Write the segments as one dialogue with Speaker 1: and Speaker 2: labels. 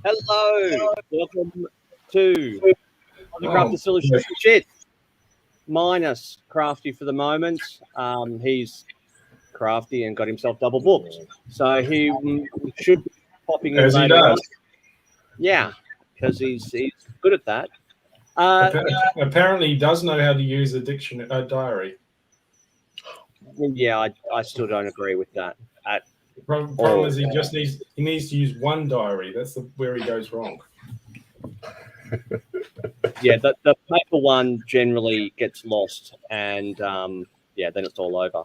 Speaker 1: Hello, welcome to the Craft Distiller shit. Minus Crafty for the moment. He's Crafty and got himself double booked, so he should be popping in later on. Yeah, because he's good at that.
Speaker 2: Apparently, he does know how to use a diary.
Speaker 1: Yeah, I still don't agree with that.
Speaker 2: The problem is he needs to use one diary. That's where he goes wrong.
Speaker 1: Yeah, the paper one generally gets lost, and then it's all over.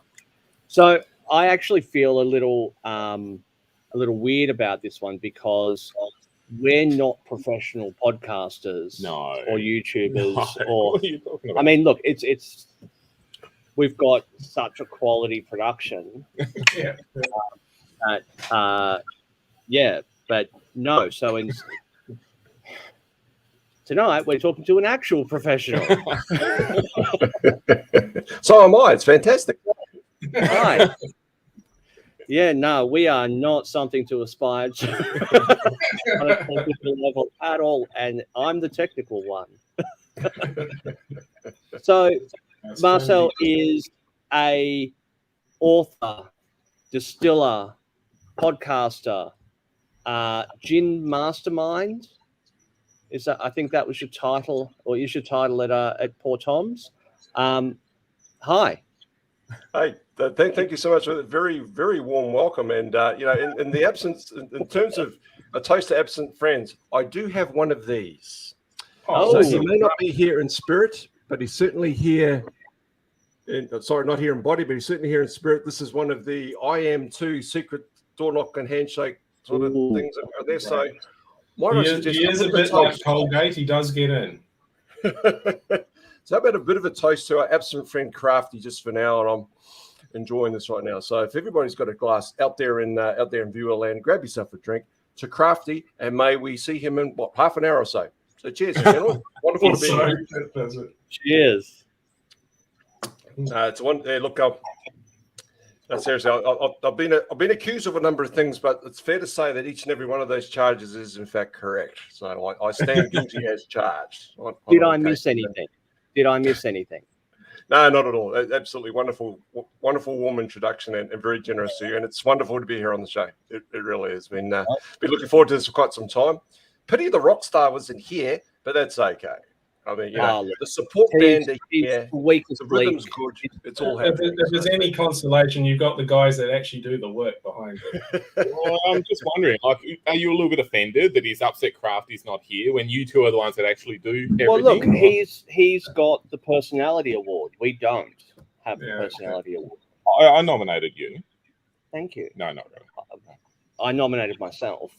Speaker 1: So I actually feel a little weird about this one because we're not professional podcasters or YouTubers or.
Speaker 3: What are you talking about?
Speaker 1: I mean, look, it's we've got such a quality production. But no. So tonight we're talking to an actual professional.
Speaker 4: So am I. It's fantastic.
Speaker 1: Right. Yeah, no, we are not something to aspire to on a technical level at all, and I'm the technical one. So Marcel is a author, distiller, podcaster, gin mastermind. I think that was your title, or you should title it at Poor Tom's. Hi.
Speaker 4: Hey, thank you so much for that very, very warm welcome. And in the absence, in terms of a toast to absent friends, I do have one of these. So he may not be here in spirit, but he's certainly here. Not here in body, but he's certainly here in spirit. This is one of the I Am 2 secret door knock and handshake sort of things that are there. So
Speaker 2: he is a bit like Colgate. He does get in.
Speaker 4: So how about a bit of a toast to our absent friend Crafty just for now, and I'm enjoying this right now. So if everybody's got a glass out there in viewer land, grab yourself a drink to Crafty, and may we see him in half an hour or so. So cheers, gentlemen. Wonderful to be here.
Speaker 1: Cheers.
Speaker 4: It's one. Look, seriously, I've been accused of a number of things, but it's fair to say that each and every one of those charges is in fact correct. So I stand guilty as charged.
Speaker 1: Did I miss anything?
Speaker 4: No, not at all. Absolutely wonderful, warm introduction, and very generous to you. And it's wonderful to be here on the show. It really has been. Been looking forward to this for quite some time. Pity the rock star wasn't here, but that's okay. I mean, the support band are here. The rhythm's good. It's all happening.
Speaker 2: If there's any consolation, you've got the guys that actually do the work behind it.
Speaker 3: Well, I'm just wondering, are you a little bit offended that he's upset Crafty's not here when you two are the ones that actually do everything?
Speaker 1: Well, look, he's got the personality award. We don't have the personality award.
Speaker 3: I nominated you.
Speaker 1: Thank you.
Speaker 3: No, not really.
Speaker 1: I nominated myself,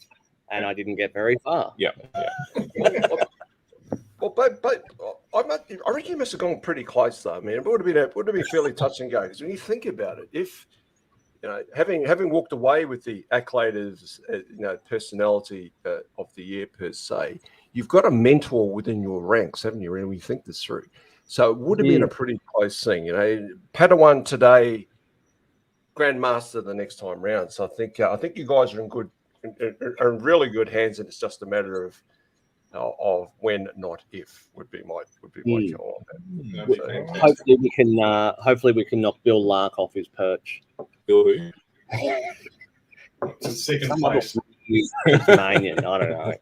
Speaker 1: and I didn't get very far.
Speaker 3: Yeah.
Speaker 4: Well, but I reckon you must have gone pretty close, though. I mean, it would have been fairly touch and go. Because when you think about it, if having walked away with the accolade as personality of the year per se, you've got a mentor within your ranks, haven't you? When you think this through, so it would have been a pretty close thing. Padawan today, Grandmaster the next time round. So I think you guys are in really good hands, and it's just a matter of when, not if, would be my call on that.
Speaker 1: Hopefully we can knock Bill Lark off his perch.
Speaker 3: Bill who?
Speaker 2: Second place.
Speaker 1: Tasmanian, I don't know.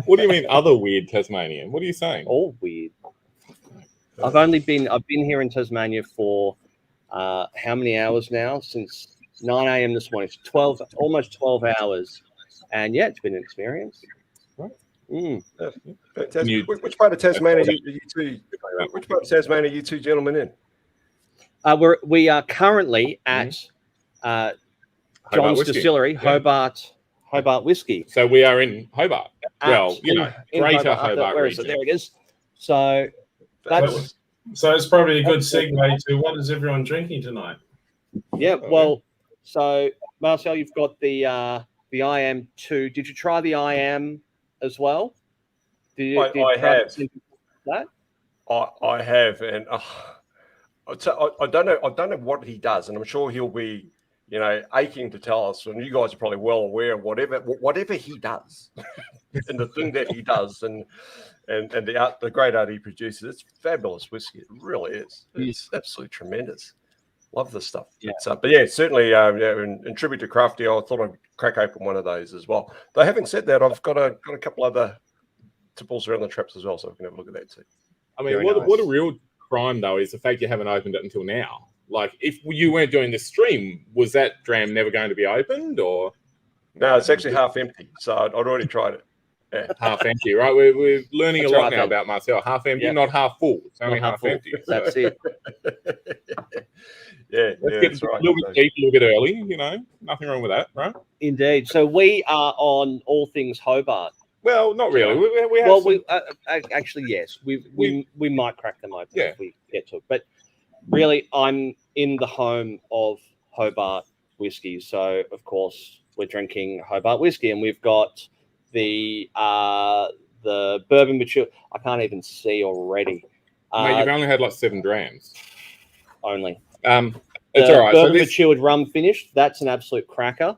Speaker 3: What do you mean, other weird Tasmanian? What are you saying?
Speaker 1: All weird. I've been here in Tasmania for how many hours now? Since 9 a.m. this morning. It's almost 12 hours, and it's been an experience.
Speaker 4: Fantastic. Which part of Tasmania are you two gentlemen in?
Speaker 1: We are currently at John's Distillery, Hobart Whiskey.
Speaker 3: So we are in Hobart. Greater Hobart region.
Speaker 1: There it is. So that's
Speaker 2: it's probably a good segue to what is everyone drinking tonight?
Speaker 1: Yeah. Well, so Marcel, you've got the IM 2. Did you try the IM as well?
Speaker 4: I have.
Speaker 1: That?
Speaker 4: I have, and I don't know what he does, and I'm sure he'll be, aching to tell us. And you guys are probably well aware of whatever he does. in the thing that he does, and the great art he produces. It's fabulous whiskey. It really is. It's absolutely tremendous. Love the stuff.
Speaker 1: Yeah.
Speaker 4: But yeah, certainly. In tribute to Crafty, I thought I'd crack open one of those as well. Though having said that, I've got a couple other tipples around the traps as well, so we can have a look at that too.
Speaker 3: I mean, what a real crime though is the fact you haven't opened it until now. Like, if you weren't doing this stream, was that dram never going to be opened, or?
Speaker 4: No, it's actually half empty. So I'd already tried it. Yeah.
Speaker 3: Half empty, right? We're learning
Speaker 1: That's
Speaker 3: a lot
Speaker 1: right,
Speaker 3: now
Speaker 1: then.
Speaker 3: about Marcel. Half empty,
Speaker 1: Yeah.
Speaker 3: not half full. It's only
Speaker 1: Not half
Speaker 3: half
Speaker 1: full.
Speaker 3: empty.
Speaker 1: That's it.
Speaker 4: Yeah,
Speaker 3: Let's get
Speaker 4: that's
Speaker 3: a
Speaker 4: right.
Speaker 3: little bit deep, a little bit early. Nothing wrong with that, right?
Speaker 1: Indeed. So we are on all things Hobart.
Speaker 3: Well, not really. We have
Speaker 1: Well,
Speaker 3: some-
Speaker 1: actually, yes. We might crack them open
Speaker 3: Yeah.
Speaker 1: if we get to it. But really, I'm in the home of Hobart Whiskey. So, of course, we're drinking Hobart Whiskey, and we've got the bourbon mature. I can't even see already.
Speaker 3: Mate, you've only had like 7 drams.
Speaker 1: Only.
Speaker 3: It's
Speaker 1: The
Speaker 3: all right. So
Speaker 1: bourbon
Speaker 3: this,
Speaker 1: matured rum finish. That's an absolute cracker.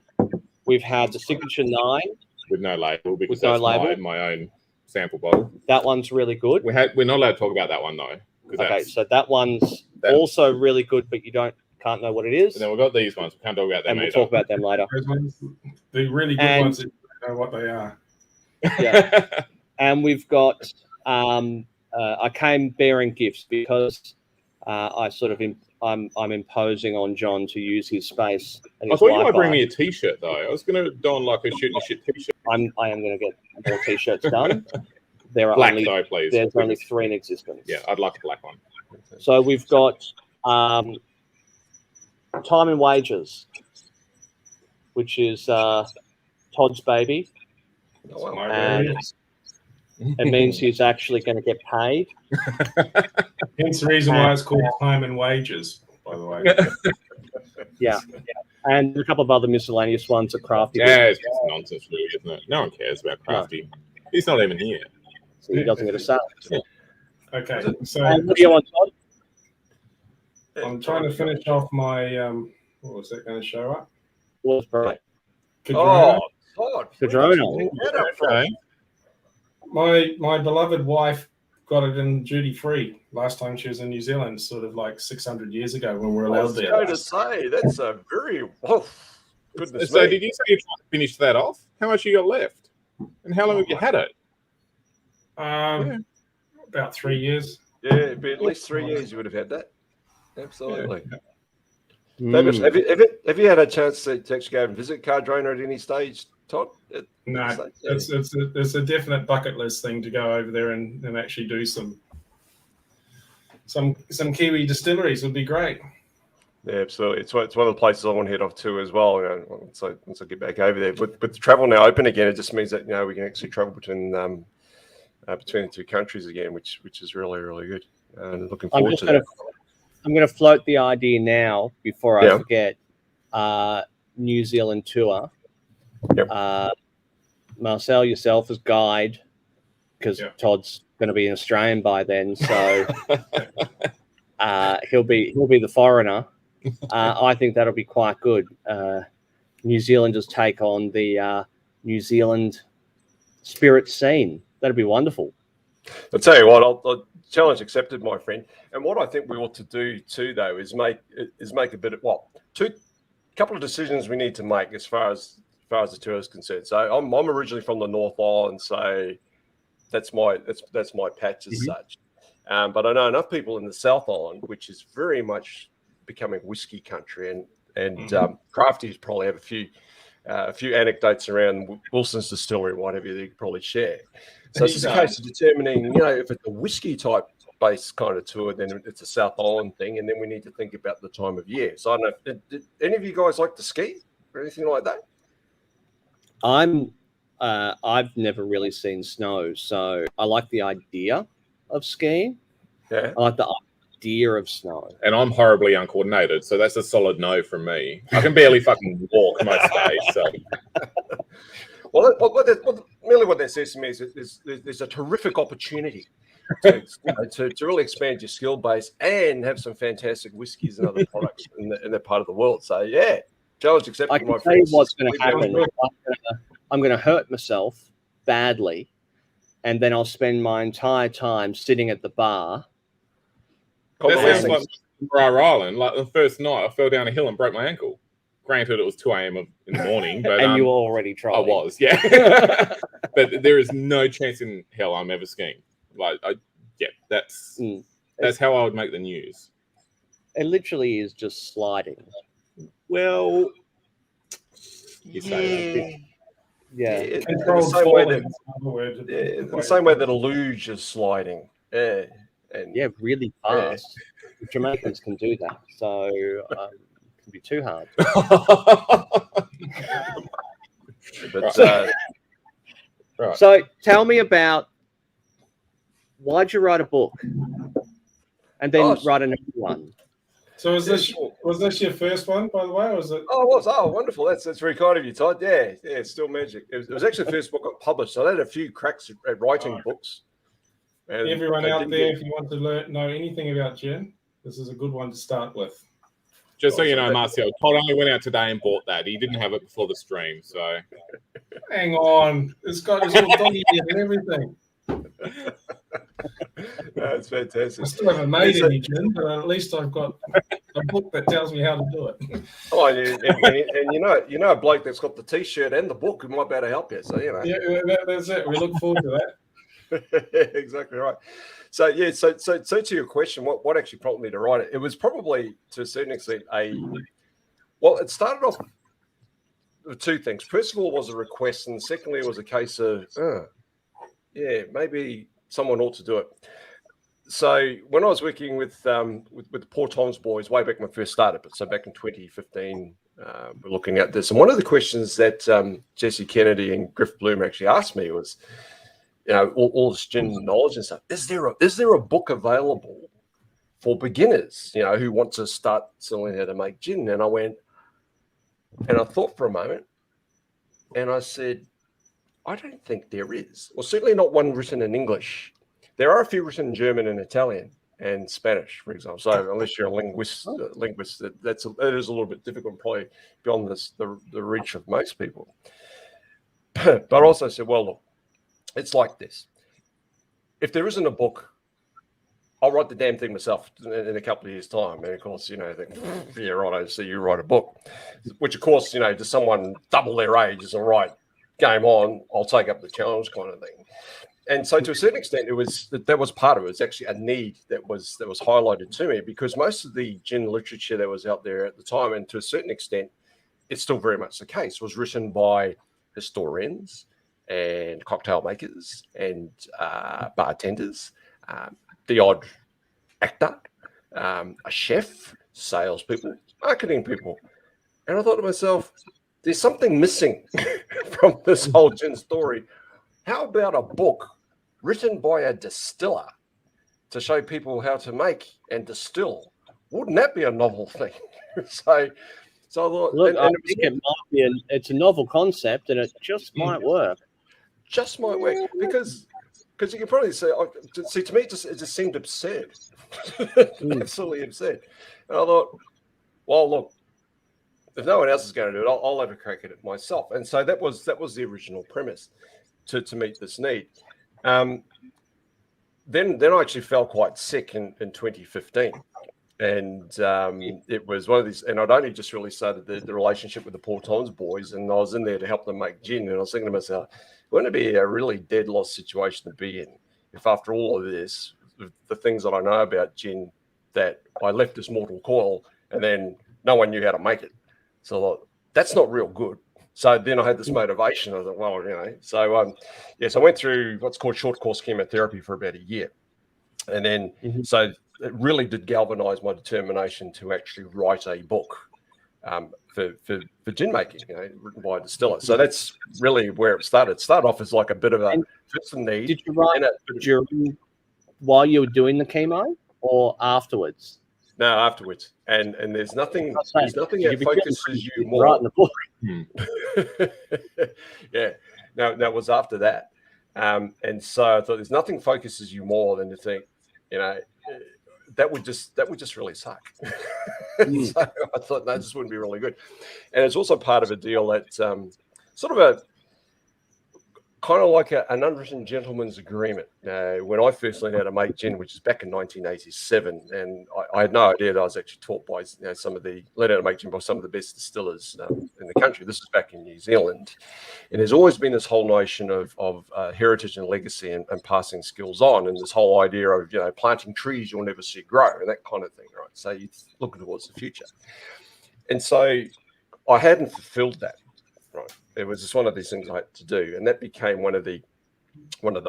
Speaker 1: We've had the Signature 9.
Speaker 3: with no label, because
Speaker 1: no
Speaker 3: that's
Speaker 1: label?
Speaker 3: my own sample bottle.
Speaker 1: That one's really good.
Speaker 3: We're not allowed to talk about that one though.
Speaker 1: Okay, so that one's also really good, but you can't know what it is.
Speaker 3: And then we've got these ones. We can't talk about them
Speaker 1: And we'll
Speaker 3: either.
Speaker 1: talk about them later.
Speaker 2: Those ones, the really good
Speaker 1: And-
Speaker 2: ones, that you don't know what they are.
Speaker 1: Yeah. And we've got I came bearing gifts because I'm imposing on John to use his space. And
Speaker 3: I
Speaker 1: his
Speaker 3: thought you might
Speaker 1: Wi-Fi.
Speaker 3: bring me a t-shirt though. I was going to don like a shooting shit t-shirt.
Speaker 1: I am going to get more t-shirts done. There are
Speaker 3: Black
Speaker 1: only
Speaker 3: though, please.
Speaker 1: there's only 3 in existence.
Speaker 3: Yeah, I'd like a black one.
Speaker 1: So we've got Time and Wages, which is Todd's baby.
Speaker 4: Oh, wow.
Speaker 1: And it means he's actually going to get paid.
Speaker 2: Hence the reason why it's called Time and Wages, by the way.
Speaker 1: Yeah. And a couple of other miscellaneous ones at Crafty.
Speaker 3: Yeah, it's just nonsense, really, isn't it? No one cares about Crafty. He's not even here.
Speaker 1: So he doesn't get a salary.
Speaker 2: Okay, so
Speaker 1: And what do you want, Todd?
Speaker 2: I'm trying to finish off my, what was that going to show up?
Speaker 1: What's right?
Speaker 2: Cadrona.
Speaker 4: Todd.
Speaker 1: Cadrona.
Speaker 3: Okay.
Speaker 2: My beloved wife got it in duty free last time she was in New Zealand, sort of like 600 years ago when we were
Speaker 4: I
Speaker 2: allowed
Speaker 4: was
Speaker 2: there.
Speaker 4: going to say, that's a very, goodness
Speaker 3: So
Speaker 4: me.
Speaker 3: did you say you finished that off? How much you got left? And how long have you had it?
Speaker 2: About 3 years.
Speaker 4: Yeah, it'd be at least 3 years you would have had that. Absolutely.
Speaker 1: Mm.
Speaker 4: Davis, have you had a chance to actually go and visit Cardrona at any stage, Todd?
Speaker 2: No, it's a definite bucket list thing to go over there and actually do some Kiwi distilleries would be great.
Speaker 4: Yeah, absolutely. It's one of the places I want to head off to as well. Once I get back over there, but with the travel now open again, it just means that we can actually travel between the 2 countries again, which is really, really good. And looking forward to that.
Speaker 1: I'm going to float the idea now before I
Speaker 4: Yeah.
Speaker 1: forget. New Zealand tour.
Speaker 4: Yep.
Speaker 1: Marcel, yourself as guide, because
Speaker 2: Yeah.
Speaker 1: Todd's going to be an Australian by then, so he'll be the foreigner. I think that'll be quite good. New Zealanders take on the New Zealand spirit scene. That'd be wonderful.
Speaker 4: I'll tell you what, I'll challenge accepted, my friend. And what I think we ought to do too, though, is make a bit of couple of decisions we need to make as far as the tour is concerned. So I'm originally from the North Island, so that's my patch as such. But I know enough people in the South Island, which is very much becoming whiskey country, and Crafty's probably have a few anecdotes around Wilson's distillery, whatever you could probably share. So it's just a case of determining, if it's a whiskey type based kind of tour, then it's a South Island thing, and then we need to think about the time of year. So I don't know, did any of you guys like to ski or anything like that?
Speaker 1: I've never really seen snow, so I like the idea of skiing.
Speaker 4: Yeah.
Speaker 1: I like the idea of snow.
Speaker 3: And I'm horribly uncoordinated, so that's a solid no from me. I can barely fucking walk most days. So
Speaker 4: Well, merely what that says to me is there's a terrific opportunity to really expand your skill base and have some fantastic whiskies and other products in that part of the world. So yeah, challenge accepted.
Speaker 1: I can
Speaker 4: my
Speaker 1: tell you
Speaker 4: friends.
Speaker 1: what's going to happen. I'm going to hurt myself badly, and then I'll spend my entire time sitting at the bar.
Speaker 3: That sounds
Speaker 4: Convalescing.
Speaker 3: like Rhode Island. Like the first night, I fell down a hill and broke my ankle. Granted, it was 2 a.m. in the morning, but
Speaker 1: And you were already trying.
Speaker 3: I was, yeah. But there is no chance in hell I'm ever skiing. Like, that's how I would make the news.
Speaker 1: It literally is just sliding.
Speaker 3: Well, you say
Speaker 1: Yeah.
Speaker 2: Controlled
Speaker 4: the same way
Speaker 2: falling.
Speaker 4: that,
Speaker 2: is another word.
Speaker 4: the same way that a luge is sliding. Yeah. And
Speaker 1: Yeah, really fast. Jamaicans can do that. So it can be too hard.
Speaker 4: but
Speaker 3: Right.
Speaker 1: So tell me about, why'd you write a book and then write another one?
Speaker 2: So was this your first one, by the way, or was it?
Speaker 4: Oh, it was. Oh, wonderful. That's very kind of you, Todd. Yeah, it's still magic. It was actually the first book I published. So I had a few cracks at writing books. And
Speaker 2: Everyone
Speaker 4: I
Speaker 2: out
Speaker 4: didn't
Speaker 2: there,
Speaker 4: get-
Speaker 2: if you want to know anything about gin, this is a good one to start with.
Speaker 3: Just so you know, Marcel, Todd only went out today and bought that. He didn't have it before the stream, so.
Speaker 2: Hang on, it's got his little doggy ears and everything.
Speaker 4: That's
Speaker 2: I
Speaker 4: fantastic.
Speaker 2: still haven't made any gin, but at least I've got a book that tells me how to do it.
Speaker 4: Oh, and you know a bloke that's got the T-shirt and the book who might be able to help you. So you know.
Speaker 2: Yeah, that's it. We look forward to that.
Speaker 4: Exactly right. So yeah, so to your question, what actually prompted me to write it? It was probably to a certain extent it started off with two things. First of all, was a request, and secondly, it was a case of maybe someone ought to do it. So when I was working with the Poor Tom's boys way back when I first started, but so back in 2015, we're looking at this, and one of the questions that Jesse Kennedy and Griff Bloom actually asked me was, you know, all this gin knowledge and stuff. Is there a book available for beginners, you know, who want to start selling how to make gin? And I went, and I thought for a moment, and I said, I don't think there is. Well, certainly not one written in English. There are a few written in German and Italian and Spanish, for example. So unless you're a linguist, that is a little bit difficult, probably beyond the reach of most people. But I also said, well, look, it's like this. If there isn't a book, I'll write the damn thing myself in a couple of years' time. And of course, you know, yeah, right, I see you write a book, which of course, you know, to someone double their age is all right, game on, I'll take up the challenge kind of thing. And so to a certain extent, that was part of it. It was actually a need that was highlighted to me, because most of the gin literature that was out there at the time, and to a certain extent, it's still very much the case, was written by historians and cocktail makers and bartenders, the odd actor, a chef, salespeople, marketing people. And I thought to myself, there's something missing from this whole gin story. How about a book written by a distiller to show people how to make and distill? Wouldn't that be a novel thing? So I thought,
Speaker 1: look, I think it might be it's a novel concept, and it just might work.
Speaker 4: Just might work, because you can probably say, see, to me, it just seemed absurd, absolutely absurd. And I thought, well, look, if no one else is going to do it, I'll have a crack at it myself. And so that was the original premise to meet this need. Then I actually fell quite sick in 2015. And it was one of these, and I'd only just really started the relationship with the Poor Tom's boys, and I was in there to help them make gin. And I was thinking to myself, wouldn't it be a really dead loss situation to be in if, after all of this, the things that I know about gin, that I left this mortal coil and then no one knew how to make it? So I thought, that's not real good. So then I had this motivation. I thought, well, you know, so I went through what's called short course chemotherapy for about a year. And then, so it really did galvanize my determination to actually write a book for gin making, you know, written by a distiller. So that's really where it started. It started off as like a bit of a first need.
Speaker 1: Did you write during, while you were doing the chemo, or afterwards?
Speaker 4: No, afterwards. And there's nothing that focuses you more.
Speaker 1: Writing the book.
Speaker 4: Yeah. No, it was after that. And so I thought there's nothing focuses you more than to think, you know, that would just really suck. So I thought, no, this wouldn't be really good. And it's also part of a deal that sort of kind of like an unwritten gentleman's agreement. When I first learned how to make gin, which is back in 1987, and I had no idea that I was actually taught by learned how to make gin by some of the best distillers in the country. This is back in New Zealand, and there's always been this whole notion of heritage and legacy and passing skills on, and this whole idea of planting trees you'll never see grow and that kind of thing, right? So you're looking towards the future, and so I hadn't fulfilled that. Right. It was just one of these things I had to do, and that became one of the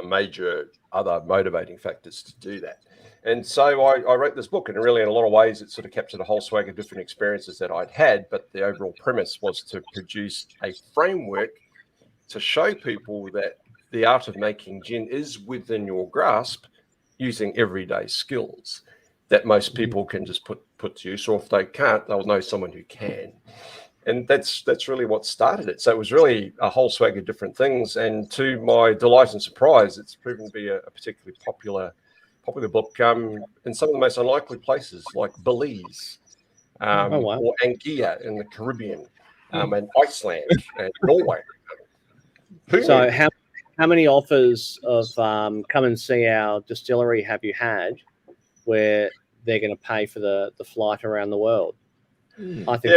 Speaker 4: major other motivating factors to do that. And so I wrote this book, and really, in a lot of ways, it sort of captured a whole swag of different experiences that I'd had. But the overall premise was to produce a framework to show people that the art of making gin is within your grasp, using everyday skills that most people can just put to use, or if they can't, they'll know someone who can. And that's really what started it. So it was really a whole swag of different things. And to my delight and surprise, it's proven to be a particularly popular book in some of the most unlikely places, like Belize, or Anguilla in the Caribbean, and Iceland and Norway.
Speaker 1: So how many offers of come and see our distillery have you had where they're going to pay for the flight around the world? I think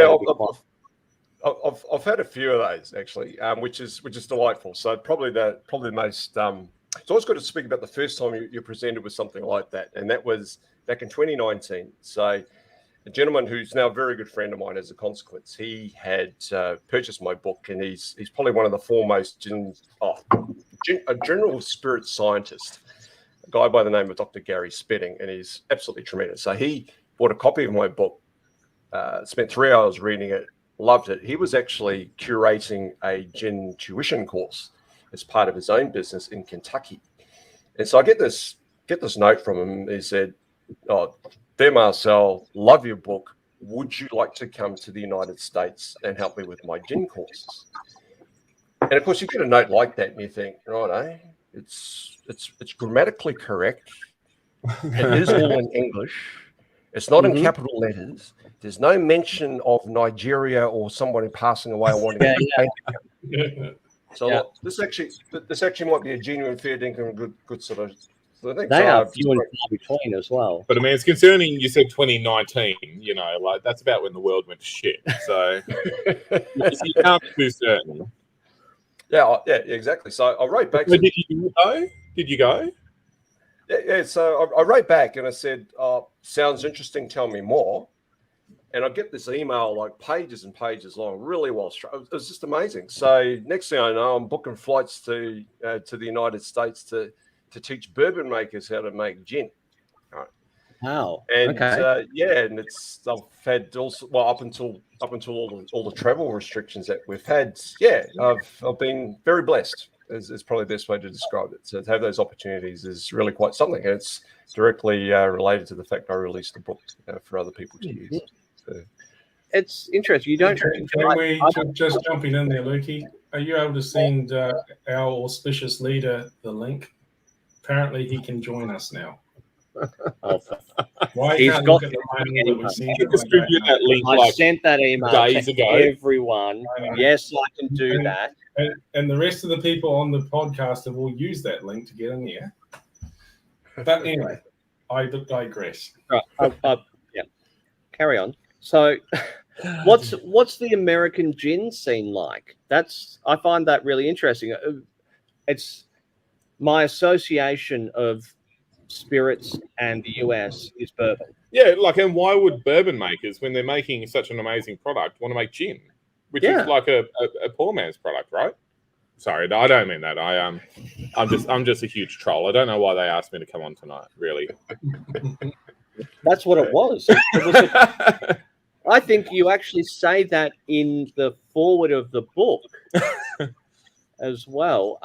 Speaker 4: I've had a few of those actually, which is delightful. So probably the most. It's always good to speak about the first time you presented with something like that, and that was back in 2019. So a gentleman who's now a very good friend of mine, as a consequence, he had purchased my book, and he's probably one of the foremost a general spirit scientist, a guy by the name of Dr. Gary Spedding, and he's absolutely tremendous. So he bought a copy of my book, spent 3 hours reading it. Loved it. He was actually curating a gin tuition course as part of his own business in Kentucky. And so I get this note from him. He said, "Oh, dear Marcel, love your book. Would you like to come to the United States and help me with my gin courses?" And of course, you get a note like that and you think, right, it's grammatically correct. It is all in English. It's not in capital letters. There's no mention of Nigeria or someone passing away or wanting to. So this actually might be a genuine fair dinkum good sort of thing.
Speaker 1: They are few and far between as well.
Speaker 3: But I mean, it's concerning. You said 2019. Like that's about when the world went to shit. So you can't be too certain.
Speaker 4: Yeah, exactly. So I wrote back.
Speaker 3: So did you go? Did you go?
Speaker 4: Yeah. So I wrote back and I said, "Sounds interesting. Tell me more." And I get this email like pages and pages long, really well structured. It was just amazing. So next thing I know, I'm booking flights to the United States to teach bourbon makers how to make gin. All right.
Speaker 1: Wow.
Speaker 4: And
Speaker 1: okay.
Speaker 4: and I've had also up until all the travel restrictions that we've had. Yeah, I've been very blessed. Is probably the best way to describe it. So to have those opportunities is really quite something. And it's directly related to the fact I released the book for other people to use. So.
Speaker 1: It's interesting. You don't.
Speaker 2: Can we just jumping in there, Lukey? Are you able to send our auspicious leader the link? Apparently, he can join us now. Why
Speaker 1: He's
Speaker 2: can't
Speaker 1: got
Speaker 2: look at the manual that we sent?
Speaker 3: Distribute that link.
Speaker 1: I sent that email
Speaker 3: days
Speaker 1: to
Speaker 3: ago.
Speaker 1: everyone. Yes, I can do that.
Speaker 2: And the rest of the people on the podcast have all used that link to get in here. But anyway, I digress.
Speaker 1: Right. Yeah. Carry on. So, what's the American gin scene like? I find that really interesting. It's my association of spirits and the US is bourbon.
Speaker 3: Yeah, and why would bourbon makers, when they're making such an amazing product, want to make gin, which is like a poor man's product, right? Sorry, I don't mean that. I'm just a huge troll. I don't know why they asked me to come on tonight. Really,
Speaker 1: that's what it was. I think you actually say that in the foreword of the book as well.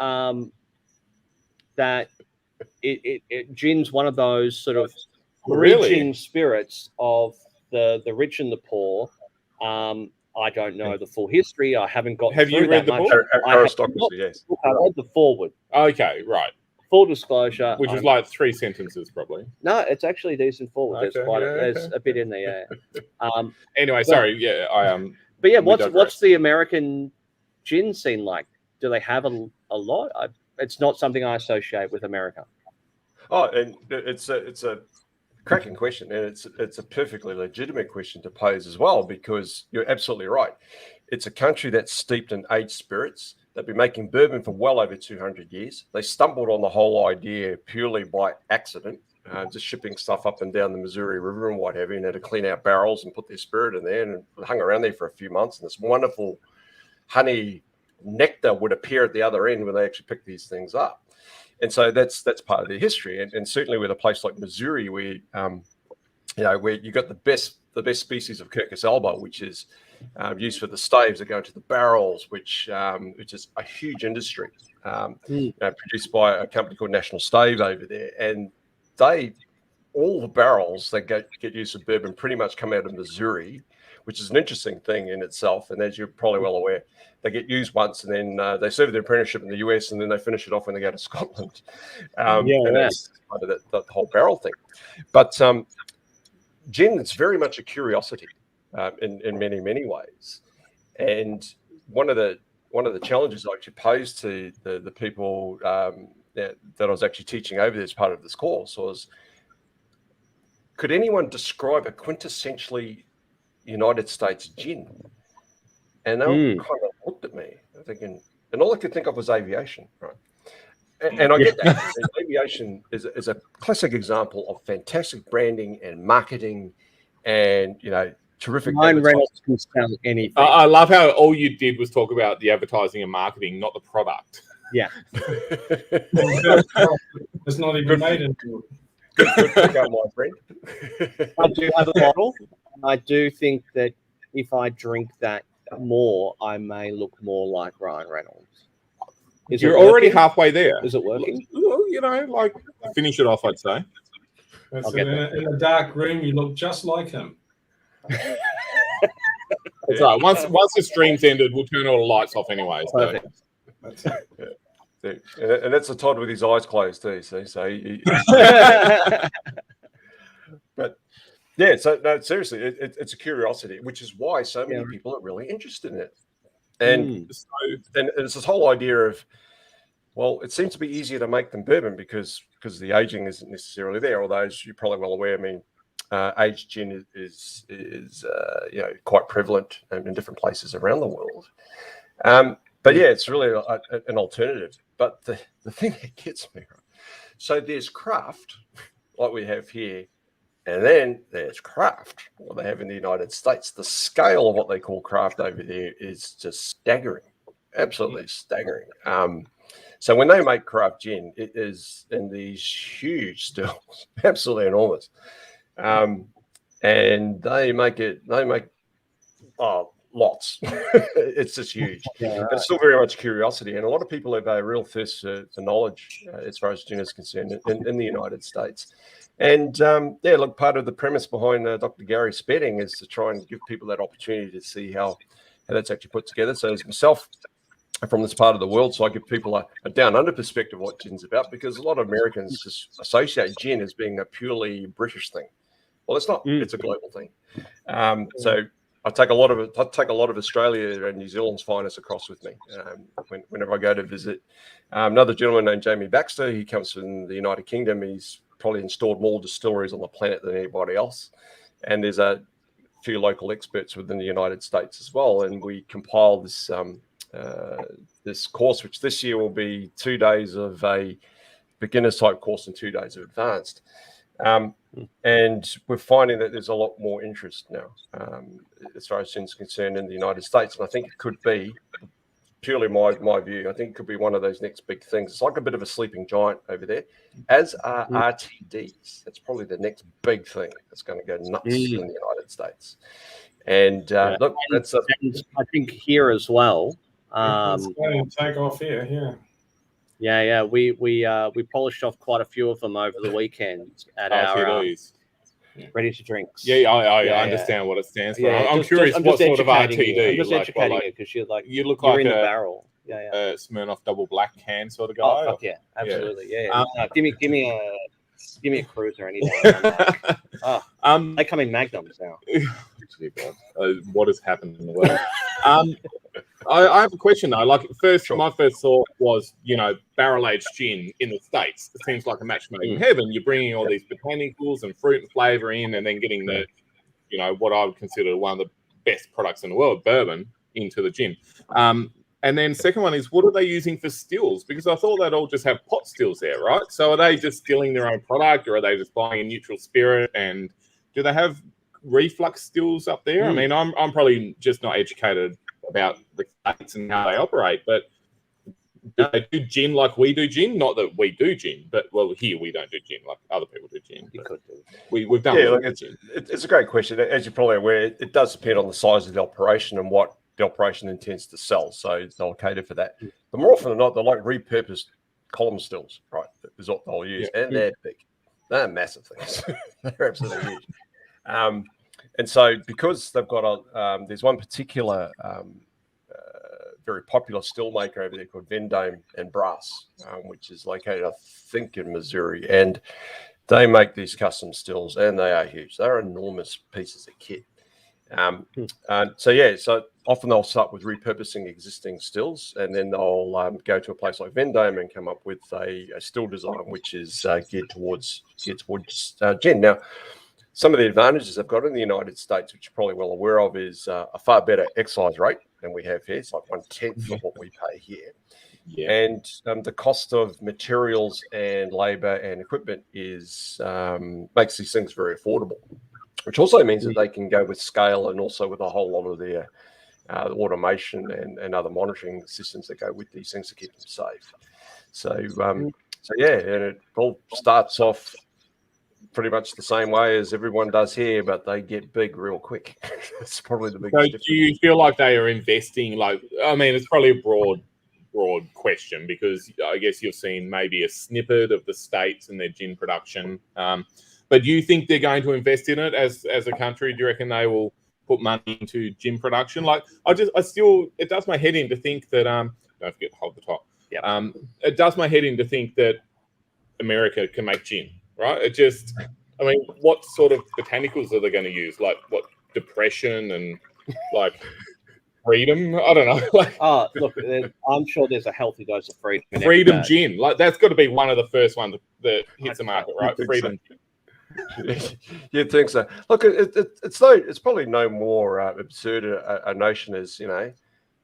Speaker 1: That gin's one of those sort of bridging spirits of the rich and the poor. I don't know the full history. I haven't got.
Speaker 3: Have you read the book?
Speaker 4: Aristocracy, yes.
Speaker 1: I read the foreword.
Speaker 3: Okay, right.
Speaker 1: Full disclosure,
Speaker 3: which is like 3 sentences, probably.
Speaker 1: No, it's actually a decent forward.
Speaker 3: Okay,
Speaker 1: there's a bit in there.
Speaker 3: Anyway, sorry. Yeah,
Speaker 1: But yeah, what's the American gin scene like? do they have a lot? It's not something I associate with America.
Speaker 4: Oh, and it's a cracking question, and it's a perfectly legitimate question to pose as well, because you're absolutely right. It's a country that's steeped in aged spirits. They've been making bourbon for well over 200 years. They stumbled on the whole idea purely by accident, just shipping stuff up and down the Missouri River and what have you, and had to clean out barrels and put their spirit in there, and it hung around there for a few months, and this wonderful honey nectar would appear at the other end when they actually pick these things up. And so that's part of their history, and certainly with a place like Missouri, where where you got the best species of Quercus alba, which is used for the staves that go into the barrels, which is a huge industry, produced by a company called National Stave over there, and all the barrels that get used for bourbon pretty much come out of Missouri, which is an interesting thing in itself. And as you're probably well aware, they get used once, and then they serve their apprenticeship in the US, and then they finish it off when they go to Scotland. And that's part of the whole barrel thing. But gin, it's very much a curiosity in many, many ways. And one of the challenges I actually posed to the people that I was actually teaching over as part of this course was, could anyone describe a quintessentially United States gin? And they all kind of looked at me thinking, and all I could think of was aviation, right? And I get that. And aviation is a classic example of fantastic branding and marketing, and terrific.
Speaker 1: Ryan Reynolds can sell anything.
Speaker 3: I love how all you did was talk about the advertising and marketing, not the product.
Speaker 1: Yeah.
Speaker 2: It's not even made into it.
Speaker 4: Good pick up, my friend.
Speaker 1: I do have a bottle. I do think that if I drink that more, I may look more like Ryan Reynolds.
Speaker 3: You're already halfway there.
Speaker 1: Is it working?
Speaker 3: Finish it off, I'd say.
Speaker 2: In a dark room, you look just like him.
Speaker 3: It's right. Once the stream's ended, we'll turn all the lights off anyway. So.
Speaker 2: That's it.
Speaker 4: And that's a Todd with his eyes closed too. See, so but yeah, so no, seriously, it's a curiosity, which is why so many people are really interested in it. And and it's this whole idea of, well, it seems to be easier to make than bourbon because the aging isn't necessarily there. Although, as you're probably well aware, I mean, aged gin is quite prevalent in different places around the world. But yeah, it's really an alternative. But the thing that gets me, right? So there's craft, like we have here, and then there's craft, what they have in the United States. The scale of what they call craft over there is just staggering, absolutely staggering. So when they make craft gin, it is in these huge stills, absolutely enormous, and they make lots. It's just huge. But it's still very much curiosity, and a lot of people have a real thirst for knowledge as far as gin is concerned in the United States. And look, part of the premise behind Dr. Gary Spedding is to try and give people that opportunity to see how that's actually put together. So as myself, from this part of the world, so I give people a down under perspective of what gin's about, because a lot of Americans just associate gin as being a purely British thing. Well, it's not. It's a global thing. So I take a lot of Australia and New Zealand's finest across with me whenever I go to visit. Another gentleman named Jamie Baxter. He comes from the United Kingdom. He's probably installed more distilleries on the planet than anybody else. And there's a few local experts within the United States as well. And we compile this this course, which this year will be 2 days of a beginner's type course and 2 days of advanced. And we're finding that there's a lot more interest now as far as gin's concerned in the United States. And I think it could be, purely my view, I think it could be one of those next big things. It's like a bit of a sleeping giant over there, as are RTDs. That's probably the next big thing that's going to go nuts in the United States. And look, that's
Speaker 1: I think here as well.
Speaker 2: It's going to take off here,
Speaker 1: Yeah. We polished off quite a few of them over the weekend at our ready to drinks.
Speaker 3: Yeah, I understand what it stands for. I'm curious what sort of RTD.
Speaker 1: I'm just educating you because you look
Speaker 3: like
Speaker 1: in the barrel.
Speaker 3: A Smirnoff double black can sort of guy.
Speaker 1: Oh, fuck yeah, absolutely. Yeah. Give me a cruiser any day. They come in magnums now.
Speaker 3: dear God, what has happened in the world? I have a question though. Like my first thought was, barrel-aged gin in the States. It seems like a match made in heaven. You're bringing all these botanicals and fruit and flavour in, and then getting the, what I would consider one of the best products in the world, bourbon, into the gin. And then second one is, what are they using for stills? Because I thought they'd all just have pot stills there, right? So are they just stilling their own product, or are they just buying a neutral spirit? And do they have reflux stills up there? I mean, I'm probably just not educated about the States and how they operate, but do they do gin like we do gin? Not that we do gin, but here we don't do gin like other people do gin. We've done gin.
Speaker 4: It's a great question. As you're probably aware, it does depend on the size of the operation and what the operation intends to sell. So they'll cater for that. But more often than not, they're like repurposed column stills, right? Is what they'll use, and they're big. They're massive things. They're absolutely huge. And so because they've got there's one particular very popular still maker over there called Vendome and Brass, which is located, I think, in Missouri. And they make these custom stills, and they are huge. They're enormous pieces of kit. So often they'll start with repurposing existing stills, and then they'll go to a place like Vendome and come up with a still design which is geared towards gin. Now, some of the advantages they've got in the United States, which you're probably well aware of, is a far better excise rate than we have here. It's like 1/10 of what we pay here. Yeah. And the cost of materials and labor and equipment makes these things very affordable, which also means that they can go with scale and also with a whole lot of their automation and other monitoring systems that go with these things to keep them safe. And it all starts off pretty much the same way as everyone does here, but they get big real quick. That's probably the biggest difference.
Speaker 3: Do you feel like they are investing? It's probably a broad question, because I guess you've seen maybe a snippet of the States and their gin production. But do you think they're going to invest in it as a country? Do you reckon they will put money into gin production? It does my head in to think that don't forget to hold the top. Yeah. It does my head in to think that America can make gin, right? What sort of botanicals are they going to use? Like what, depression and like freedom? I don't know.
Speaker 1: Look, I'm sure there's a healthy dose of freedom.
Speaker 3: Freedom gin, that's got to be one of the first ones that hits the market, right? Freedom.
Speaker 4: You'd think so. Look, it's probably no more absurd a notion as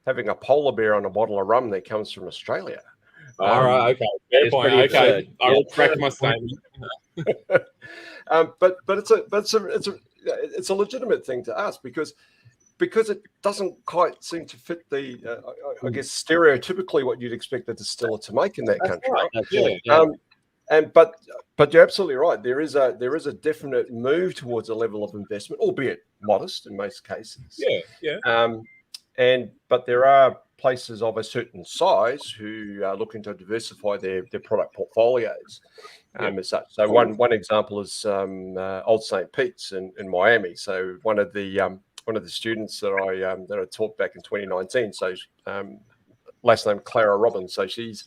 Speaker 4: having a polar bear on a bottle of rum that comes from Australia.
Speaker 3: All right, okay, fair point. Okay, I will correct my statement.
Speaker 4: But it's a legitimate thing to ask because it doesn't quite seem to fit the I guess stereotypically what you'd expect a distiller to make in that country. Right? But you're absolutely right. There is a definite move towards a level of investment, albeit modest in most cases. But there are places of a certain size who are looking to diversify their product portfolios as such. So one example is Old St. Pete's in Miami. So one of the students that I taught back in 2019. So last name Clara Robbins. So she's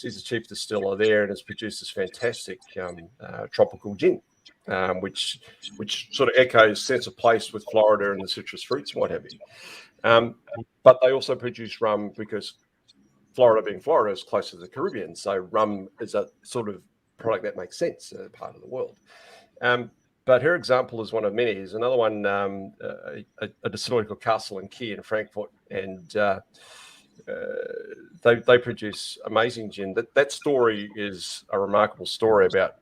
Speaker 4: the chief distiller there and has produced this fantastic tropical gin, which sort of echoes sense of place with Florida and the citrus fruits and what have you. But they also produce rum because Florida, being Florida, is close to the Caribbean. So rum is a sort of product that makes sense in a part of the world. But her example is one of many. There's another one, a distillery called Castle and Key in Frankfurt, and they produce amazing gin. That story is a remarkable story about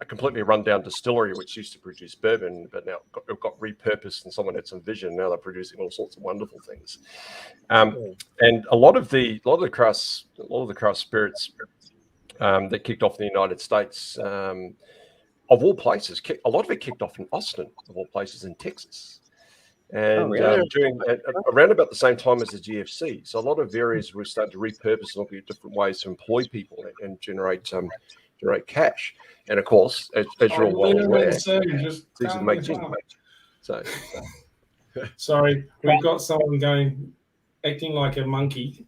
Speaker 4: a completely rundown distillery which used to produce bourbon, but now it got repurposed and someone had some vision. Now they're producing all sorts of wonderful things. And a lot of the craft spirits that kicked off in the United States, of all places, a lot of it kicked off in Austin, of all places, in Texas. And during around about the same time as the GFC, so a lot of areas were starting to repurpose and look at different ways to employ people and generate cash. And of course, as you're all well aware, these are make gin. So,
Speaker 2: sorry, we've got someone acting like a monkey.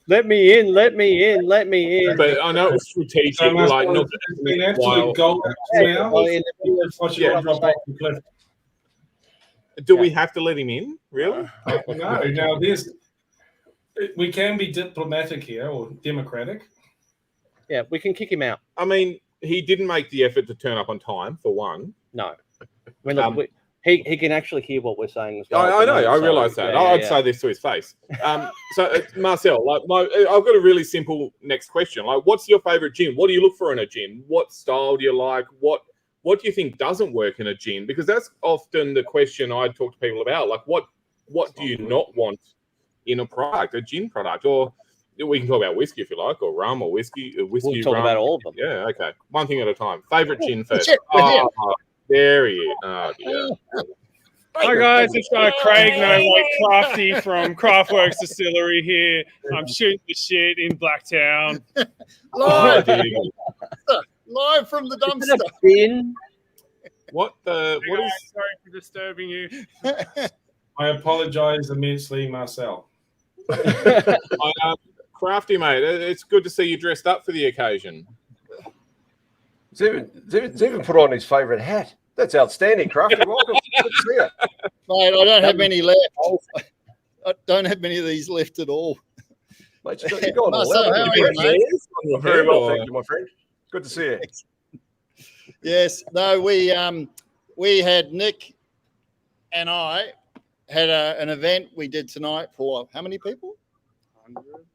Speaker 1: Let me in.
Speaker 3: But I know it's strategic.
Speaker 2: So not an absolute gold now. Watch it drop off the cliff.
Speaker 3: Do we have to let him in? Really?
Speaker 2: No. Now, we can be diplomatic here or democratic.
Speaker 1: Yeah, we can kick him out.
Speaker 3: I mean, he didn't make the effort to turn up on time, for one.
Speaker 1: No. I mean, look, he can actually hear what we're saying as well.
Speaker 3: I know. I realise that. I'd say this to his face. So, Marcel, I've got a really simple next question. Like, what's your favourite gin? What do you look for in a gin? What style do you like? What do you think doesn't work in a gin? Because that's often the question I talk to people about. Like, what do you not want in a product, a gin product? Or we can talk about whiskey if you like, or rum, or whiskey.
Speaker 1: We'll talk about all of them.
Speaker 3: Yeah, okay. One thing at a time. Favourite gin first. There he is. Oh, dear.
Speaker 5: Hi guys, it's Craig, Crafty from Craftworks Distillery here. I'm shooting the shit in Blacktown.
Speaker 6: Live from the dumpster.
Speaker 3: What is?
Speaker 5: Sorry for disturbing you.
Speaker 2: I apologise immensely, Marcel.
Speaker 3: Crafty, mate, it's good to see you dressed up for the occasion.
Speaker 4: He's even put on his favourite hat. That's outstanding, Crafty. Welcome. Good to see you.
Speaker 6: Mate, I don't have many left. I don't have many of these left at all.
Speaker 4: Mate, you got
Speaker 6: Marcel, how are you, mate?
Speaker 4: Very well, thank you, my friend. Good to see you.
Speaker 6: Yes. No, we had Nick and I had an event we did tonight for how many people?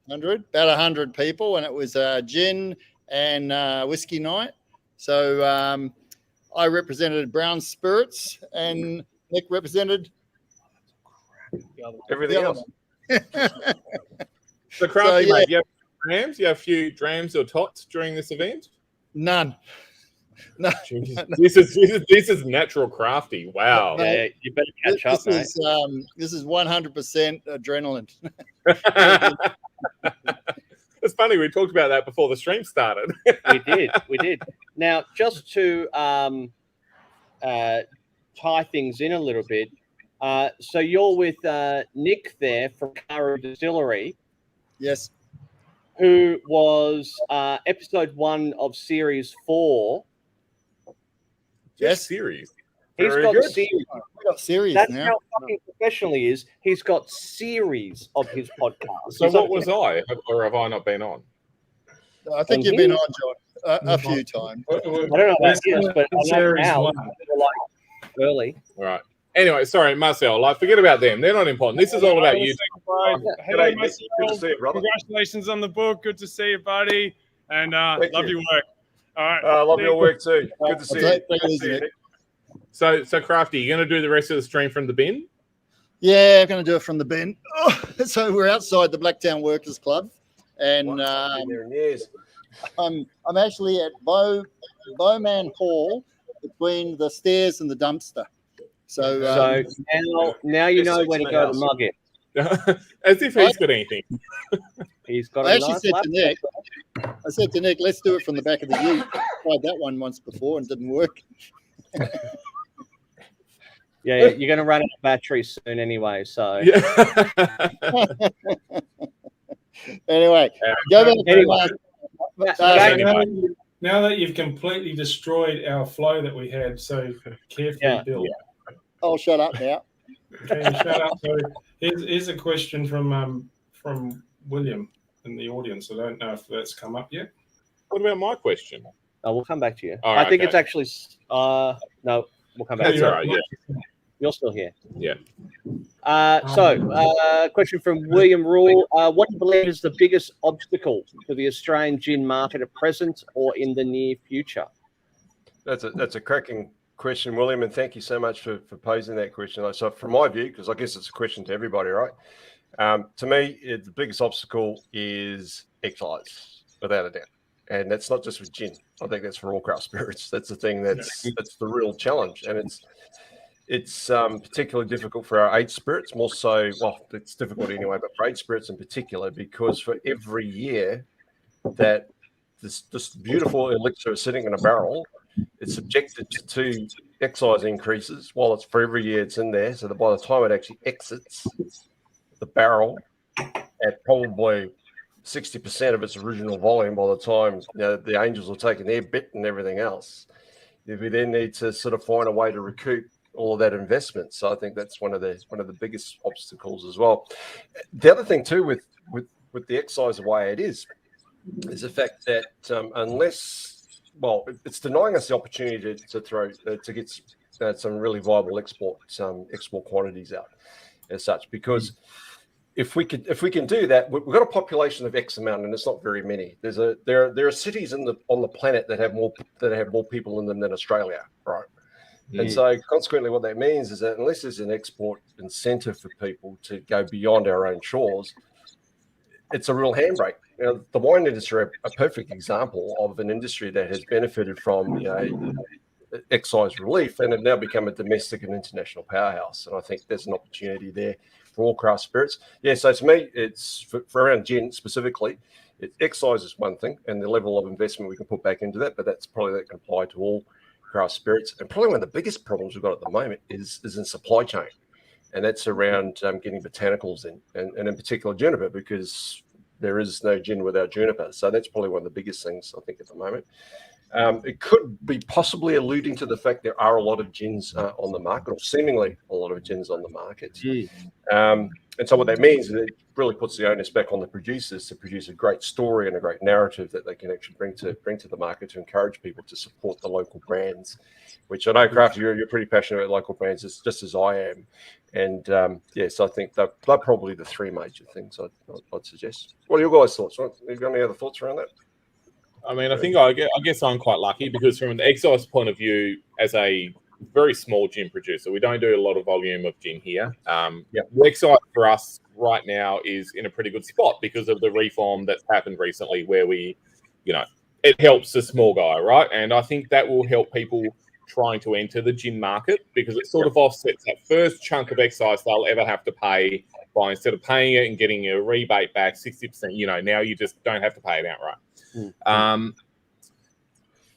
Speaker 6: 100. About 100 people, and it was gin and whiskey night. So I represented brown spirits, and Nick represented
Speaker 4: everything else.
Speaker 3: So, Crafty, mate, you have drams? You have a few drams or tots during this event?
Speaker 6: None. No.
Speaker 3: This is natural Crafty. Wow.
Speaker 1: Yeah, you better catch up, mate.
Speaker 6: This is 100% adrenaline.
Speaker 3: It's funny, we talked about that before the stream started.
Speaker 1: We did. Now, just to tie things in a little bit, so you're with Nick there from Karu Distillery.
Speaker 6: Yes.
Speaker 1: Who was episode 1 of series 4.
Speaker 6: Yes.
Speaker 3: Series.
Speaker 1: He's got series.
Speaker 6: We got series
Speaker 1: That's
Speaker 6: now.
Speaker 1: how fucking professional he is. He's got series of his podcast.
Speaker 3: So what was I, or have I not been on?
Speaker 6: I think you've been on, John, a few times.
Speaker 1: I don't know about this, but I know now like early.
Speaker 3: All right. Anyway, sorry, Marcel. Like, forget about them. They're not important. This is all about you.
Speaker 5: Hello,
Speaker 4: Good
Speaker 5: Marcel.
Speaker 4: to see you, brother.
Speaker 5: Congratulations on the book. Good to see you, buddy. And love your work. All right.
Speaker 4: Love your work too. Good to see you. Good to see you, Nick.
Speaker 3: So Crafty, you going to do the rest of the stream from the bin?
Speaker 6: Yeah, I'm going to do it from the bin. Oh, so we're outside the Blacktown Workers Club, and I'm actually at Bowman Hall between the stairs and the dumpster. So
Speaker 1: now you know where to go to mug it.
Speaker 3: As if he's got anything.
Speaker 1: He's got.
Speaker 6: I actually said to Nick, let's do it from the back of the ute. Tried that one once before and didn't work.
Speaker 1: Yeah, you're going to run out of battery soon anyway. So
Speaker 6: anyway, go back.
Speaker 2: Now that you've completely destroyed our flow that we had so carefully built.
Speaker 6: Yeah. Oh, shut up now.
Speaker 2: Okay, shut up. So here's a question from William in the audience. I don't know if that's come up yet.
Speaker 3: What about my question?
Speaker 1: Oh, we'll come back to you.
Speaker 3: Right,
Speaker 1: I think it's actually no. We'll come back.
Speaker 3: That's
Speaker 1: to
Speaker 3: all right. Yeah,
Speaker 1: you're still here.
Speaker 3: Yeah.
Speaker 1: Question from William Rule: what do you believe is the biggest obstacle to the Australian gin market at present or in the near future?
Speaker 4: That's a cracking question, William, and thank you so much for posing that question. So, from my view, because I guess it's a question to everybody, right? To me, the biggest obstacle is excise, without a doubt. And that's not just with gin. I think that's for all craft spirits. That's the thing that's the real challenge. And it's particularly difficult for our aged spirits, more so, well, it's difficult anyway, but for aged spirits in particular, because for every year that this beautiful elixir is sitting in a barrel, it's subjected to 2 excise increases while it's for every year it's in there. So that by the time it actually exits the barrel at probably 60% of its original volume, by the time the angels have taken their bit and everything else, we then need to sort of find a way to recoup all of that investment. So I think that's one of the biggest obstacles as well. The other thing too with the excise the way it is the fact that it's denying us the opportunity to get some really viable export quantities out as such, because if we can do that, we've got a population of X amount, and it's not very many. There are cities on the planet that have more people in them than Australia, right? And so consequently, what that means is that unless there's an export incentive for people to go beyond our own shores, it's a real handbrake. The wine industry are a perfect example of an industry that has benefited from excise relief and have now become a domestic and international powerhouse. And I think there's an opportunity there for all craft spirits. Yeah, so to me, it's for around gin specifically, excise is one thing, and the level of investment we can put back into that, but that can apply to all craft spirits. And probably one of the biggest problems we've got at the moment is in supply chain. And that's around getting botanicals in, and in particular juniper, because there is no gin without juniper. So that's probably one of the biggest things, I think, at the moment. It could be possibly alluding to the fact there are a lot of gins on the market, or seemingly a lot of gins on the market. And so what that means is it really puts the onus back on the producers to produce a great story and a great narrative that they can actually bring to the market to encourage people to support the local brands, which I know, Crafty, you're pretty passionate about local brands, just as I am. And so I think they're probably the three major things I'd suggest. What are your guys' thoughts? Have you got any other thoughts around that?
Speaker 3: I mean, I guess I'm quite lucky because from an excise point of view, as a very small gin producer, we don't do a lot of volume of gin here. The excise for us right now is in a pretty good spot because of the reform that's happened recently where it helps the small guy, right? And I think that will help people trying to enter the gin market because it sort of offsets that first chunk of excise they'll ever have to pay by, instead of paying it and getting a rebate back 60%, now you just don't have to pay it outright.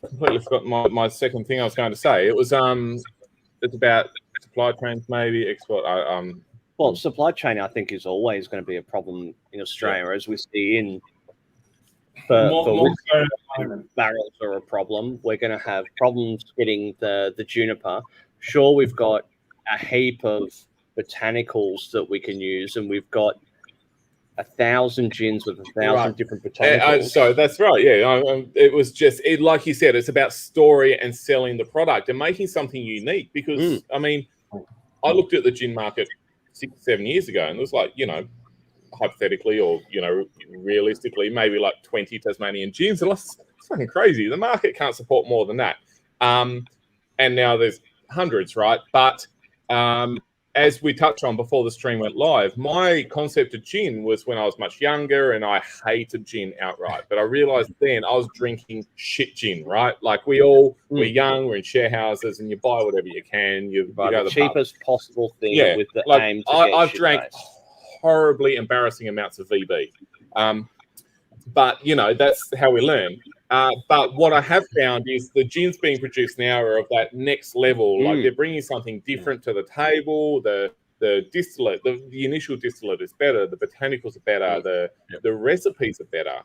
Speaker 3: Completely forgot my second thing I was going to say. It was it's about supply chains, maybe export.
Speaker 1: Well, supply chain I think is always going to be a problem in Australia, as we see in barrels are a problem. We're going to have problems getting the juniper. Sure, we've got a heap of botanicals that we can use, and we've got 1,000 gins with 1,000 different botanicals.
Speaker 3: So that's right. Yeah, it was just like you said. It's about story and selling the product and making something unique. Because I mean, I looked at the gin market 6-7 years ago, and it was like hypothetically or realistically, maybe like 20 Tasmanian gins. And it's fucking crazy. The market can't support more than that. And now there's hundreds, right? But as we touched on before the stream went live, my concept of gin was when I was much younger and I hated gin outright. But I realized then I was drinking shit gin, right? Like we're young, we're in share houses, and you buy whatever you can. You
Speaker 1: buy the cheapest possible thing with the aim to get
Speaker 3: I've drank horribly embarrassing amounts of VB. But, that's how we learn. But what I have found is the gins being produced now are of that next level. Like they're bringing something different to the table. The distillate, the initial distillate is better. The botanicals are better. The recipes are better.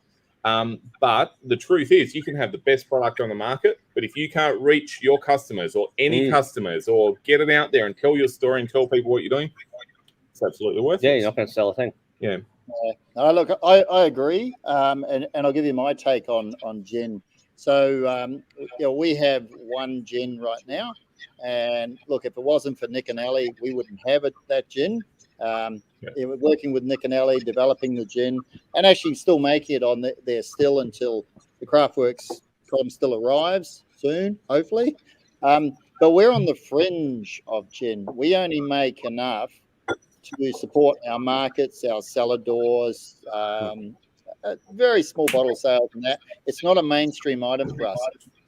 Speaker 3: But the truth is you can have the best product on the market, but if you can't reach your customers or any customers or get it out there and tell your story and tell people what you're doing, it's absolutely worth it.
Speaker 1: Yeah, you're not going to sell a thing.
Speaker 3: Yeah.
Speaker 6: Look, I agree, and I'll give you my take on gin. So, we have one gin right now, and look, if it wasn't for Nick and Ellie, we wouldn't have that gin. We're working with Nick and Ellie, developing the gin, and actually still making it on their still until the Craftworks column still arrives soon, hopefully. But we're on the fringe of gin. We only make enough to support our markets, our cellar doors, very small bottle sales and that. It's not a mainstream item for us.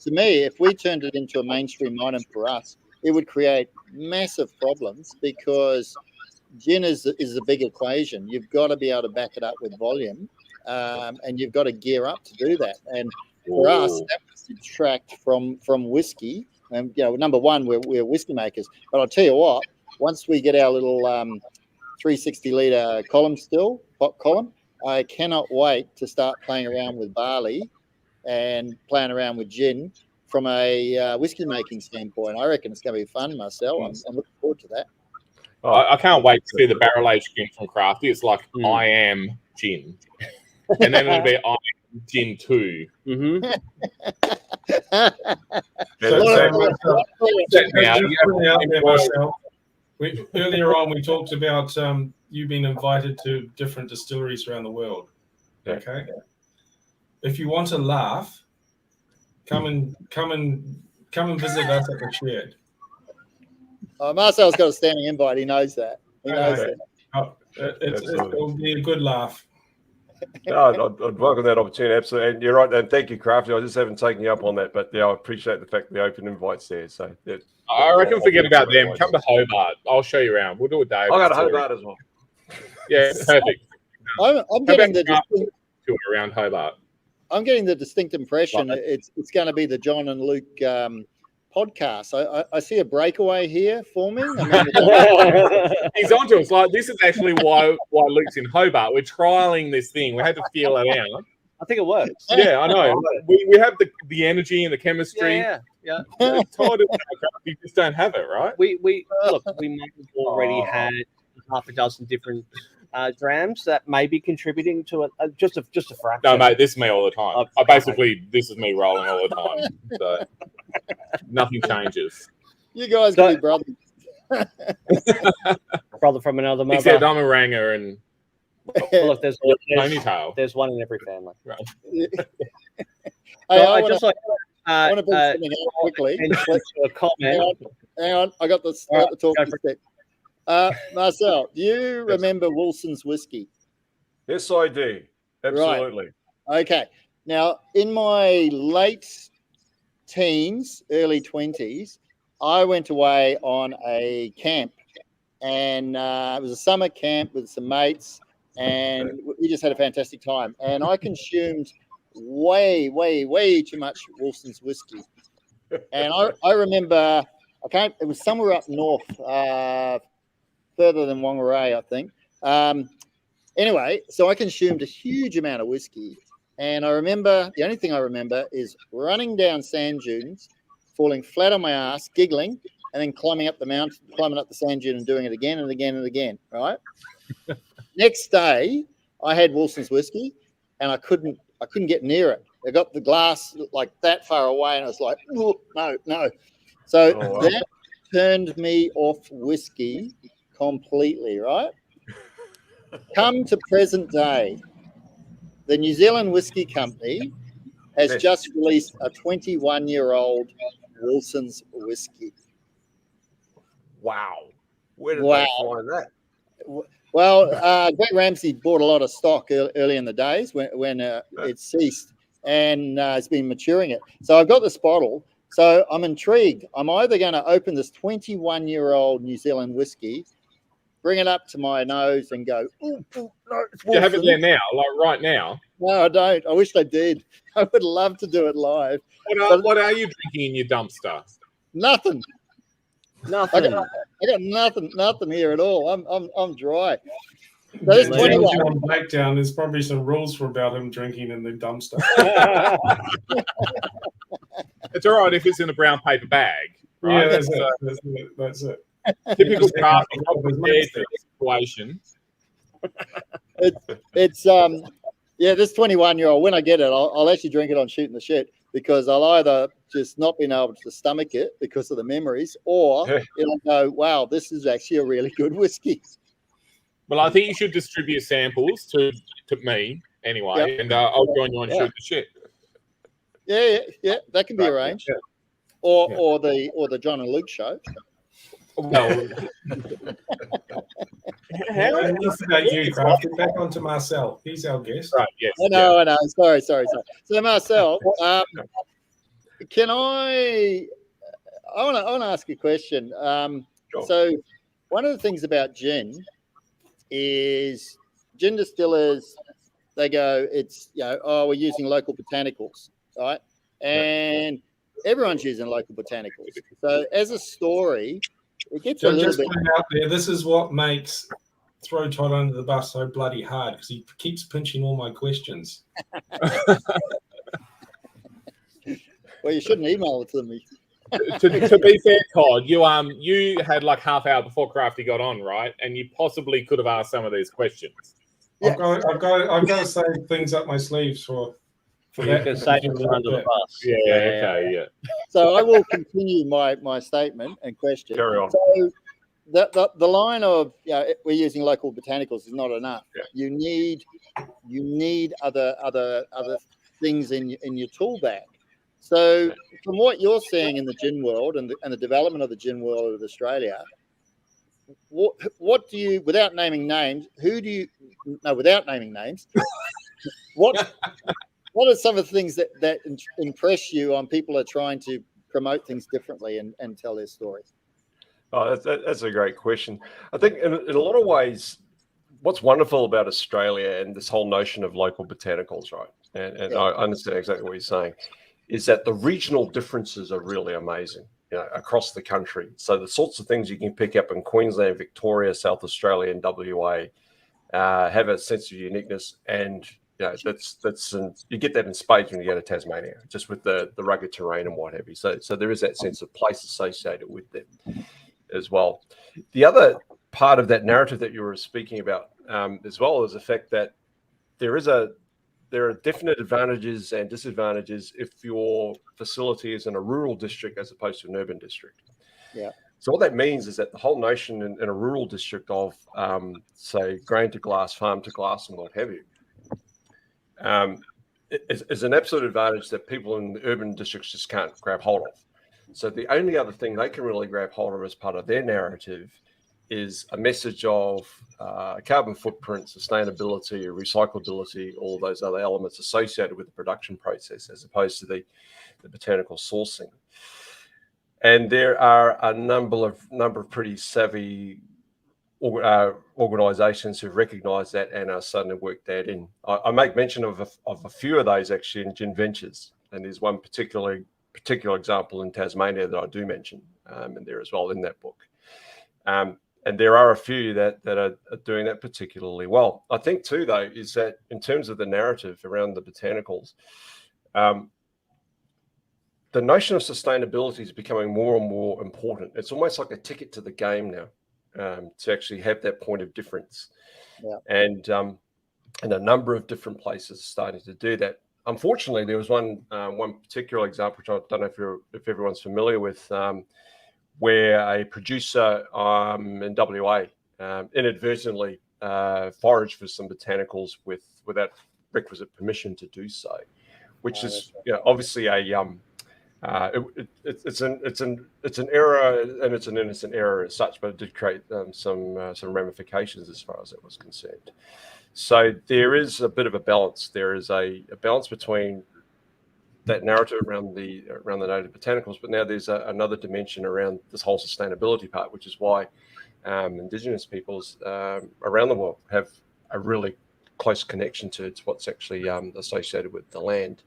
Speaker 6: To me, if we turned it into a mainstream item for us, it would create massive problems because gin is a big equation. You've got to be able to back it up with volume, and you've got to gear up to do that. And for us, that would detract from whiskey. And number one, we're whiskey makers. But I'll tell you what, once we get our little 360-litre pot column, I cannot wait to start playing around with barley and playing around with gin from a whiskey making standpoint. I reckon it's going to be fun, Marcel. I'm looking forward to that.
Speaker 4: Oh,
Speaker 3: I can't wait to see the barrel aged gin from Crafty. It's like I am gin, and then it'll be I am gin 2.
Speaker 1: Mm-hmm.
Speaker 2: Earlier on, we talked about you being invited to different distilleries around the world. Okay, if you want to laugh, come and visit us at the shed.
Speaker 6: Marcel's got a standing invite. He knows that. He knows that.
Speaker 2: It'll be a good laugh.
Speaker 4: No, I'd welcome that opportunity, absolutely. And you're right, and thank you, Crafty. I just haven't taken you up on that, but yeah, I appreciate the fact the open invite's there. So
Speaker 3: I reckon forget about them. Come to Hobart. I'll show you around. We'll do a day.
Speaker 4: I got to Hobart as well.
Speaker 3: Yeah, perfect.
Speaker 6: I'm getting the
Speaker 3: tour around Hobart.
Speaker 6: I'm getting the distinct impression it's going to be the John and Luke podcast. I see a breakaway here forming. I mean,
Speaker 3: he's onto us. Like, this is actually why Luke's in Hobart. We're trialing this thing. We had to feel it out.
Speaker 1: I think it works.
Speaker 3: Yeah, I know. We have the energy and the chemistry.
Speaker 1: Yeah.
Speaker 3: Todd and we just don't have it, right?
Speaker 1: We look. We might have already had half a dozen different drams that may be contributing to just a fraction.
Speaker 3: No, mate, this is me all the time. This is me rolling all the time. So nothing changes.
Speaker 6: You guys can be brothers.
Speaker 1: Brother from another mother.
Speaker 3: Except I'm a ranger and
Speaker 1: look, there's one in every family.
Speaker 3: Right.
Speaker 1: I just like.
Speaker 6: I want to put something out quickly.
Speaker 1: A comment.
Speaker 6: Hang on. I got the talking stick. Marcel, do you remember Wilson's whiskey?
Speaker 4: Yes, I do. Absolutely.
Speaker 6: Right. Okay. Now, in my late teens, early 20s, I went away on a camp, and it was a summer camp with some mates, and we just had a fantastic time. And I consumed way too much Wilson's whiskey. And I remember, it was somewhere up north, further than Whangarei, I think. Anyway, so I consumed a huge amount of whiskey. And I remember, the only thing I remember is running down sand dunes, falling flat on my ass, giggling, and then climbing up the mountain, climbing up the sand dune and doing it again and again and again, right? Next day, I had Wilson's whiskey, and I couldn't get near it. I got the glass like that far away, and I was like, no. So that turned me off whiskey completely, right? Come to present day, the New Zealand Whiskey Company has just released a 21-year-old Wilson's whiskey.
Speaker 4: Wow. Where did they find that?
Speaker 6: Well, Greg Ramsey bought a lot of stock early in the days when it ceased, and it's been maturing it. So I've got this bottle. So I'm intrigued. I'm either going to open this 21-year-old New Zealand whiskey, bring it up to my nose and go, ooh, no, it's
Speaker 3: you have it there now, like right now?
Speaker 6: No, I don't. I wish I did. I would love to do it live.
Speaker 3: What are you drinking in your dumpster?
Speaker 6: Nothing. I got nothing here at all. I'm dry. So this 21.
Speaker 2: Blackdown, there's probably some rules about him drinking in the dumpster.
Speaker 3: It's all right if it's in a brown paper bag, right?
Speaker 2: Yeah, that's it.
Speaker 3: Typical craft situation.
Speaker 6: It's this 21-year-old. When I get it, I'll actually drink it on shooting the shit, because I'll either just not being able to stomach it because of the memories, or it'll go, wow, this is actually a really good whiskey.
Speaker 3: Well, I think you should distribute samples to me anyway, and I'll join you on shoot the shit.
Speaker 6: Yeah, that can be arranged. Yeah. Or the John and Luke show.
Speaker 3: Well,
Speaker 2: back on to Marcel. He's our guest.
Speaker 3: Right, yes.
Speaker 6: I know. Sorry. So Marcel, can I want to ask you a question.
Speaker 4: Sure.
Speaker 6: So one of the things about gin is gin distillers, they go, it's, we're using local botanicals, right? And everyone's using local botanicals. So as a story, it gets a little bit
Speaker 2: out there. This is what makes throw Todd under the bus so bloody hard, because he keeps pinching all my questions.
Speaker 6: Well, you shouldn't email it to me.
Speaker 3: To be fair, Todd, you had like half hour before Crafty got on, right? And you possibly could have asked some of these questions.
Speaker 2: I've got to save things up my sleeves for
Speaker 1: You
Speaker 2: that.
Speaker 1: can say it under the bus.
Speaker 3: Yeah.
Speaker 6: So I will continue my statement and question.
Speaker 4: Carry on.
Speaker 6: So the line of we're using local botanicals is not enough.
Speaker 4: Yeah.
Speaker 6: You need other things in your tool bag. So from what you're seeing in the gin world and the development of the gin world of Australia, what do you, without naming names, without naming names, what are some of the things that impress you on people are trying to promote things differently and tell their stories?
Speaker 4: Oh, that's a great question. I think in a lot of ways, what's wonderful about Australia and this whole notion of local botanicals, right? And I understand exactly what you're saying, is that the regional differences are really amazing, across the country. So the sorts of things you can pick up in Queensland, Victoria, South Australia, and WA have a sense of uniqueness, and you get that in spades when you go to Tasmania, just with the rugged terrain and what have you. So there is that sense of place associated with them as well. The other part of that narrative that you were speaking about as well is the fact that there are definite advantages and disadvantages if your facility is in a rural district as opposed to an urban district.
Speaker 6: Yeah.
Speaker 4: So what that means is that the whole notion in a rural district of, say, grain to glass, farm to glass, and what have you, is an absolute advantage that people in the urban districts just can't grab hold of. So the only other thing they can really grab hold of as part of their narrative is a message of carbon footprint, sustainability, recyclability, all those other elements associated with the production process, as opposed to the botanical sourcing. And there are a number of pretty savvy organisations who recognise that and are starting to work that in. I make mention of a few of those actually in Gin Ventures, and there's one particular example in Tasmania that I do mention, and there as well in that book. And there are a few that are doing that particularly well. I think too, though, is that in terms of the narrative around the botanicals, the notion of sustainability is becoming more and more important. It's almost like a ticket to the game now, to actually have that point of difference.
Speaker 6: Yeah.
Speaker 4: And a number of different places starting to do that. Unfortunately, there was one particular example, which I don't know if everyone's familiar with, where a producer in WA inadvertently foraged for some botanicals without requisite permission to do so, which is obviously it's an error, and it's an innocent error as such, but it did create some ramifications as far as it was concerned. So there is a bit of a balance. There is a balance between that narrative around the native botanicals, but now there's another dimension around this whole sustainability part, which is why Indigenous peoples around the world have a really close connection to what's actually associated with the land.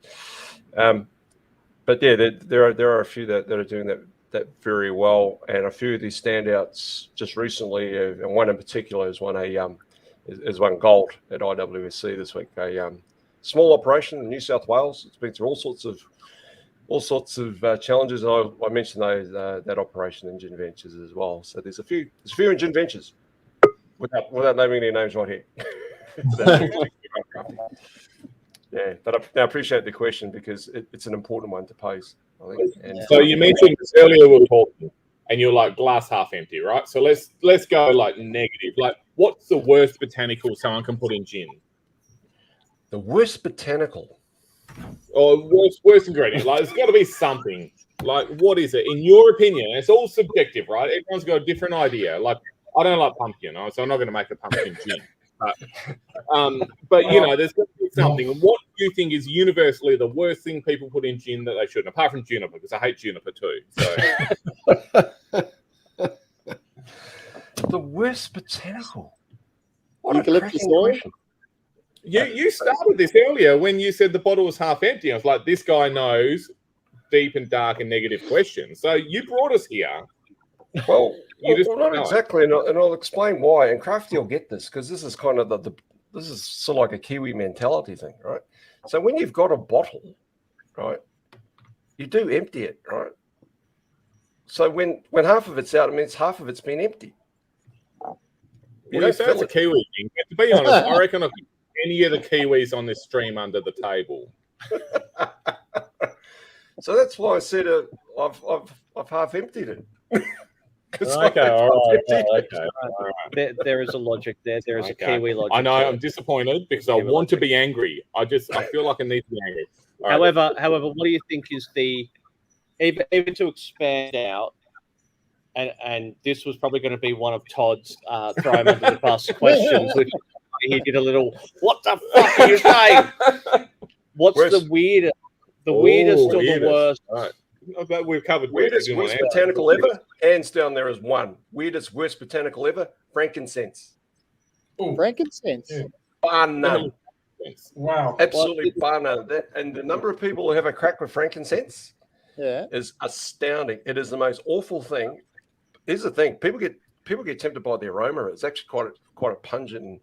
Speaker 4: But yeah, there are a few that are doing that very well, and a few of these standouts just recently, and one in particular is won gold at IWSC this week. A small operation in New South Wales. It's been through all sorts of challenges. And I mentioned that operation in Gin Ventures as well. So there's a few in Gin Ventures, without naming any names right here. Yeah, but I appreciate the question because it's an important one to pose, I think. And
Speaker 3: so you mentioned this earlier, we were talking, and you're like glass half empty, right? So let's go like negative. Like, what's the worst botanical someone can put in gin?
Speaker 4: The worst botanical,
Speaker 3: or worst ingredient? Like, there's got to be something. Like, what is it in your opinion? It's all subjective, right? Everyone's got a different idea. Like, I don't like pumpkin, so I'm not going to make a pumpkin gin. But there's got to be something. And what do you think is universally the worst thing people put in gin that they shouldn't, apart from juniper, because I hate juniper too. So
Speaker 4: the worst botanical. What
Speaker 6: Eucalyptus oil?
Speaker 3: You started this earlier when you said the bottle was half empty. I was like, this guy knows deep and dark and negative questions. So you brought us here.
Speaker 4: Well, not exactly, and I'll explain why. And Crafty will get this because this is kind of this is sort of like a Kiwi mentality thing, right? So when you've got a bottle, right, you do empty it, right? So when half of it's out, it means half of it's been empty.
Speaker 3: Well, you say it's a Kiwi thing, but to be honest, I reckon I've got any of the Kiwis on this stream under the table.
Speaker 4: So that's why I said I've half emptied it.
Speaker 3: Okay, all right.
Speaker 1: There is a logic there. There is a Kiwi logic.
Speaker 3: I know I'm disappointed because I want to be angry. I feel like I need to be angry.
Speaker 1: However, what do you think is the even to expand out? And this was probably going to be one of Todd's throw him under the bus questions, which he did a little. What the fuck are you saying? What's the weirdest or the worst?
Speaker 3: Right. But we've covered
Speaker 4: weirdest worst botanical ever. Hands down, there is one. Weirdest worst botanical ever. Frankincense.
Speaker 6: Ooh. Frankincense.
Speaker 4: Yeah. Bar none.
Speaker 2: Wow.
Speaker 4: Absolutely bar none. And the number of people who have a crack with frankincense is astounding. It is the most awful thing. Here's the thing: people get tempted by the aroma. It's actually quite a pungent.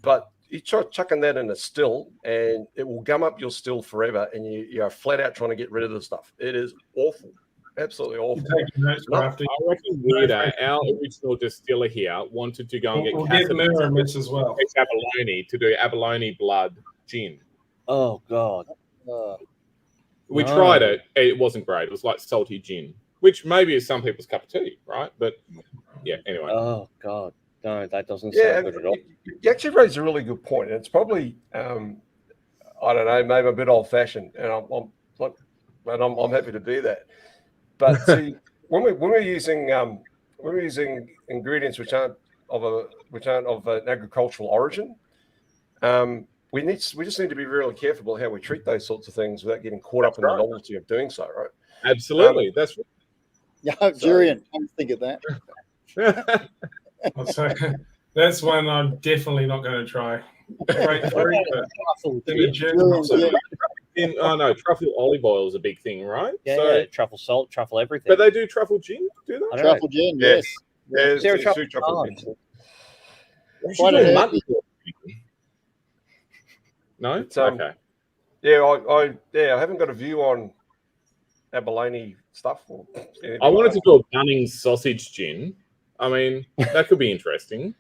Speaker 4: But you try chucking that in a still, and it will gum up your still forever. And you are flat out trying to get rid of the stuff. It is awful, absolutely awful.
Speaker 3: I reckon Weirder, our original distiller here, wanted to go and
Speaker 2: get mirror mitts as well.
Speaker 3: Abalone to do abalone blood gin.
Speaker 1: Oh God!
Speaker 3: We tried it. It wasn't great. It was like salty gin, which maybe is some people's cup of tea, right? But yeah, anyway.
Speaker 1: Oh God, no, that doesn't sound good at all.
Speaker 4: You actually raised a really good point. It's probably I don't know, maybe a bit old-fashioned, and I'm happy to be that. But see, when we're using ingredients which aren't of an agricultural origin, we just need to be really careful about how we treat those sorts of things without getting caught up in the novelty of doing so, right?
Speaker 3: Absolutely. That's right.
Speaker 6: Yeah, Julian, I think of that.
Speaker 2: That's one I'm definitely not going to try.
Speaker 3: Truffle olive oil is a big thing, right?
Speaker 1: Yeah, truffle salt, truffle everything.
Speaker 3: But they do truffle gin, do they?
Speaker 6: Truffle gin, yes.
Speaker 4: There's
Speaker 1: truffle
Speaker 4: gin.
Speaker 3: No?
Speaker 4: Okay. Yeah, I haven't got a view on abalone stuff.
Speaker 3: I wanted to do a Bunnings sausage gin. I mean, that could be interesting.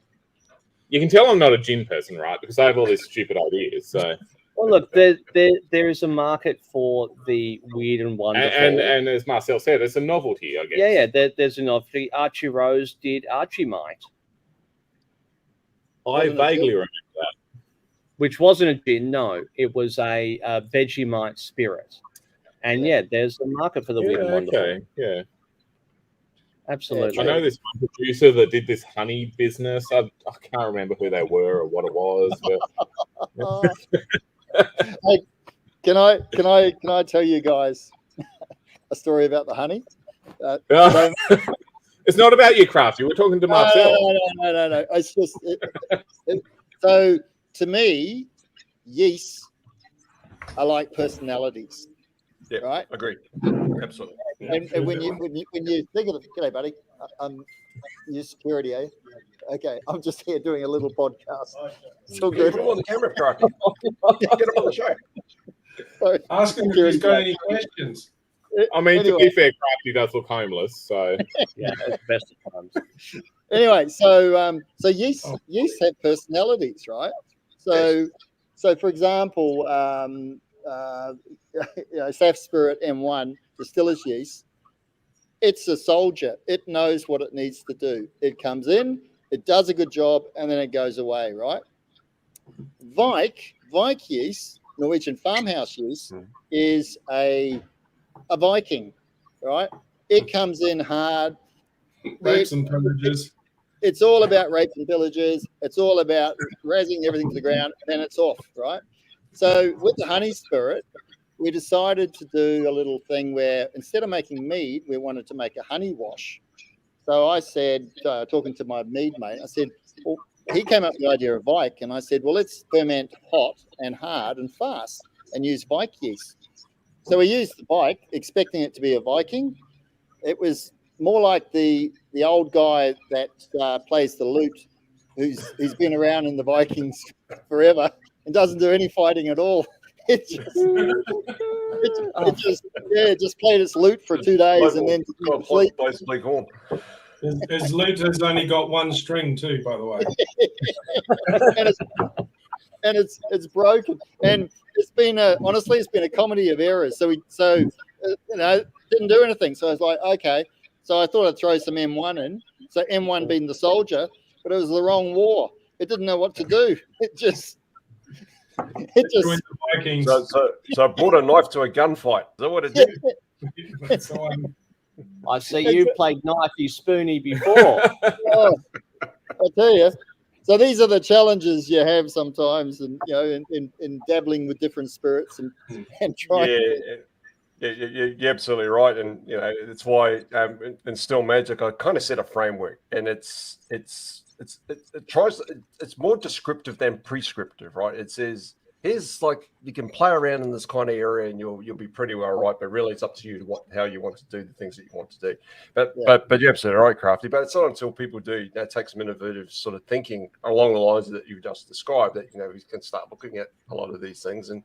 Speaker 3: You can tell I'm not a gin person, right? Because I have all these stupid ideas. So,
Speaker 1: well, look, there is a market for the weird and wonderful,
Speaker 3: and as Marcel said, it's a novelty, I guess.
Speaker 1: Yeah. There's a novelty. Archie Rose did Archie Mite.
Speaker 3: I vaguely remember that.
Speaker 1: Which wasn't a gin, no. It was a Vegemite spirit. And there's a market for the weird and wonderful.
Speaker 3: Okay, yeah.
Speaker 1: Absolutely.
Speaker 3: I know this one producer that did this honey business. I can't remember who they were or what it was. But...
Speaker 6: Hey, can I tell you guys a story about the honey?
Speaker 3: It's not about you, Crafty. We're talking to Marcel.
Speaker 6: No. It's just so to me, yeast are like personalities.
Speaker 4: Yeah,
Speaker 6: right.
Speaker 4: Agreed. Absolutely.
Speaker 6: And when you think of it, g'day, buddy. Your security, eh? Okay, I'm just here doing a little podcast. So good.
Speaker 4: Put him on the camera, Crafty. Get him on the show.
Speaker 6: Sorry.
Speaker 2: Ask him if he's got any questions.
Speaker 3: I mean, to be fair, Crafty does look homeless, so
Speaker 1: yeah, it's best of times.
Speaker 6: Anyway, so yeast have personalities, right? So for example, Saf Spirit M1 distiller's yeast, it's a soldier. It knows what it needs to do. It comes in, it does a good job, and then it goes away, right? Vike yeast, Norwegian farmhouse yeast, is a Viking, right? It comes in hard.
Speaker 2: Rapes and pillages.
Speaker 6: It's all about rapes and pillages. It's all about razzing everything to the ground, and then it's off, right? So with the honey spirit, we decided to do a little thing where instead of making mead, we wanted to make a honey wash. So I said, talking to my mead mate, I said, well, he came up with the idea of Vike, and I said, well, let's ferment hot and hard and fast and use Vike yeast. So we used the Vike, expecting it to be a Viking. It was more like the old guy that plays the lute, who's been around in the Vikings forever and doesn't do any fighting at all. It just it just played its lute for 2 days and then sleep.
Speaker 4: Basically gone.
Speaker 2: His lute has only got one string too, by the way.
Speaker 6: and it's broken. And it's been honestly a comedy of errors. So didn't do anything. So I was like, okay. So I thought I'd throw some M1 in. So M1 being the soldier, but it was the wrong war. It didn't know what to do. It just.
Speaker 4: So I brought a knife to a gunfight. Is that what it did?
Speaker 1: I see you played knifey spoony before.
Speaker 6: Oh, I tell you. So these are the challenges you have sometimes, and in dabbling with different spirits and trying.
Speaker 4: Yeah, you're absolutely right, and it's why in Still Magic I kind of set a framework, and it's more descriptive than prescriptive, right? It says here's like you can play around in this kind of area and you'll be pretty well right, but really it's up to you how you want to do the things that you want to do. But you're absolutely right, Crafty. But it's not until people do take some innovative sort of thinking along the lines that you just described that we can start looking at a lot of these things. And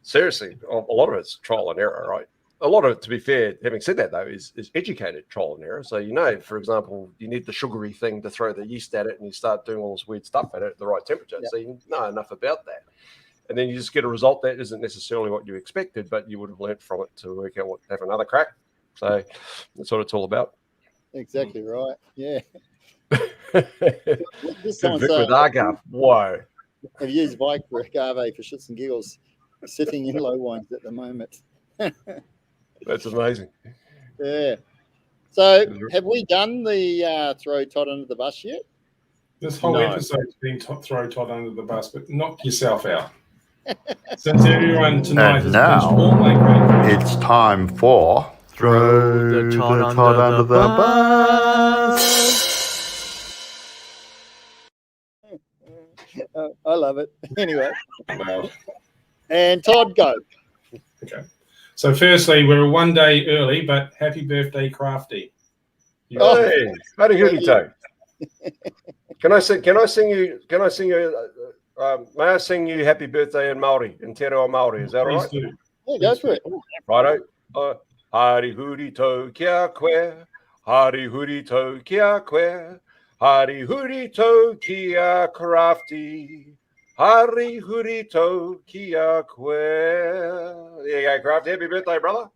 Speaker 4: seriously, a lot of it's trial and error, right? A lot of it, to be fair, having said that, though, is educated trial and error. So, for example, you need the sugary thing to throw the yeast at it and you start doing all this weird stuff at it at the right temperature. Yeah. So you know enough about that. And then you just get a result that isn't necessarily what you expected, but you would have learned from it to work out have another crack. So that's what it's all about.
Speaker 6: Exactly right. Yeah.
Speaker 4: Vic with agave. Whoa.
Speaker 6: I've used Vike for agave for shits and giggles, sitting in low wines at the moment.
Speaker 4: That's amazing.
Speaker 6: Yeah. So, have we done the throw Todd under the bus yet?
Speaker 2: This whole episode's been throw Todd under the bus, but knock yourself out. Since everyone tonight has pitched all my great
Speaker 7: it's time for throw the Todd under the bus.
Speaker 6: I love it. Anyway. And Todd, go.
Speaker 2: Okay. So firstly, we're one day early, but happy birthday, Crafty.
Speaker 4: Hey, howdy hoody toe. Can I sing you? May I sing you happy birthday in Māori, in Te Reo Māori? Is that all right?
Speaker 2: Do.
Speaker 6: Yeah, go for it.
Speaker 4: Righto. Hari huri tau kia koe, hari huri tau kia koe, hari huri tau kia Crafty. Hari huri tau kia koe. There you go, Crafty. Happy birthday, brother.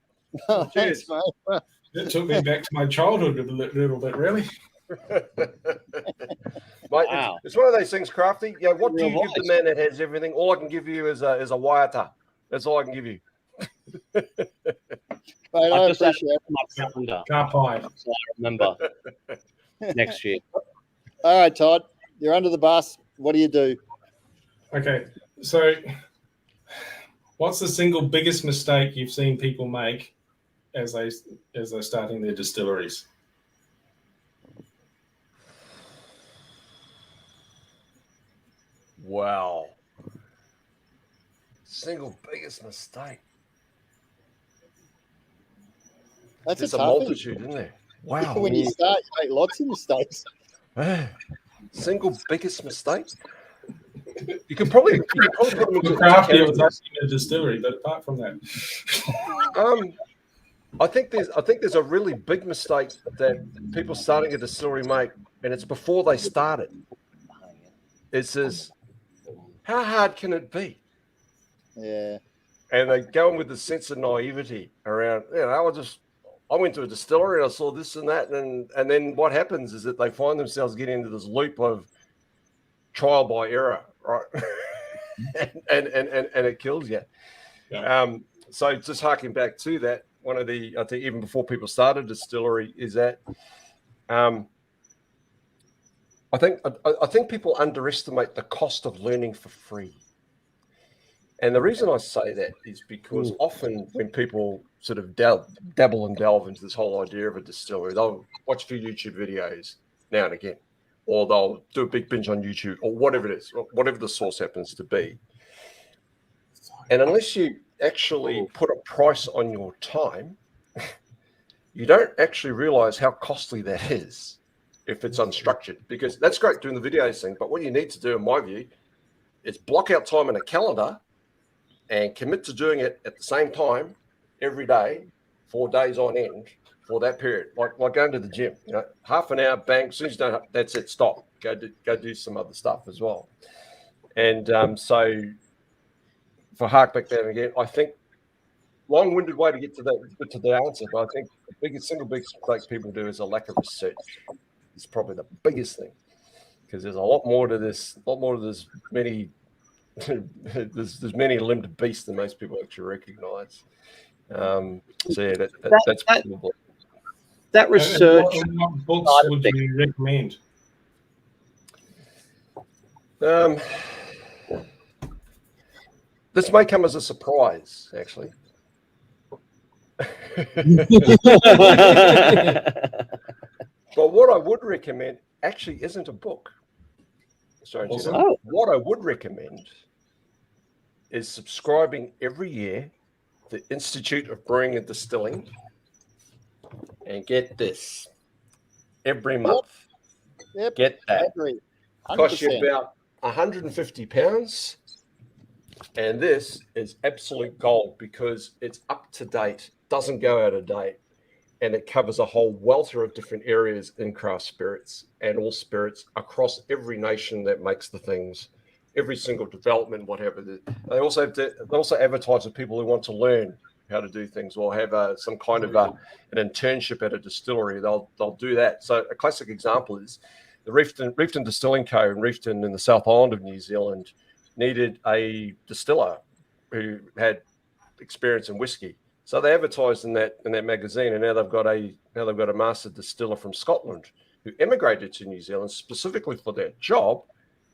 Speaker 6: Oh, thanks, mate.
Speaker 2: It took me back to my childhood a little bit, really.
Speaker 4: Mate, it's one of those things, Crafty. Yeah, what do you give the man that has everything? All I can give you is a waiata. That's all I can give you.
Speaker 6: Mate, I
Speaker 1: just
Speaker 6: appreciate
Speaker 1: my calendar.
Speaker 2: Car pie.
Speaker 1: So I remember next year.
Speaker 6: All right, Todd, you're under the bus. What do you do?
Speaker 2: Okay, so what's the single biggest mistake you've seen people make as they're starting their distilleries?
Speaker 4: Wow. Single biggest mistake.
Speaker 6: That's
Speaker 4: a multitude, isn't there? Wow.
Speaker 6: When you start, you make lots of mistakes.
Speaker 4: Single biggest mistake? You could probably put them into
Speaker 2: Crafty was actually in a distillery, but apart from that.
Speaker 4: I think there's a really big mistake that people starting a distillery make, and it's before they start it. It says, how hard can it be?
Speaker 6: Yeah.
Speaker 4: And they go in with the sense of naivety around, I went to a distillery and I saw this and that, and then what happens is that they find themselves getting into this loop of trial by error, right? and it kills you. Yeah. So just harking back to that, one of the, I think even before people started distillery, is that I think people underestimate the cost of learning for free. And the reason I say that is because often when people sort of dabble and delve into this whole idea of a distillery, they'll watch a few YouTube videos now and again, or they'll do a big binge on YouTube, or whatever it is, whatever the source happens to be. And unless you actually put a price on your time, you don't actually realize how costly that is if it's unstructured. Because that's great doing the videos thing, but what you need to do, in my view, is block out time in a calendar and commit to doing it at the same time every day, 4 days on end for that period, like going to the gym, half an hour, bang, as soon as you don't, that's it, stop, go do some other stuff as well. And so for hark back down again, I think long-winded way to get to the answer, but I think the single biggest mistake people do is a lack of research. It's probably the biggest thing, because there's a lot more to this many there's many limbed beasts than most people actually recognize. So yeah, that's probably
Speaker 1: that research.
Speaker 2: What books would you recommend?
Speaker 4: This may come as a surprise, actually. But what I would recommend actually isn't a book. What I would recommend is subscribing every year to the Institute of Brewing and Distilling, and get this every month.
Speaker 6: Yep.
Speaker 4: Get that. Costs you
Speaker 6: 100%.
Speaker 4: about £150, and this is absolute gold because it's up to date, doesn't go out of date, and it covers a whole welter of different areas in craft spirits and all spirits across every nation that makes the things, every single development, whatever. They also advertise to people who want to learn how to do things or have some kind of an internship at a distillery. They'll do that. So a classic example is the Reefton Distilling Co. in Reefton in the South Island of New Zealand needed a distiller who had experience in whiskey. So they advertised in that magazine, and now they've got a master distiller from Scotland who emigrated to New Zealand specifically for that job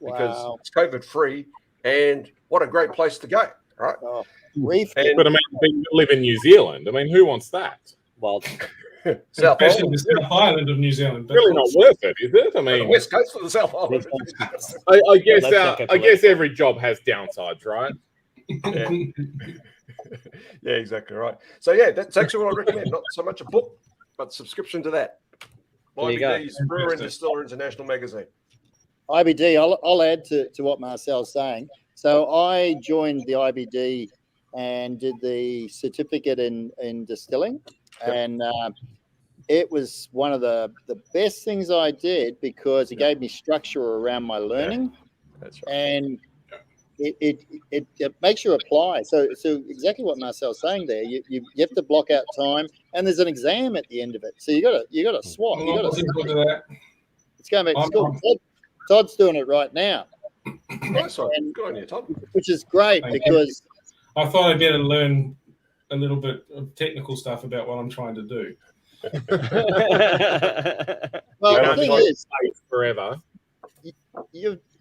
Speaker 4: because it's COVID free, and what a great place to go, right?
Speaker 6: Oh,
Speaker 3: but I mean, you live in New Zealand. I mean, who wants that?
Speaker 1: Well,
Speaker 2: Especially the South Island of New Zealand.
Speaker 3: Really not worth it, is it? I mean,
Speaker 4: the West Coast of the South Island.
Speaker 3: I guess every job has downsides, right?
Speaker 4: Yeah, exactly right. So yeah, that's actually what I recommend. Not so much a book, but subscription to that. IBD's Brewer and Distiller International Magazine.
Speaker 6: IBD, I'll add to what Marcel's saying. So I joined the IBD and did the certificate in distilling, and it was one of the best things I did because it gave me structure around my learning.
Speaker 4: That's right.
Speaker 6: And it makes you apply. So exactly what Marcel's saying there. You have to block out time, and there's an exam at the end of it. So you got to swap. It's going back to school. Todd's doing it right now.
Speaker 4: Nice one. Good on you, Todd.
Speaker 6: Which is great because
Speaker 2: I thought I'd better learn a little bit of technical stuff about what I'm trying to do.
Speaker 6: Well, the thing is,
Speaker 3: forever.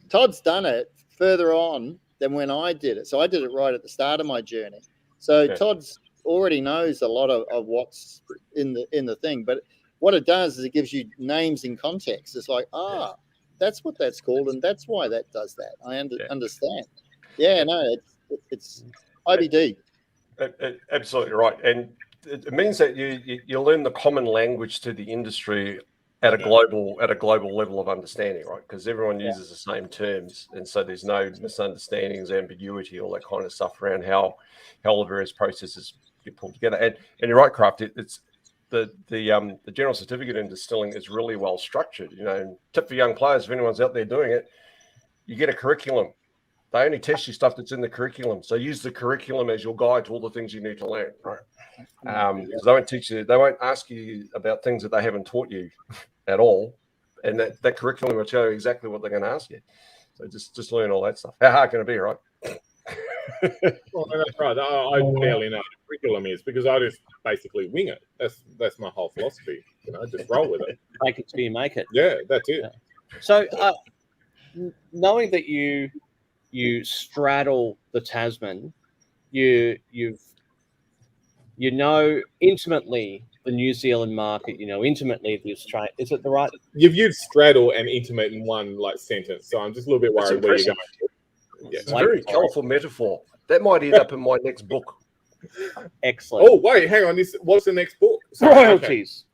Speaker 6: Todd's done it further on than when I did it. So I did it right at the start of my journey. So Todd's already knows a lot of what's in the thing. But what it does is it gives you names in context. It's like, that's what that's called, and that's why that does that. I understand. Yeah, no, it's IBD.
Speaker 4: Absolutely right, and it means that you learn the common language to the industry at a global level of understanding, right? Because everyone uses the same terms, and so there's no misunderstandings, ambiguity, all that kind of stuff around how the various processes get pulled together. And you're right, Crafty. It's the general certificate in distilling is really well structured. Tip for young players, if anyone's out there doing it, you get a curriculum. They only test you stuff that's in the curriculum. So use the curriculum as your guide to all the things you need to learn, right? Because they won't teach you, they won't ask you about things that they haven't taught you at all. And that curriculum will tell you exactly what they're going to ask you. So just learn all that stuff. How hard can it be, right?
Speaker 3: Well, that's right. I barely know what a curriculum is because I just basically wing it. That's my whole philosophy. Just roll with it.
Speaker 1: Make it till you make it.
Speaker 3: Yeah, that's it.
Speaker 1: Yeah. So, knowing that you straddle the Tasman, you know intimately the New Zealand market. You know intimately the Australian. Is it the right?
Speaker 3: You've used straddle and intimate in one sentence, so I'm just a little bit worried where you're going.
Speaker 4: Yeah, it's a very colourful metaphor. That might end up in my next book.
Speaker 1: Excellent.
Speaker 3: Oh, wait, hang on. What's the next book?
Speaker 1: Royalties.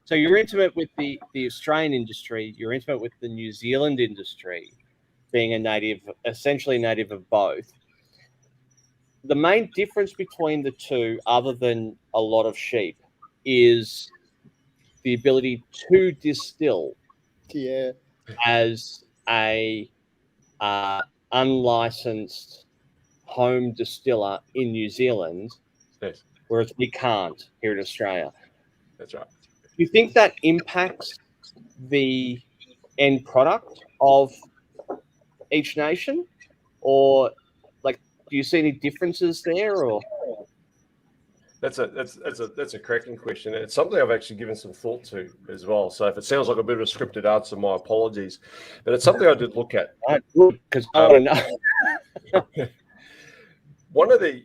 Speaker 1: So you're intimate with the Australian industry. You're intimate with the New Zealand industry. being essentially native of both. The main difference between the two, other than a lot of sheep, is the ability to distill as a unlicensed home distiller in New Zealand,
Speaker 4: Yes,
Speaker 1: whereas we can't here in Australia.
Speaker 4: that's right.
Speaker 1: Do you think that impacts the end product of each nation, or like, do you see any differences there? Or
Speaker 4: That's a cracking question. It's something I've actually given some thought to as well. So if it sounds like a bit of a scripted answer, my apologies. But it's something I did look at.
Speaker 1: Good, because I want to know.
Speaker 4: One of the,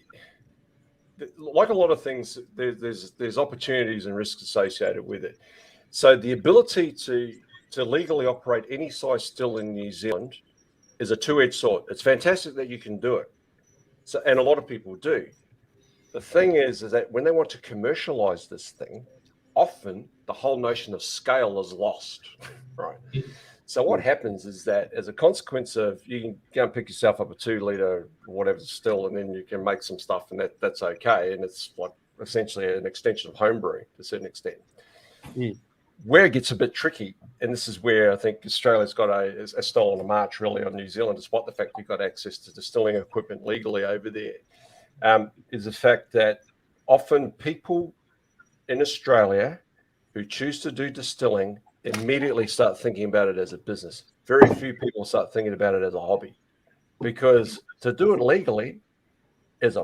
Speaker 4: like a lot of things, there's opportunities and risks associated with it. So the ability to legally operate any size still in New Zealand is a two-edged sword. It's fantastic that you can do it. So, and a lot of people do. The thing is that when they want to commercialize this thing, often the whole notion of scale is lost, right? So what happens is that as a consequence of, you can go and pick yourself up a 2-liter whatever still, and then you can make some stuff, and that's okay. And it's like essentially an extension of homebrewing to a certain extent. Where it gets a bit tricky, and this is where I think Australia's got a style on a march really on New Zealand, despite the fact you've got access to distilling equipment legally over there, is the fact that often people in Australia who choose to do distilling immediately start thinking about it as a business. Very few people start thinking about it as a hobby, because to do it legally is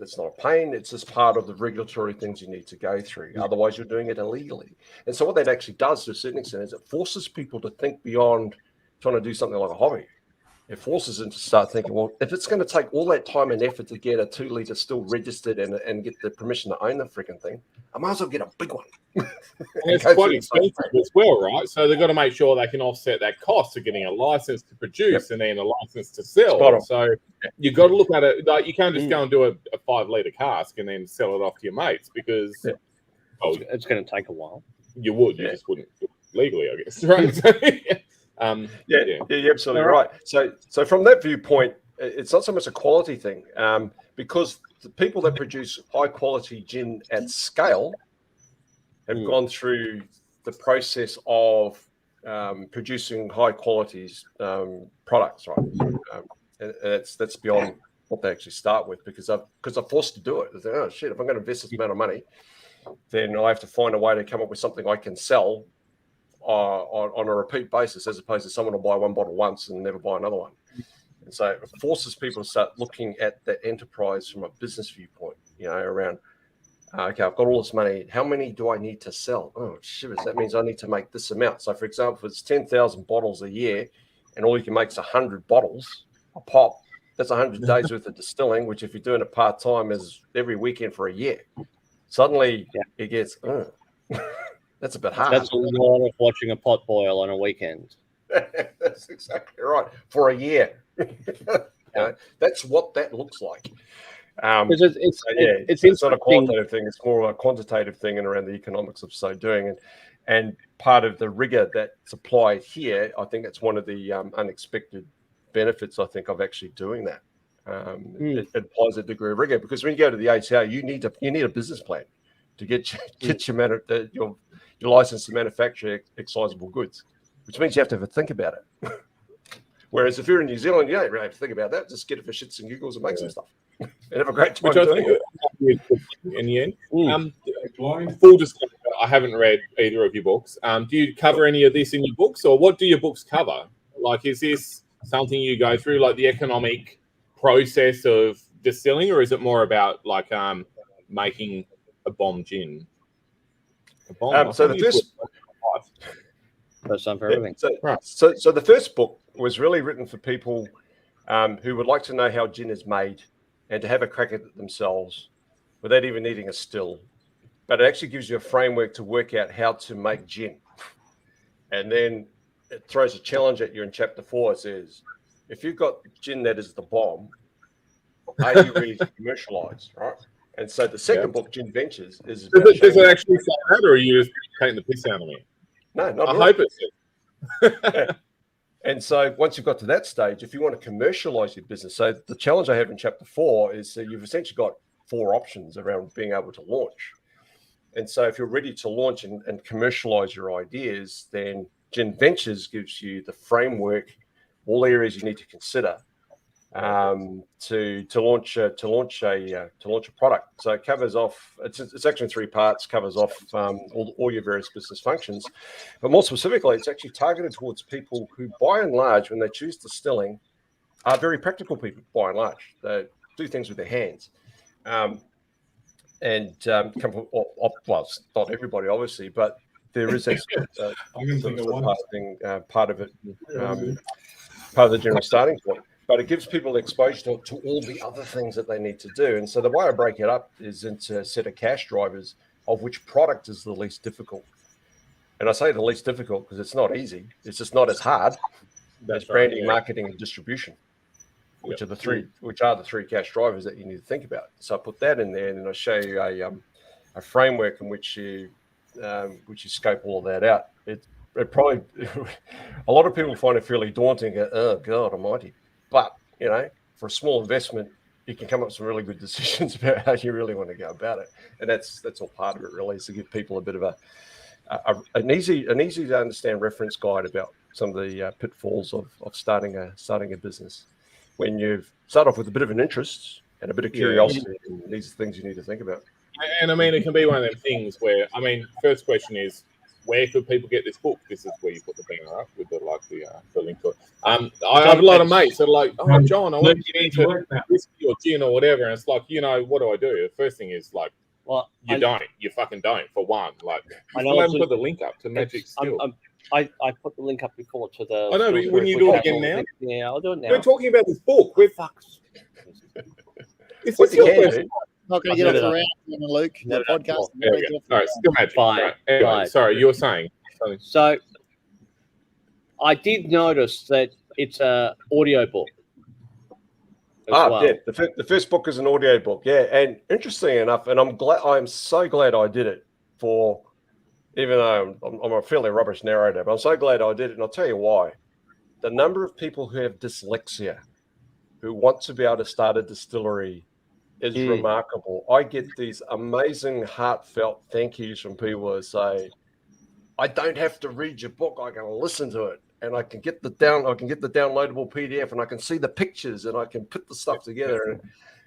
Speaker 4: it's not a pain. It's just part of the regulatory things you need to go through. Otherwise, you're doing it illegally. And so what that actually does to a certain extent is it forces people to think beyond trying to do something like a hobby. It forces them to start thinking, well, if it's going to take all that time and effort to get a 2-liter still registered and get the permission to own the freaking thing, I might as well get a big one.
Speaker 3: And it's quite expensive as well, right? So they've got to make sure they can offset that cost of getting a license to produce and then a license to sell. So you've got to look at it. Like, you can't just go and do a 5-liter cask and then sell it off to your mates, because
Speaker 1: it's going to take a while.
Speaker 3: You just wouldn't do it legally, I guess, right?
Speaker 4: You're absolutely right. So from that viewpoint, it's not so much a quality thing, because the people that produce high quality gin at scale have gone through the process of producing high quality products, right? And that's beyond what they actually start with, because they're forced to do it. They say, oh shit, if I'm going to invest this amount of money, then I have to find a way to come up with something I can sell on a repeat basis, as opposed to someone will buy one bottle once and never buy another one. And so it forces people to start looking at that enterprise from a business viewpoint, around, okay, I've got all this money. How many do I need to sell? Oh, shivers. That means I need to make this amount. So, for example, if it's 10,000 bottles a year and all you can make is 100 bottles a pop, that's 100 days worth of distilling, which if you're doing it part-time is every weekend for a year. Suddenly it gets, that's a bit hard.
Speaker 1: That's a lot of watching a pot boil on a weekend.
Speaker 4: That's exactly right. For a year. That's what that looks like. It's not a qualitative thing. It's more a quantitative thing and around the economics of so doing. And part of the rigor that's applied here, I think it's one of the unexpected benefits, I think, of actually doing that. It applies a degree of rigor, because when you go to the ATO, you need a business plan to get your license to manufacture excisable goods, which means you have to think about it. Whereas if you're in New Zealand, you don't really have to think about that. Just get it for shits and giggles and make some stuff and have a great time doing it.
Speaker 3: In the end, full disclosure, I haven't read either of your books. Do you cover any of this in your books, or what do your books cover? Like, is this something you go through, like the economic process of distilling, or is it more about like making a bomb gin?
Speaker 4: So the
Speaker 1: first time for everything.
Speaker 4: So the first book was really written for people who would like to know how gin is made and to have a crack at it themselves without even needing a still. But it actually gives you a framework to work out how to make gin. And then it throws a challenge at you in chapter 4. It says, if you've got gin that is the bomb, are you ready to commercialize, right? And so the second book, Gin Ventures, is...
Speaker 3: Does it actually say that, or are you just taking the piss out of me?
Speaker 4: No, not
Speaker 3: I
Speaker 4: at
Speaker 3: hope
Speaker 4: all.
Speaker 3: it says.
Speaker 4: And so once you've got to that stage, if you want to commercialize your business, so the challenge I have in chapter 4 is you've essentially got 4 options around being able to launch. And so if you're ready to launch and commercialize your ideas, then Gin Ventures gives you the framework, all areas you need to consider to launch a product. So it covers off. It's actually in 3 parts. Covers off all your various business functions, but more specifically, it's actually targeted towards people who, by and large, when they choose distilling, are very practical people. By and large, they do things with their hands. Well, it's not everybody, obviously, but there is a part of it, part of the general starting point. But it gives people exposure to all the other things that they need to do. And so the way I break it up is into a set of cash drivers, of which product is the least difficult. And I say the least difficult because it's not easy. It's just not as hard as branding, marketing, and distribution, which are the three cash drivers that you need to think about. So I put that in there, and then I show you a framework in which you scope all of that out. It probably a lot of people find it fairly daunting. Oh God Almighty! But for a small investment, you can come up with some really good decisions about how you really want to go about it, and that's all part of it. Really, is to give people a bit of an easy to understand reference guide about some of the pitfalls of starting a business. When you start off with a bit of an interest and a bit of curiosity, and these are things you need to think about.
Speaker 3: And I mean, it can be one of them things where, I mean, first question is, where could people get this book? This is where you put the banner up with the link to it. I have a lot of mates that are like, oh, John, I want to get into whiskey or gin or whatever. And it's like, what do I do? The first thing is like, you fucking don't, for one. Like, I haven't put the link up to Magic Still.
Speaker 1: I put the link up before to the.
Speaker 3: I know, but when you do it again now?
Speaker 1: Yeah, I'll do it now.
Speaker 3: We're talking about this book. It's
Speaker 4: what you can do.
Speaker 6: Not going to get off around, Luke. The podcast.
Speaker 3: All right, still Magic. Right. Anyway, sorry, you were saying something.
Speaker 1: So, I did notice that it's an audio book.
Speaker 4: Yeah, the first book is an audio book. Yeah, and interesting enough, and I'm so glad I did it. Even though I'm a fairly rubbish narrator, but I'm so glad I did it, and I'll tell you why. The number of people who have dyslexia, who want to be able to start a distillery, is remarkable. I get these amazing heartfelt thank yous from people who say, I don't have to read your book, I can listen to it, and I can get the downloadable PDF, and I can see the pictures, and I can put the stuff together, and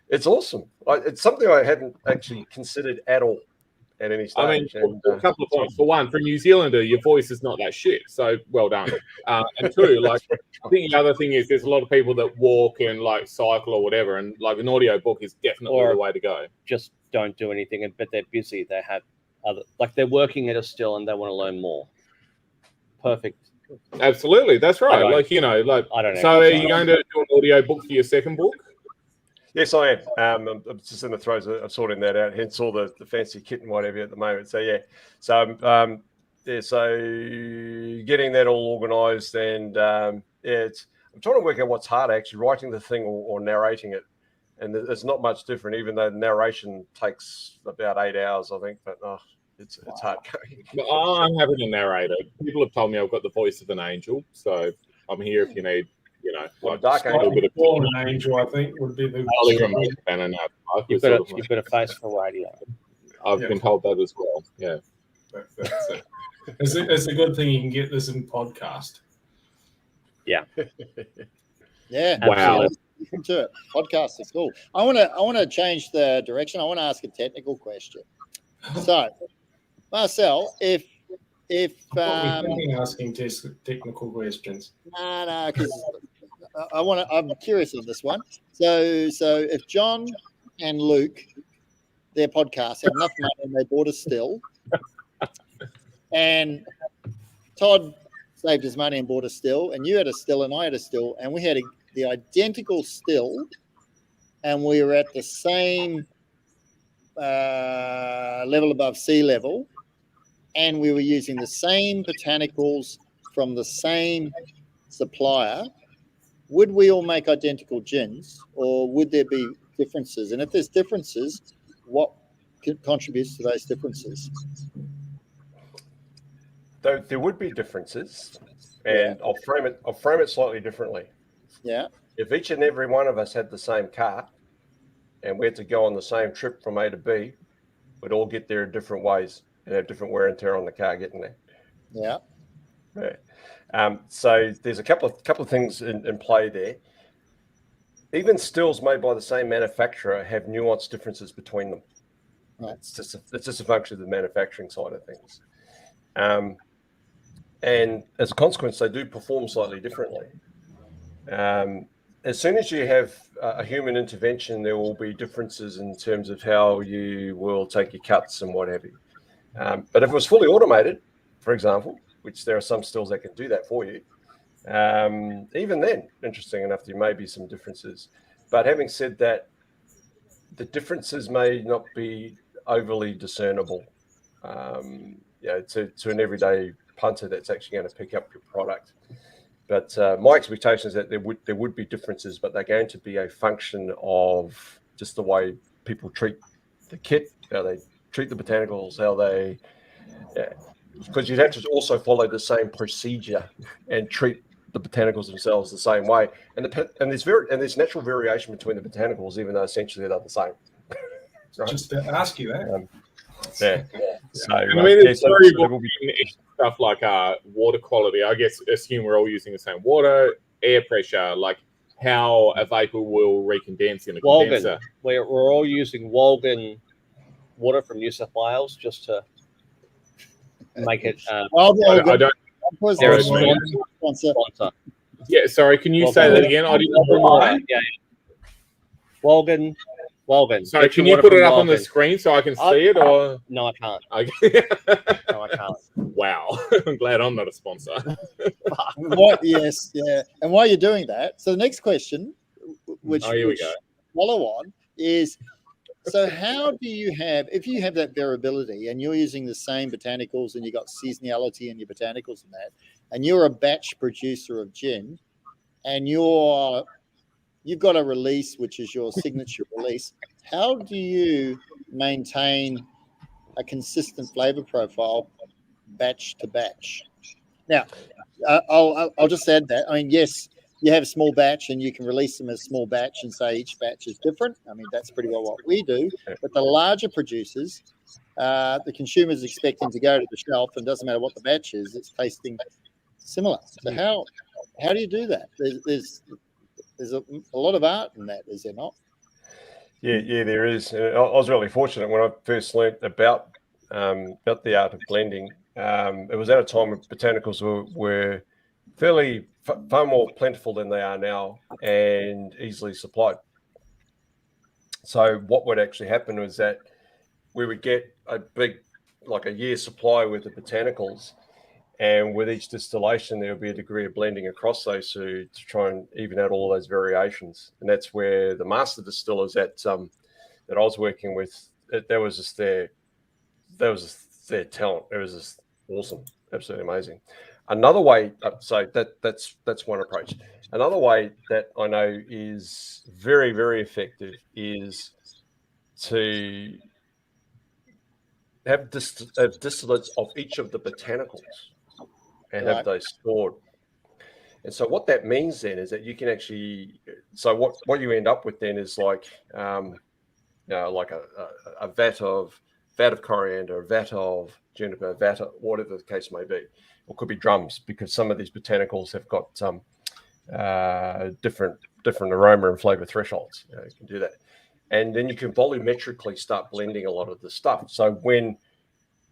Speaker 4: it's awesome. It's something I hadn't actually considered at all at any stage.
Speaker 3: I mean, a couple of points. For one, for a New Zealander, your voice is not that shit, so well done. And two, like, I think the other thing is there's a lot of people that walk and like cycle or whatever, and like an audio book is definitely the way to go. Just
Speaker 1: don't do anything, but they're busy. They have they're working at a still and they want to learn more. Perfect.
Speaker 3: Absolutely, that's right. I don't know. So are you going to do an audio book for your second book?
Speaker 4: Yes, I am. I'm just in the throes of sorting that out. Hence all the fancy kit and whatever at the moment. So yeah, so getting that all organised, and I'm trying to work out what's harder, actually writing the thing or narrating it. And it's not much different, even though the narration takes about 8 hours, I think. But it's hard going.
Speaker 3: I'm happy to narrate it. People have told me I've got the voice of an angel, so I'm here if you need.
Speaker 2: Dark angel, bit of an angel, I think, would be the.
Speaker 1: You've got a face for radio.
Speaker 3: I've been told that as well. Yeah,
Speaker 2: that's it. It's a good thing you can get this in podcast.
Speaker 1: Yeah.
Speaker 6: Yeah.
Speaker 3: Wow.
Speaker 6: Listen to it. Podcast is cool. I want to change the direction. I want to ask a technical question. So, Marcel, if
Speaker 2: asking technical questions.
Speaker 6: No, because I'm curious on this one. So if John and Luke, their podcast, had enough money and they bought a still, and Todd saved his money and bought a still, and you had a still and I had a still, and we had the identical still, and we were at the same level above sea level, and we were using the same botanicals from the same supplier, would we all make identical gins, or would there be differences? And if there's differences, what contributes to those differences?
Speaker 4: There would be differences, and I'll frame it slightly differently.
Speaker 6: Yeah.
Speaker 4: If each and every one of us had the same car and we had to go on the same trip from A to B, we'd all get there in different ways and have different wear and tear on the car getting there.
Speaker 6: Yeah.
Speaker 4: Right. So there's a couple of things in play there. Even stills made by the same manufacturer have nuanced differences between them. Right. It's just a function of the manufacturing side of things. And as a consequence, they do perform slightly differently. As soon as you have a human intervention, there will be differences in terms of how you will take your cuts and what have you. But if it was fully automated, for example, which there are some stills that can do that for you, even then, interesting enough, there may be some differences. But having said that, the differences may not be overly discernible, to an everyday punter that's actually going to pick up your product. But my expectation is that there would be differences, but they're going to be a function of just the way people treat the kit, how they treat the botanicals, how they, because you'd have to also follow the same procedure and treat the botanicals themselves the same way. And there's natural variation between the botanicals, even though essentially they're the same.
Speaker 2: Right? Just to ask you that.
Speaker 4: So,
Speaker 3: I mean, it's very stuff like water quality. I guess assume we're all using the same water, air pressure, like how a vapor will recondense in a condenser.
Speaker 1: We're all using Walgan water from New South Wales just to make it.
Speaker 3: I don't.
Speaker 1: They're a sponsor.
Speaker 3: Yeah, sorry. Can you say that again? I didn't.
Speaker 1: Yeah. Walgan.
Speaker 3: Sorry, can you put it up on the screen so I can see it? Or
Speaker 1: no, I can't.
Speaker 3: Okay.
Speaker 1: No, I can't.
Speaker 3: Wow, I'm glad I'm not a sponsor.
Speaker 6: Yes, yeah. And while you're doing that, so the next question, which
Speaker 3: we go.
Speaker 6: Follow on, is so how do you have, if you have that variability and you're using the same botanicals and you've got seasonality in your botanicals and that, and you're a batch producer of gin, and you've got a release which is your signature release, how do you maintain a consistent flavor profile batch to batch? Now, I'll just add that. I mean, yes, you have a small batch and you can release them as small batch and say each batch is different. I mean, that's pretty well what we do. But the larger producers, the consumer's expecting to go to the shelf and doesn't matter what the batch is, it's tasting similar. So how do you do that? There's a lot of art in that, is there not?
Speaker 4: Yeah, there is. I was really fortunate when I first learned about the art of blending. It was at a time when botanicals were far more plentiful than they are now and easily supplied. So what would actually happen was that we would get a big, like a year's supply with the botanicals, and with each distillation, there would be a degree of blending across those to try and even out all those variations. And that's where the master distillers that I was working with, that was just their talent. It was just awesome, absolutely amazing. Another way, so that's one approach. Another way that I know is very, very effective is to have distillates of each of the botanicals and have those stored. And so what that means then is that you can actually, so what you end up with then is like, like a vat of coriander, a vat of juniper, vat of whatever the case may be. Or could be drums, because some of these botanicals have got different aroma and flavor thresholds. You can do that. And then you can volumetrically start blending a lot of the stuff. So when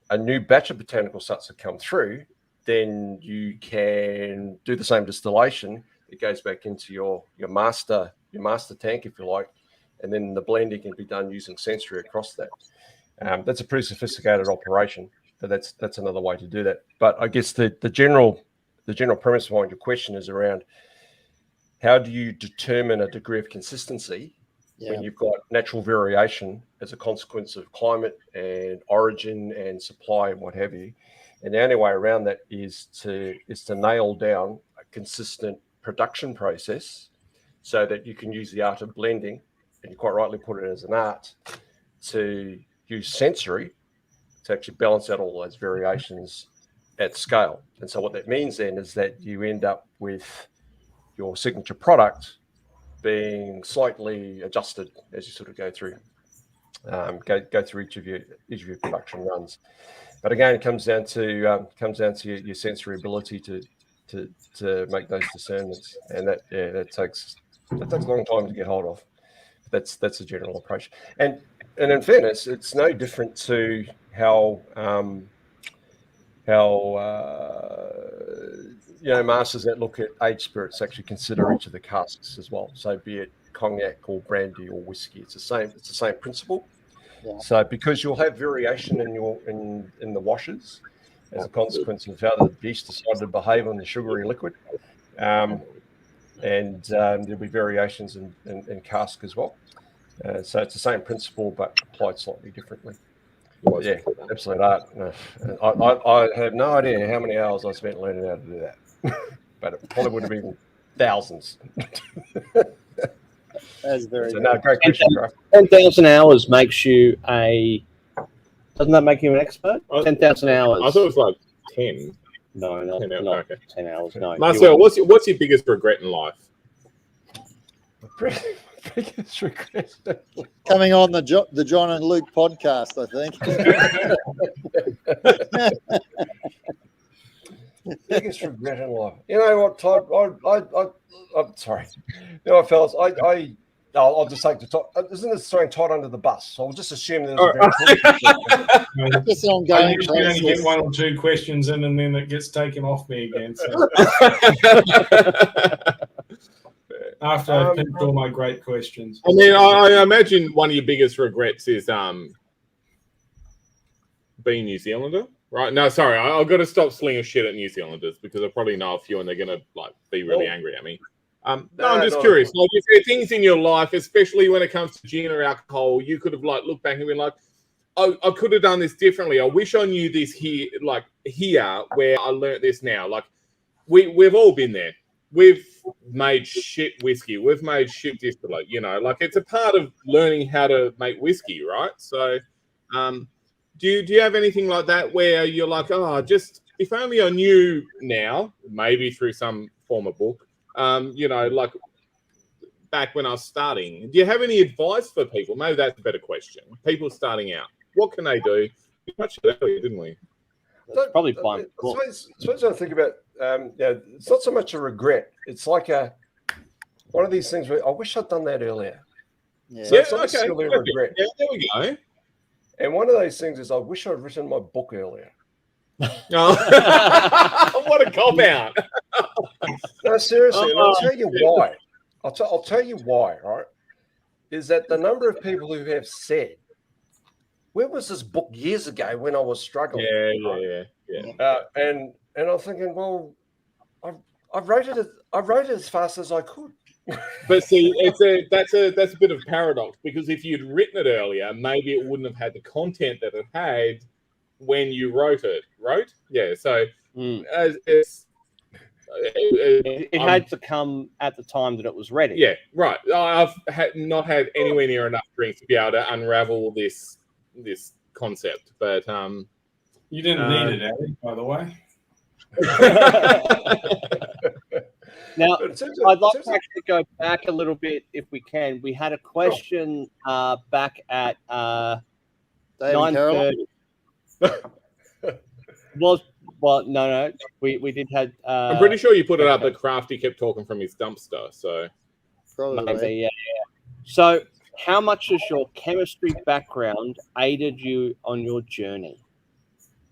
Speaker 4: a new batch of botanical starts to come through, then you can do the same distillation. It goes back into your master tank, if you like, and then the blending can be done using sensory across that. That's a pretty sophisticated operation, but that's another way to do that. But I guess the general premise behind your question is around how do you determine a degree of consistency when you've got natural variation as a consequence of climate and origin and supply and what have you. And the only way around that is to nail down a consistent production process so that you can use the art of blending, and you quite rightly put it as an art, to use sensory to actually balance out all those variations at scale. And so what that means then is that you end up with your signature product being slightly adjusted as you sort of go through each of your production runs. But again, it comes down to your sensory ability to make those discernments, and that takes a long time to get hold of. That's the general approach. And in fairness, it's no different to how masters that look at aged spirits actually consider each of the casks as well. So be it cognac or brandy or whiskey, it's the same principle. Yeah. So because you'll have variation in the washes as a consequence of how the yeast decided to behave on the sugary liquid, and there'll be variations in cask as well. So it's the same principle but applied slightly differently. Yeah, absolute art. I have no idea how many hours I spent learning how to do that, but it probably would have been thousands.
Speaker 6: That's very
Speaker 4: so, no, great question,
Speaker 1: 10,000 hours makes you doesn't that make you an expert? 10,000 hours.
Speaker 3: I thought it was like 10.
Speaker 1: No, not 10 hours. No.
Speaker 3: Marcel, what's your biggest regret in life?
Speaker 4: Biggest regret
Speaker 6: coming on the John and Luke podcast, I think.
Speaker 4: Biggest regret in life. You know what, Todd? I'm sorry. You know what, fellas? I'll just take the Todd. Isn't this throwing Todd under the bus? So I'll just assume that
Speaker 6: it's ongoing.
Speaker 2: I usually only get one or two questions in, and then it gets taken off me again. So. After I've picked all my great questions.
Speaker 3: I mean, I imagine one of your biggest regrets is being New Zealander, right? No, sorry, I've got to stop slinging shit at New Zealanders because I probably know a few and they're going to be really angry at me. I'm just curious. Like, is there things in your life, especially when it comes to gin or alcohol, you could have looked back and been like, oh, I could have done this differently. I wish I knew this here where I learned this now. Like, we've all been there. We've made shit whiskey. We've made shit distillate. It's a part of learning how to make whiskey, right? So, do you have anything like that where you're like, just if only I knew now, maybe through some form of book, back when I was starting. Do you have any advice for people? Maybe that's a better question. People starting out, what can they do? We touched it earlier, didn't we?
Speaker 1: That's probably fun.
Speaker 4: I suppose I think about, it's not so much a regret. It's like one of these things where I wish I'd done that earlier.
Speaker 6: Yeah,
Speaker 4: so it's not necessarily a regret.
Speaker 3: Yeah, there we go.
Speaker 4: And one of those things is I wish I'd written my book earlier.
Speaker 3: What a cop out.
Speaker 4: No, seriously, and I'll tell you why. I'll tell you why, right? Is that the number of people who have said, where was this book years ago when I was struggling?
Speaker 3: Yeah.
Speaker 4: And I'm thinking, well, I wrote it as fast as I could.
Speaker 3: But see, that's a bit of a paradox, because if you'd written it earlier, maybe it wouldn't have had the content that it had when you wrote it. Yeah. So
Speaker 1: it had to come at the time that it was ready.
Speaker 3: Yeah, right. I've not had anywhere near enough drinks to be able to unravel this concept, but
Speaker 2: you didn't need it, Eddie, by the way.
Speaker 1: Now, I'd like to actually go back a little bit, if we can. We had a question back at 9:30. No. We did have.
Speaker 3: I'm pretty sure you put it up, but Crafty kept talking from his dumpster. So
Speaker 1: maybe, yeah. So, how much has your chemistry background aided you on your journey?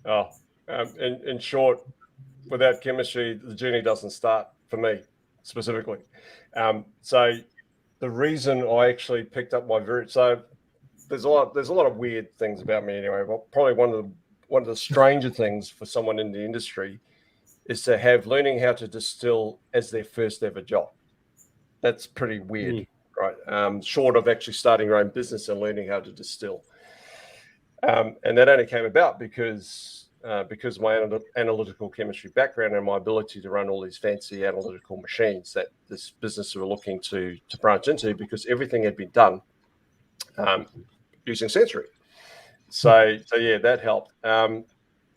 Speaker 4: In short, without chemistry, the journey doesn't start for me specifically. So the reason I actually picked up there's a lot of weird things about me anyway. But probably one of the stranger things for someone in the industry is to have learning how to distill as their first ever job. That's pretty weird, right? Short of actually starting your own business and learning how to distill. And that only came about because my analytical chemistry background and my ability to run all these fancy analytical machines that this business were looking to branch into, because everything had been done using sensory. So yeah, that helped.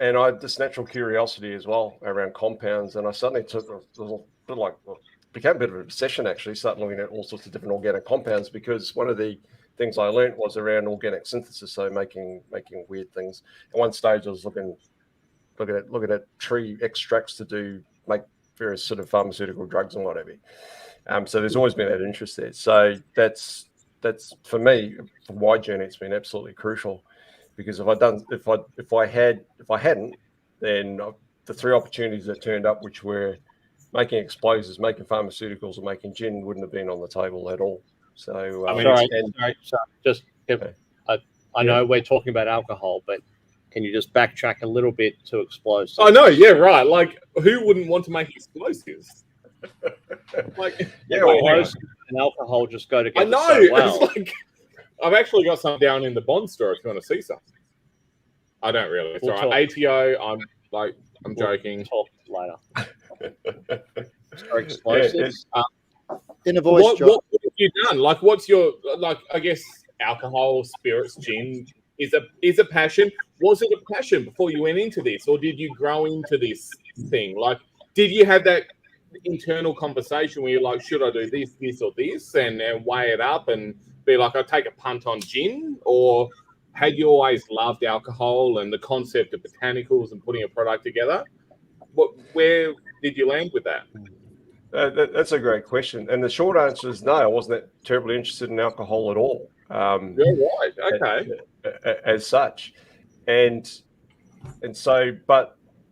Speaker 4: and I had this natural curiosity as well around compounds, and I suddenly became a bit of an obsession actually, started looking at all sorts of different organic compounds, because one of the things I learned was around organic synthesis, so making weird things. At one stage I was looking at tree extracts to make various sort of pharmaceutical drugs and whatever. So there's always been that interest there. So that's for me, for my journey, it's been absolutely crucial, because if I hadn't, then the three opportunities that turned up, which were making explosives, making pharmaceuticals, and making gin, wouldn't have been on the table at all. So
Speaker 1: I know we're talking about alcohol, but can you just backtrack a little bit to explosives?
Speaker 3: I know, yeah, right. Like, who wouldn't want to make explosives? Like,
Speaker 1: and alcohol just go together.
Speaker 3: I know.
Speaker 1: So well.
Speaker 3: It's like, I've actually got some down in the Bond store if you want to see some. I don't really. It's all right. ATO. I'm joking.
Speaker 1: Talk later. Explosives.
Speaker 6: In a voice,
Speaker 3: what have you done? Like, what's your I guess alcohol, spirits, gin is a passion. Was it a passion before you went into this, or did you grow into this thing? Like, did you have that internal conversation where you're like, should I do this, or this, and weigh it up and be like, I'll take a punt on gin? Or had you always loved alcohol and the concept of botanicals and putting a product together? Where did you land with that?
Speaker 4: That's a great question, and the short answer is no. I wasn't that terribly interested in alcohol at all.
Speaker 3: You're right. Okay.
Speaker 4: As such, and so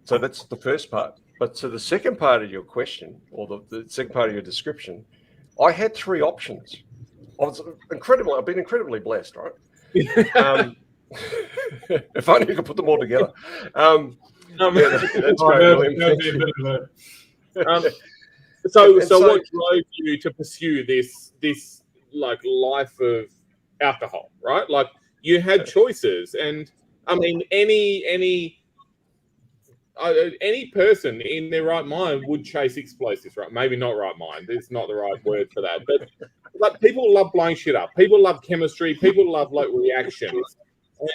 Speaker 4: that's the first part. But to the second part of your question, or the second part of your description, I had three options. I've been incredibly blessed, right? If only you could put them all together. That's great.
Speaker 3: So what drove you to pursue this like life of alcohol, right? Like, you had choices, and I mean, any person in their right mind would chase explosives, right? Maybe not right mind. It's not the right word for that. But like, people love blowing shit up. People love chemistry. People love like reactions. And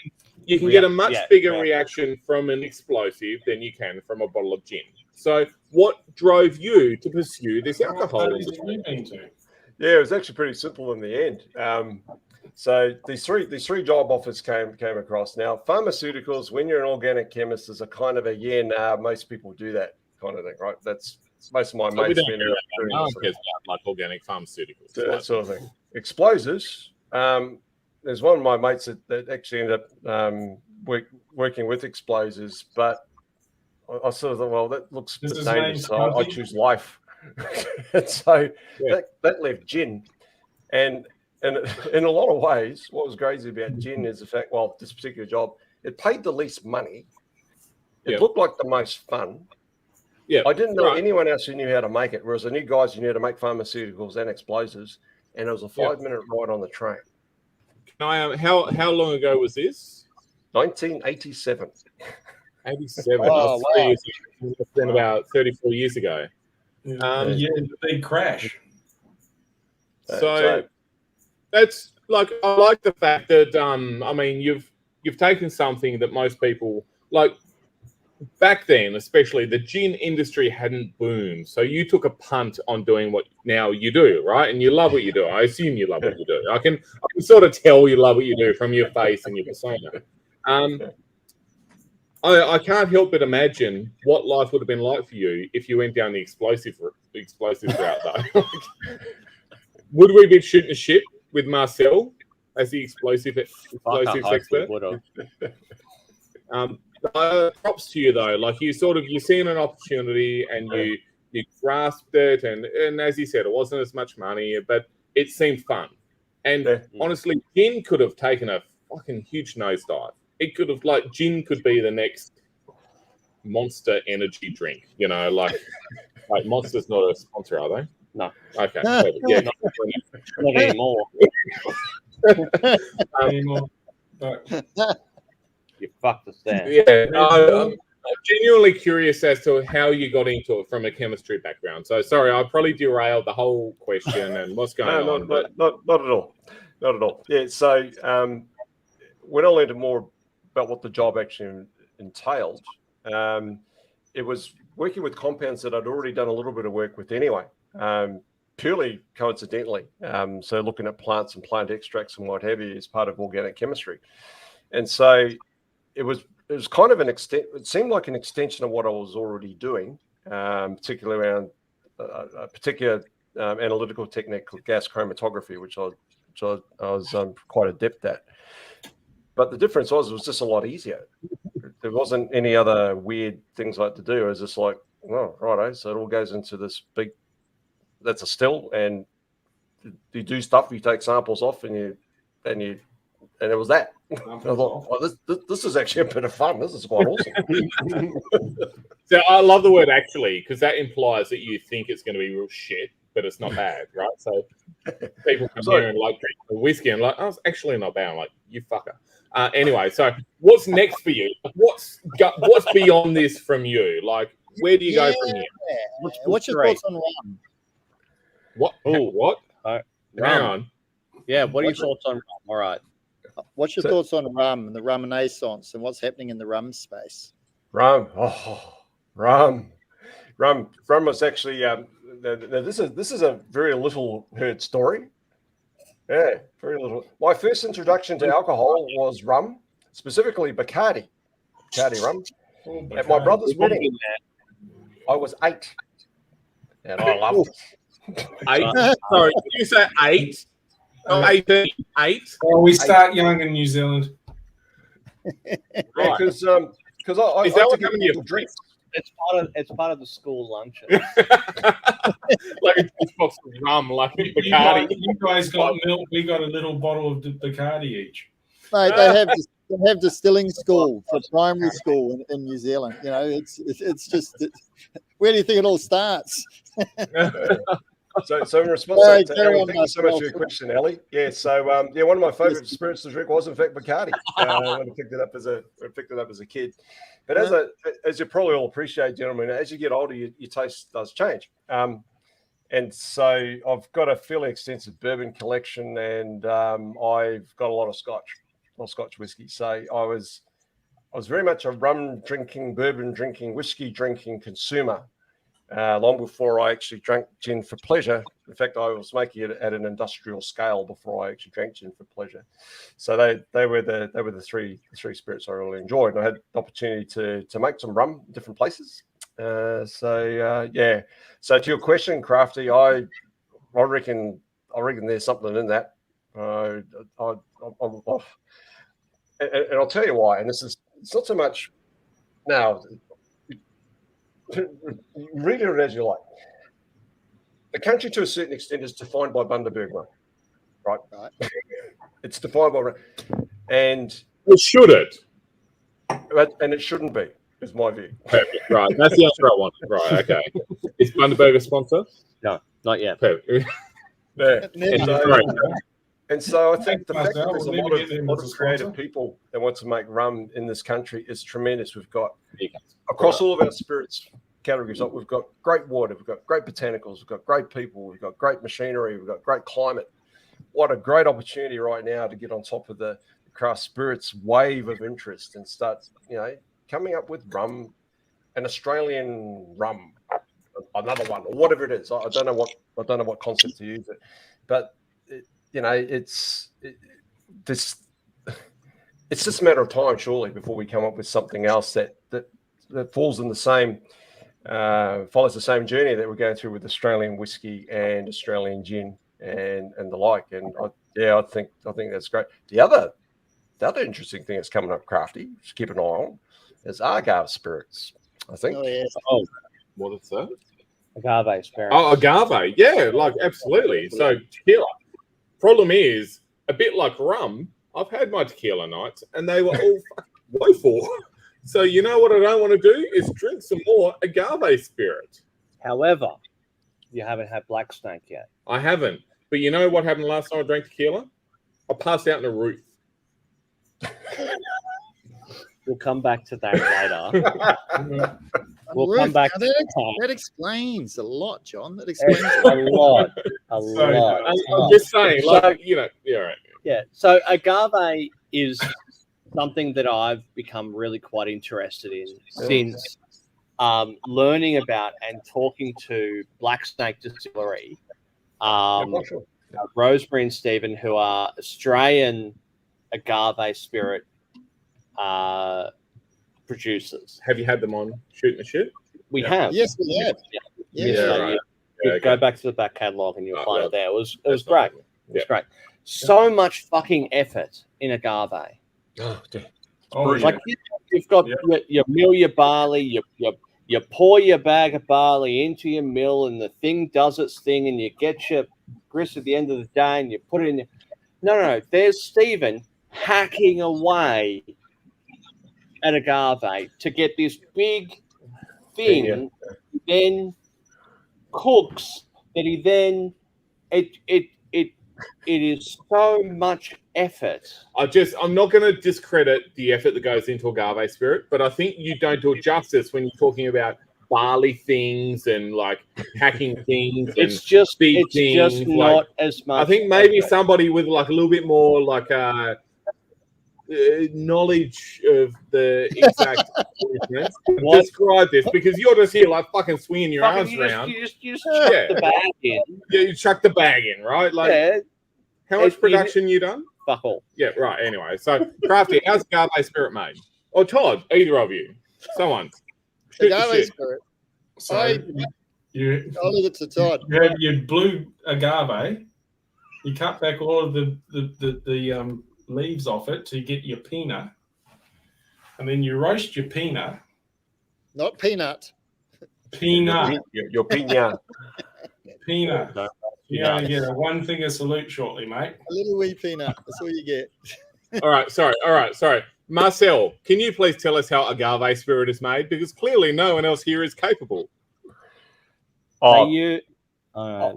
Speaker 3: you can get a much bigger reaction from an explosive than you can from a bottle of gin. So what drove you to pursue this alcohol?
Speaker 4: Yeah, it was actually pretty simple in the end. So these three job offers came across. Now, pharmaceuticals, when you're an organic chemist, is a kind of a most people do that kind of thing, right? That's most of my mates.
Speaker 3: No one cares about like organic pharmaceuticals.
Speaker 4: That sort of thing. Explosives. There's one of my mates that actually ended up working with explosives, but I sort of thought, well, that looks dangerous, so I choose life. And so that left gin. And in a lot of ways, what was crazy about gin is the fact, well, this particular job, it paid the least money. It looked like the most fun. Yeah, I didn't know anyone else who knew how to make it, whereas I knew guys who knew how to make pharmaceuticals and explosives, and it was a 5-minute ride on the train.
Speaker 3: How long ago was this?
Speaker 4: 1987.
Speaker 3: 87. Oh, wow. It's been about 34 years ago.
Speaker 2: The big crash.
Speaker 3: So that's like, I like the fact that I mean, you've taken something that most people like. Back then, especially, the gin industry hadn't boomed, so you took a punt on doing what now you do, right? And you love what you do. I assume you love what you do. I can sort of tell you love what you do from your face and your persona. I can't help but imagine what life would have been like for you if you went down the explosive route, though. Would we be shooting a ship with Marcel as the explosives expert? Props to you though. Like, you're seeing an opportunity and you grasped it, and as you said, it wasn't as much money, but it seemed fun. And honestly, gin could have taken a fucking huge nosedive. It could have, like, gin could be the next Monster energy drink. You know, like Monster's not a sponsor, are they?
Speaker 1: No.
Speaker 3: Okay. Yeah,
Speaker 1: not anymore. You fucked us there.
Speaker 3: Yeah, I'm genuinely curious as to how you got into it from a chemistry background. So sorry, I probably derailed the whole question and what's going on.
Speaker 4: Not at all. Not at all. Yeah. So when I learned more about what the job actually entailed, it was working with compounds that I'd already done a little bit of work with anyway, purely coincidentally. So looking at plants and plant extracts and what have you as part of organic chemistry. And so it was kind of it seemed like an extension of what I was already doing, particularly around a particular analytical technique called gas chromatography, which I was quite adept at. But the difference was it was just a lot easier. There wasn't any other weird things like to do. It was just like, oh, righto. So it all goes into this big, that's a still, and you do stuff, you take samples off, and it was that. I thought, oh, this is actually a bit of fun. This is quite awesome.
Speaker 3: So I love the word actually, because that implies that you think it's going to be real shit, but it's not bad, right? So people come here and like drink the whiskey and like, oh, it's actually not bad. I'm like, you fucker. Anyway, so what's next for you? What's beyond this from you? Like, where do you go from here?
Speaker 6: What's your thoughts on rum?
Speaker 3: What? Oh, what? Hang on.
Speaker 1: Yeah, what are your thoughts on rum? All right.
Speaker 6: What's your thoughts on rum and the rum renaissance and what's happening in the rum space?
Speaker 4: Rum was actually this is a very little heard story. Yeah, very little. My first introduction to alcohol was rum, specifically Bacardi rum. At my brother's wedding, I was 8, and I loved it.
Speaker 3: 8? Sorry, did you say 8? 18? 8?
Speaker 2: Well, we start young in New Zealand.
Speaker 4: Right, because I like to get people drinks.
Speaker 1: It's part of the school luncheon.
Speaker 3: Like a box of rum, like Bacardi.
Speaker 2: You guys got milk. We got a little bottle of Bacardi each.
Speaker 6: Mate, they have distilling school for primary school in New Zealand. You know, it's just where do you think it all starts?
Speaker 4: So in response to Ellie, thank you so much for your question, Ellie. Yeah, so one of my favourite spirits to drink was in fact Bacardi. When I picked it up as a kid. But as you probably all appreciate, gentlemen, as you get older, your taste does change. And so I've got a fairly extensive bourbon collection, and I've got a lot of Scotch whiskey. So I was very much a rum drinking, bourbon drinking, whiskey drinking consumer. Long before I actually drank gin for pleasure. In fact, I was making it at an industrial scale before I actually drank gin for pleasure. So they were the three spirits I really enjoyed. And I had the opportunity to make some rum in different places. So to your question, Crafty, I reckon there's something in that. And I'll tell you why. And it's not so much now. Read it as you like. The country, to a certain extent, is defined by Bundaberg rum, right? It's defined by rum, and
Speaker 3: should it?
Speaker 4: And it shouldn't be, is my view.
Speaker 3: Perfect. Right, that's the answer I wanted. Right, okay. Is Bundaberg a sponsor?
Speaker 1: No, not yet.
Speaker 3: Perfect.
Speaker 4: And so I think the fact that there's a lot of creative people that want to make rum in this country is tremendous. We've got across all of our spirits categories, we've got great water, we've got great botanicals, we've got great people, we've got great machinery, we've got great climate. What a great opportunity right now to get on top of the craft spirits wave of interest and start, coming up with rum, an Australian rum, another one, or whatever it is. I don't know what concept to use it, but it's just a matter of time, surely, before we come up with something else that falls in the same, follows the same journey that we're going through with Australian whiskey and Australian gin and the like. And I think that's great. The other interesting thing that's coming up, Crafty, just keep an eye on, is agave spirits. I think.
Speaker 6: Oh, yes.
Speaker 3: Oh, what is that?
Speaker 1: Agave spirits.
Speaker 3: Oh, agave. Yeah, like absolutely. So tequila. Problem is, a bit like rum, I've had my tequila nights and they were all woeful. So you know what I don't want to do is drink some more agave spirit.
Speaker 1: However, you haven't had Black Snake yet.
Speaker 3: I haven't. But you know what happened last time I drank tequila? I passed out in a roof.
Speaker 1: We'll come back to that later. We'll come back to
Speaker 6: that explains a lot, John. That explains
Speaker 1: a lot.
Speaker 3: I'm just saying, like, yeah, right.
Speaker 1: Yeah. So agave is something that I've become really quite interested in since learning about and talking to Black Snake Distillery, Rosemary and Stephen, who are Australian agave spirit producers.
Speaker 3: Have you had them on Shooting the Shit?
Speaker 1: We have.
Speaker 6: Yes, we have.
Speaker 1: Go back to the back catalogue and you'll find it there. It was great. It was
Speaker 3: Yeah.
Speaker 1: great. So much fucking effort in agave.
Speaker 3: Oh, dear.
Speaker 1: Like you've got you mill your barley, you pour your bag of barley into your mill, and the thing does its thing, and you get your grist at the end of the day, and you put it in. No. There's Stephen hacking away at agave to get this big thing, then cooks that he then it is so much effort.
Speaker 3: I'm not going to discredit the effort that goes into agave spirit, but I think you don't do it justice when you're talking about barley things and like hacking things.
Speaker 1: It's just
Speaker 3: things.
Speaker 1: not as much.
Speaker 3: I think maybe somebody with like a little bit more like knowledge of the exact describe this, because you're just here like fucking swinging your arms around.
Speaker 1: You just chuck the bag in.
Speaker 3: Yeah, you chuck the bag in, right? Like, how much production you done?
Speaker 1: Fuck all.
Speaker 3: Yeah, right. Anyway, so Crafty, how's agave spirit made? Or Todd, either of you, someone.
Speaker 6: Agave spirit.
Speaker 2: So
Speaker 6: I'll leave it to Todd.
Speaker 2: You have your blue agave. You cut back all of the leaves off it to get your peanut, and then you roast your peanut.
Speaker 6: Not peanut.
Speaker 2: Peanut.
Speaker 4: Your peanut.
Speaker 2: Peanut. You're going to get a one finger salute shortly, mate.
Speaker 6: A little wee peanut. That's all you get.
Speaker 3: All right. Sorry. Marcel, can you please tell us how agave spirit is made? Because clearly no one else here is capable.
Speaker 1: All right,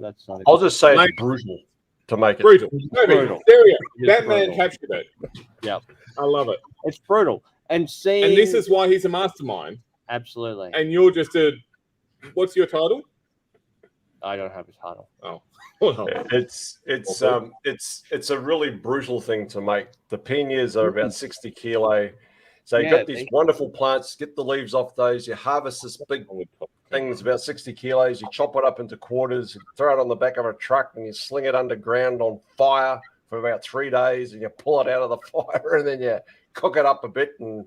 Speaker 1: that's not.
Speaker 4: I'll just say it's brutal to make it.
Speaker 3: Brutal.
Speaker 1: Brutal.
Speaker 3: There we go. That
Speaker 1: brutal.
Speaker 3: man captured it.
Speaker 1: Yep.
Speaker 3: I love it.
Speaker 1: It's brutal. And
Speaker 3: this is why he's a mastermind.
Speaker 1: Absolutely.
Speaker 3: And you're just what's your title?
Speaker 1: I don't have a title.
Speaker 3: Oh.
Speaker 4: It's a really brutal thing to make. The pinas are about 60 kilo. So you've got these wonderful plants, get the leaves off those, you harvest this big thing, about 60 kilos, you chop it up into quarters, you throw it on the back of a truck, and you sling it underground on fire for about 3 days, and you pull it out of the fire, and then you cook it up a bit and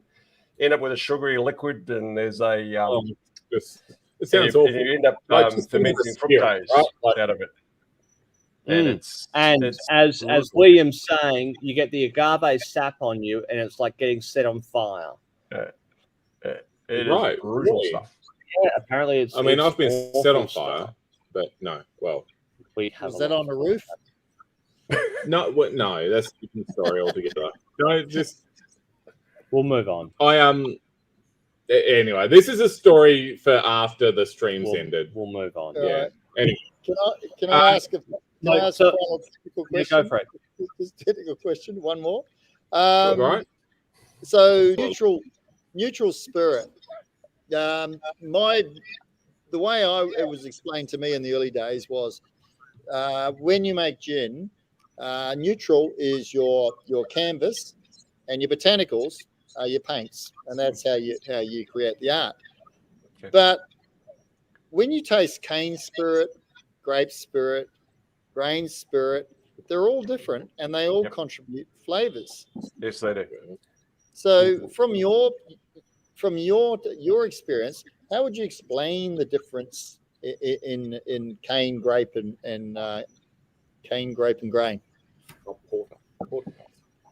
Speaker 4: end up with a sugary liquid, and there's a
Speaker 3: it sounds awful.
Speaker 4: And you end up fermenting fructose out of it. And it's
Speaker 1: as William's saying, you get the agave sap on you, and it's like getting set on fire.
Speaker 4: It is brutal stuff.
Speaker 1: Yeah, apparently it's.
Speaker 3: I mean,
Speaker 1: it's
Speaker 3: I've been set on fire,
Speaker 1: stuff.
Speaker 3: but no. Well,
Speaker 1: we have.
Speaker 6: Was that on the roof?
Speaker 3: No, that's a different story altogether. No, just
Speaker 1: we'll move on.
Speaker 3: Anyway, this is a story for after the streams ended.
Speaker 1: We'll move on.
Speaker 3: Yeah.
Speaker 6: Right.
Speaker 3: Anyway.
Speaker 6: Can I ask a final technical question?
Speaker 1: Go for it.
Speaker 6: Just technical question. One more.
Speaker 3: Right.
Speaker 6: So neutral spirit. The way it was explained to me in the early days was when you make gin, neutral is your canvas, and your botanicals are your paints, and that's how you create the art. Okay. But when you taste cane spirit, grape spirit, grain spirit, they're all different, and they all contribute flavors.
Speaker 4: Yes, they do.
Speaker 6: So from your experience, how would you explain the difference in cane, grape, and cane, grape, and grain?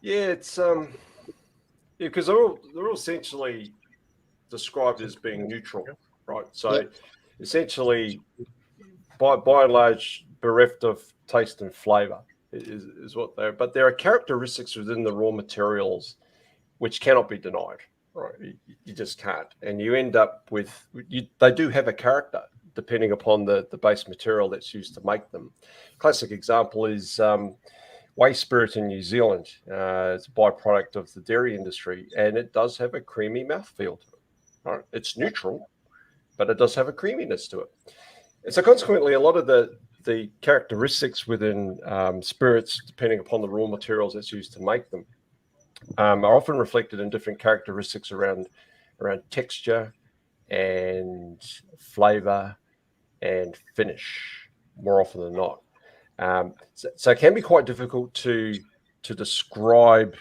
Speaker 4: Yeah, it's because they're all essentially described as being neutral, right? So essentially, by and large, bereft of taste and flavor is what they're. But there are characteristics within the raw materials which cannot be denied, right? You just can't, and you end up with they do have a character depending upon the base material that's used to make them. Classic example is whey spirit in New Zealand. It's a byproduct of the dairy industry, and it does have a creamy mouthfeel to it. Right? It's neutral, but it does have a creaminess to it. And so consequently, a lot of the characteristics within spirits, depending upon the raw materials that's used to make them, are often reflected in different characteristics around texture and flavor and finish more often than not. So it can be quite difficult to describe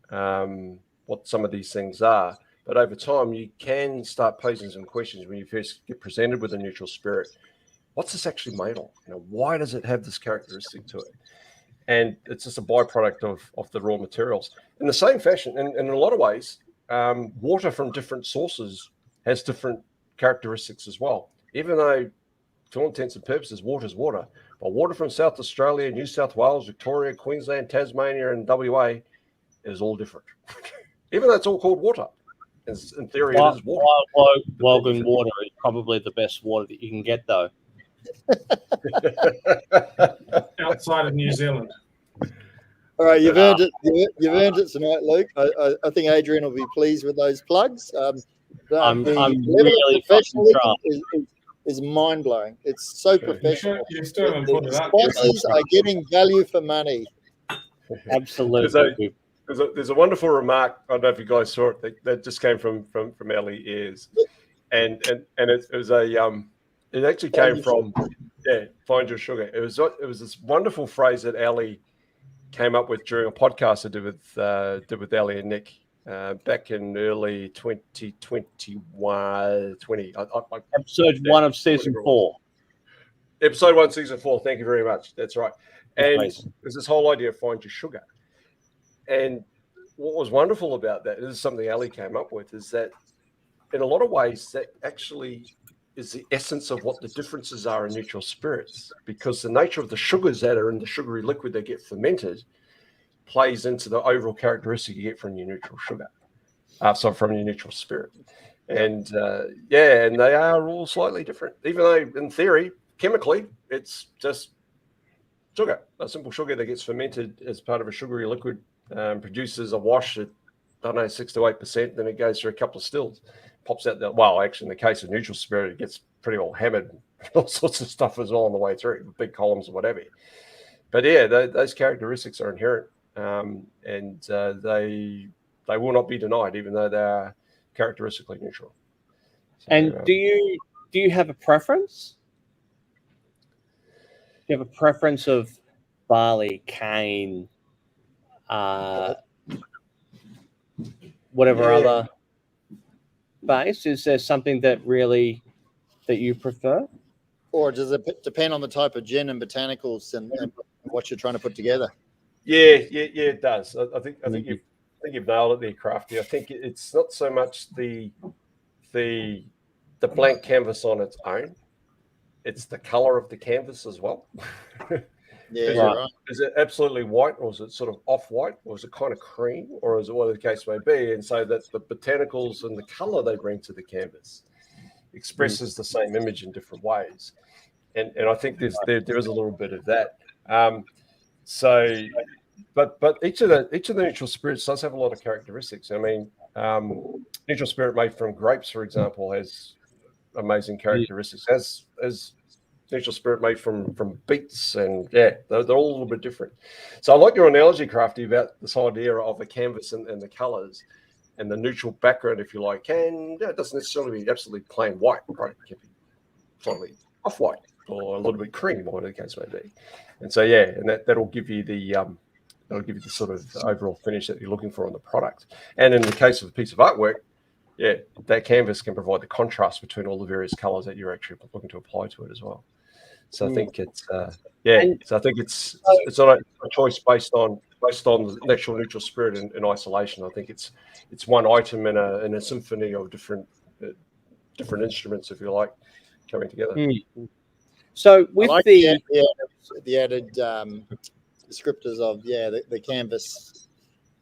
Speaker 4: what some of these things are. But over time, you can start posing some questions when you first get presented with a neutral spirit. What's this actually made of? Why does it have this characteristic to it? And it's just a byproduct of the raw materials. In the same fashion, and in a lot of ways, water from different sources has different characteristics as well. Even though, to all intents and purposes, water is water. But water from South Australia, New South Wales, Victoria, Queensland, Tasmania, and WA is all different. Even though it's all called water. In theory, it is water.
Speaker 1: Wogan water is probably the best water that you can get, though.
Speaker 2: Outside of New Zealand.
Speaker 6: All right, you've earned it. You've earned it tonight, Luke. I think Adrian will be pleased with those plugs.
Speaker 1: I'm really
Speaker 6: professionalism is mind blowing. It's so professional.
Speaker 2: You still haven't put it up.
Speaker 6: Sponsors are getting value for money.
Speaker 1: Absolutely.
Speaker 4: There's a wonderful remark. I don't know if you guys saw it. That just came from Ellie Ayres, and it was a it actually came from Find Your Sugar. It was this wonderful phrase that Ellie came up with during a podcast I did with Ellie and Nick back in early 2021.
Speaker 1: Episode 1 of season 4.
Speaker 4: Episode 1, season 4. Thank you very much. That's right. And there's this whole idea of find your sugar. And what was wonderful about that, this is something Ellie came up with, is that in a lot of ways that actually is the essence of what the differences are in neutral spirits, because the nature of the sugars that are in the sugary liquid that get fermented plays into the overall characteristic you get from your neutral sugar, from your neutral spirit. And and they are all slightly different, even though in theory, chemically, it's just sugar, a simple sugar that gets fermented as part of a sugary liquid, produces a wash at, I don't know, 6 to 8%, then it goes through a couple of stills, pops out that, well, actually, in the case of neutral spirit, it gets pretty well hammered, all sorts of stuff as well on the way through, big columns or whatever. But yeah, those characteristics are inherent, and they will not be denied, even though they are characteristically neutral. So,
Speaker 1: and do you have a preference? Do you have a preference of barley, cane, whatever other base? Is there something that you prefer?
Speaker 6: Or does it depend on the type of gin and botanicals and what you're trying to put together?
Speaker 4: Yeah, it does. I think you've nailed it there, Crafty. I think it's not so much the blank canvas on its own; it's the color of the canvas as well. Is it absolutely white, or is it sort of off-white, or is it kind of cream, or is it whatever the case may be? And so that the botanicals and the color they bring to the canvas expresses the same image in different ways. And I think there is a little bit of that. But each of the neutral spirits does have a lot of characteristics. I mean, neutral spirit made from grapes, for example, has amazing characteristics. As neutral spirit made from beets, and they're all a little bit different. So I like your analogy, Crafty, about this idea of the canvas and the colors and the neutral background, if you like. And it doesn't necessarily be absolutely plain white, right? It can be slightly off-white or a little bit cream, or whatever the case may be. And so and that'll give you the sort of overall finish that you're looking for on the product. And in the case of a piece of artwork, that canvas can provide the contrast between all the various colors that you're actually looking to apply to it as well. So I think it's it's not a choice based on the actual neutral spirit in isolation. I think it's one item in a symphony of different instruments, if you like, coming together.
Speaker 1: So with the
Speaker 6: added descriptors of the canvas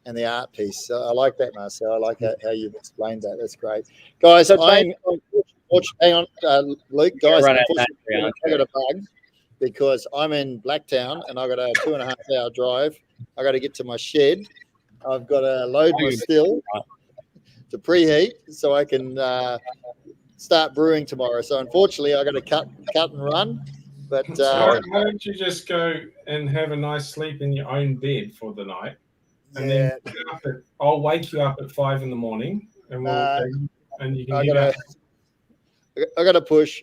Speaker 6: and the art piece, I like that, Marcel. I like how you've explained that. That's great, guys. Hang on, Luke. Guys, I got a bug because I'm in Blacktown and I got a 2.5 hour drive. I got to get to my shed. I've got to load my still to preheat so I can start brewing tomorrow. So unfortunately, I got to cut and run. But
Speaker 2: why don't you just go and have a nice sleep in your own bed for the night? And then I'll wake you up at 5 in the morning, and and you can
Speaker 6: I got to push.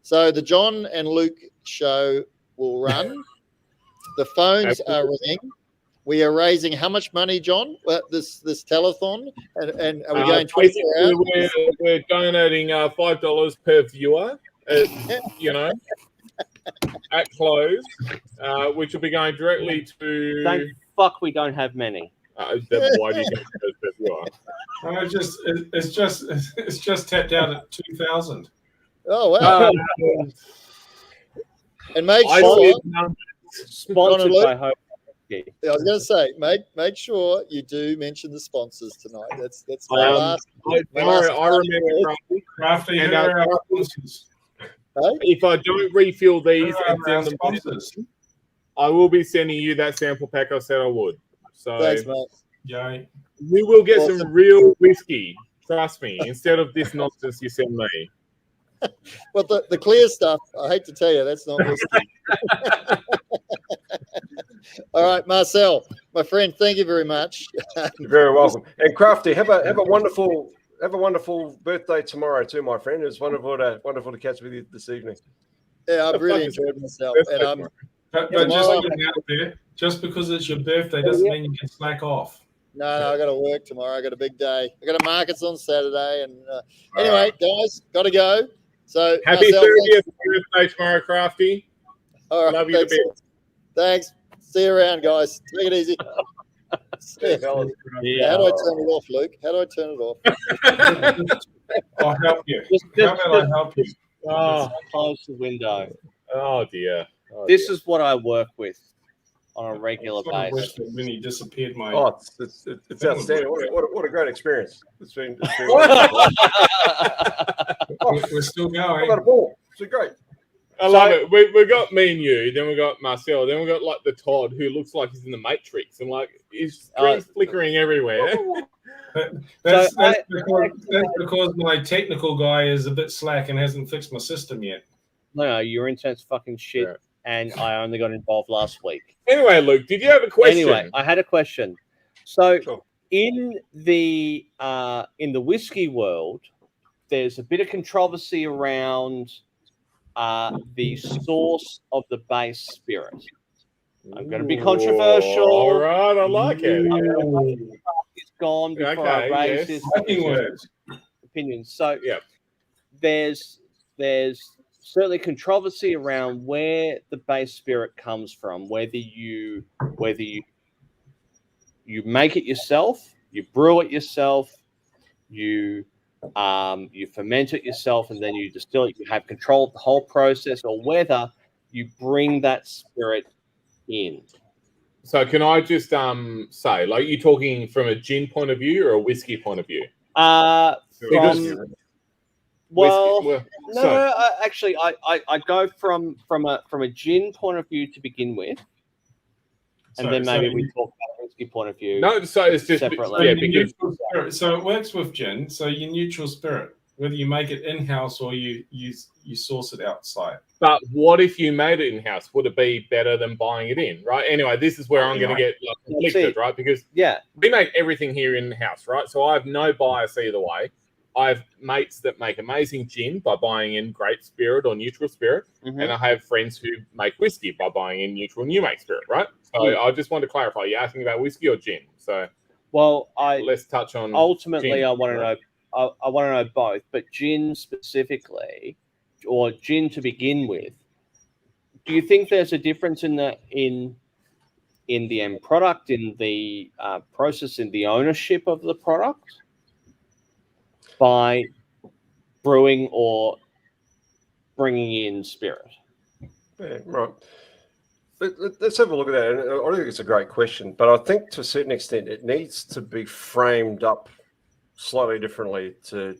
Speaker 6: So the John and Luke show will run. The phones are ringing. We are raising how much money, John? This telethon, and are we going 24 hours?
Speaker 3: We're donating $5 per viewer. At close, which will be going directly to.
Speaker 1: Thank fuck we don't have many.
Speaker 3: Why do you go per viewer?
Speaker 2: It's just tapped out at 2,000.
Speaker 6: Oh wow! And make sure
Speaker 1: sponsored by Hobart Whiskey.
Speaker 6: I was going to say, make sure you do mention the sponsors tonight. That's my last.
Speaker 3: I remember
Speaker 2: Crafty.
Speaker 3: If I don't refill these and send them sponsors, I will be sending you that sample pack I said I would. So
Speaker 6: thanks, mate.
Speaker 2: Yay.
Speaker 3: We will get some real whiskey. Trust me, instead of this nonsense you send me.
Speaker 6: Well, the clear stuff, I hate to tell you, that's not whiskey. All right, Marcel, my friend, thank you very much.
Speaker 4: You're very welcome. And Crafty, have a wonderful birthday tomorrow too, my friend. It's wonderful to catch with you this evening.
Speaker 6: Yeah, I've really enjoyed myself. And
Speaker 2: but just getting out there, just because it's your birthday doesn't mean you can slack off.
Speaker 6: No, I got to work tomorrow. I got a big day. I got a markets on Saturday, and anyway, guys, got to go. So
Speaker 3: happy 30th birthday tomorrow, Crafty.
Speaker 6: All right,
Speaker 3: love you to bits.
Speaker 6: Thanks. See you around, guys. Take it easy.
Speaker 4: Yeah.
Speaker 6: How do I turn it off, Luke? How do I turn it off?
Speaker 2: I'll help you. How about I help you?
Speaker 1: Close the window.
Speaker 3: Oh dear.
Speaker 1: This is what I work with on a regular basis.
Speaker 2: When he disappeared,
Speaker 4: it's outstanding. What a great experience. It's been
Speaker 2: we're still going.
Speaker 4: How about a ball? It's been great.
Speaker 3: I love it. We got me and you, then we got Marcel, then we got like the Todd who looks like he's in the Matrix and like his screen's flickering everywhere.
Speaker 2: That's because my technical guy is a bit slack and hasn't fixed my system yet.
Speaker 1: No, your internet's fucking shit, and I only got involved last week.
Speaker 3: Anyway, Luke, did you have a question?
Speaker 1: Anyway, I had a question. So, in the whiskey world, there's a bit of controversy around the source of the base spirit. I'm going to be controversial.
Speaker 3: All right, I like it.
Speaker 1: It's gone before I raise this opinion. So, there's certainly controversy around where the base spirit comes from, whether you make it yourself, you brew it yourself, you ferment it yourself, and then you distill it. You have control of the whole process, or whether you bring that spirit in.
Speaker 3: So, can I just say, like, you talking from a gin point of view or a whiskey point of view?
Speaker 1: Actually, I go from a gin point of view to begin with, and then maybe we talk about a whiskey point of view.
Speaker 3: No, so it's just
Speaker 1: separately.
Speaker 2: So it works with gin. So your neutral spirit, whether you make it in house or you source it outside.
Speaker 3: But what if you made it in house? Would it be better than buying it in? Right. Anyway, this is where I'm going to get conflicted, right? Because we make everything here in house, right? So I have no bias either way. I have mates that make amazing gin by buying in great spirit or neutral spirit, and I have friends who make whiskey by buying in neutral new make spirit, right? So I just want to clarify. You're asking about whiskey or gin? So let's touch on.
Speaker 1: Ultimately,
Speaker 3: gin,
Speaker 1: I want to know. I want to know both, but gin specifically, or gin to begin with. Do you think there's a difference in the end product, in the process, in the ownership of the product, by brewing or bringing in spirit?
Speaker 4: Yeah, right. Let's have a look at that. And I think it's a great question, but I think to a certain extent it needs to be framed up slightly differently to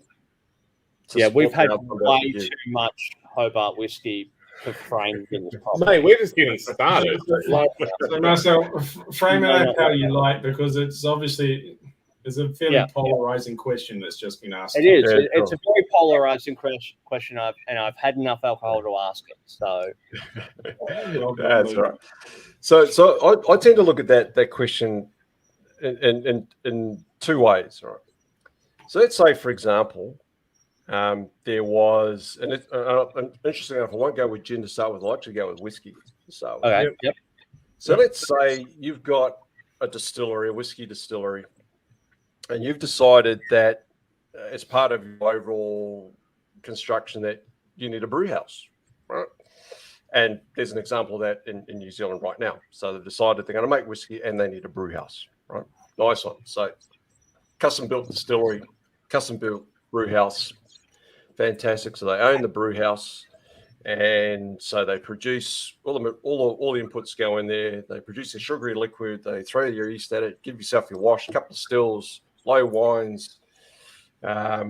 Speaker 1: we've had way too much Hobart whiskey to frame things properly.
Speaker 3: Mate, we're just getting started.
Speaker 2: So Marcel, frame it up how you like, because it's obviously it's a fairly polarizing question that's just been asked.
Speaker 1: It is. It's a very polarizing question, and I've had enough alcohol to ask it. So
Speaker 4: that's right. So I tend to look at that question in two ways, right? So let's say, for example, there was, and interesting enough, I won't go with gin to start with. I'll actually go with whiskey to start with.
Speaker 1: Okay. Yep.
Speaker 4: So let's say you've got a distillery, a whiskey distillery, and you've decided that as part of your overall construction that you need a brew house, right? And there's an example of that in New Zealand right now. So they've decided they're going to make whiskey and they need a brew house, right? Nice one. So custom built distillery, custom built brew house, fantastic. So they own the brew house, and so they produce all the inputs go in there. They produce a sugary liquid. They throw your yeast at it, give yourself your wash, a couple of stills, low wines, out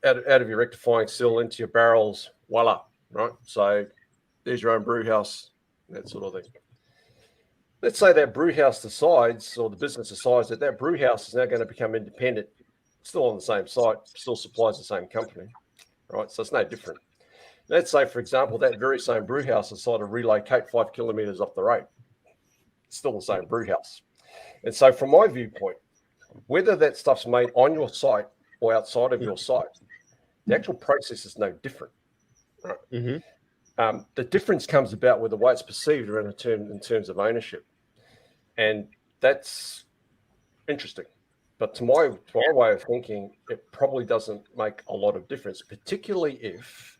Speaker 4: of your rectifying still into your barrels. Voila, right? So there's your own brew house, that sort of thing. Let's say that brew house decides, or the business decides, that brew house is now going to become independent, still on the same site, still supplies the same company, right? So it's no different. Let's say, for example, that very same brew house decided to relocate 5 kilometres up the road. It's still the same brew house. And so from my viewpoint, whether that stuff's made on your site or outside of your site, the actual process is no different, right?
Speaker 3: Mm-hmm.
Speaker 4: The difference comes about with the way it's perceived around in terms of ownership. And that's interesting. But to my way of thinking, it probably doesn't make a lot of difference, particularly if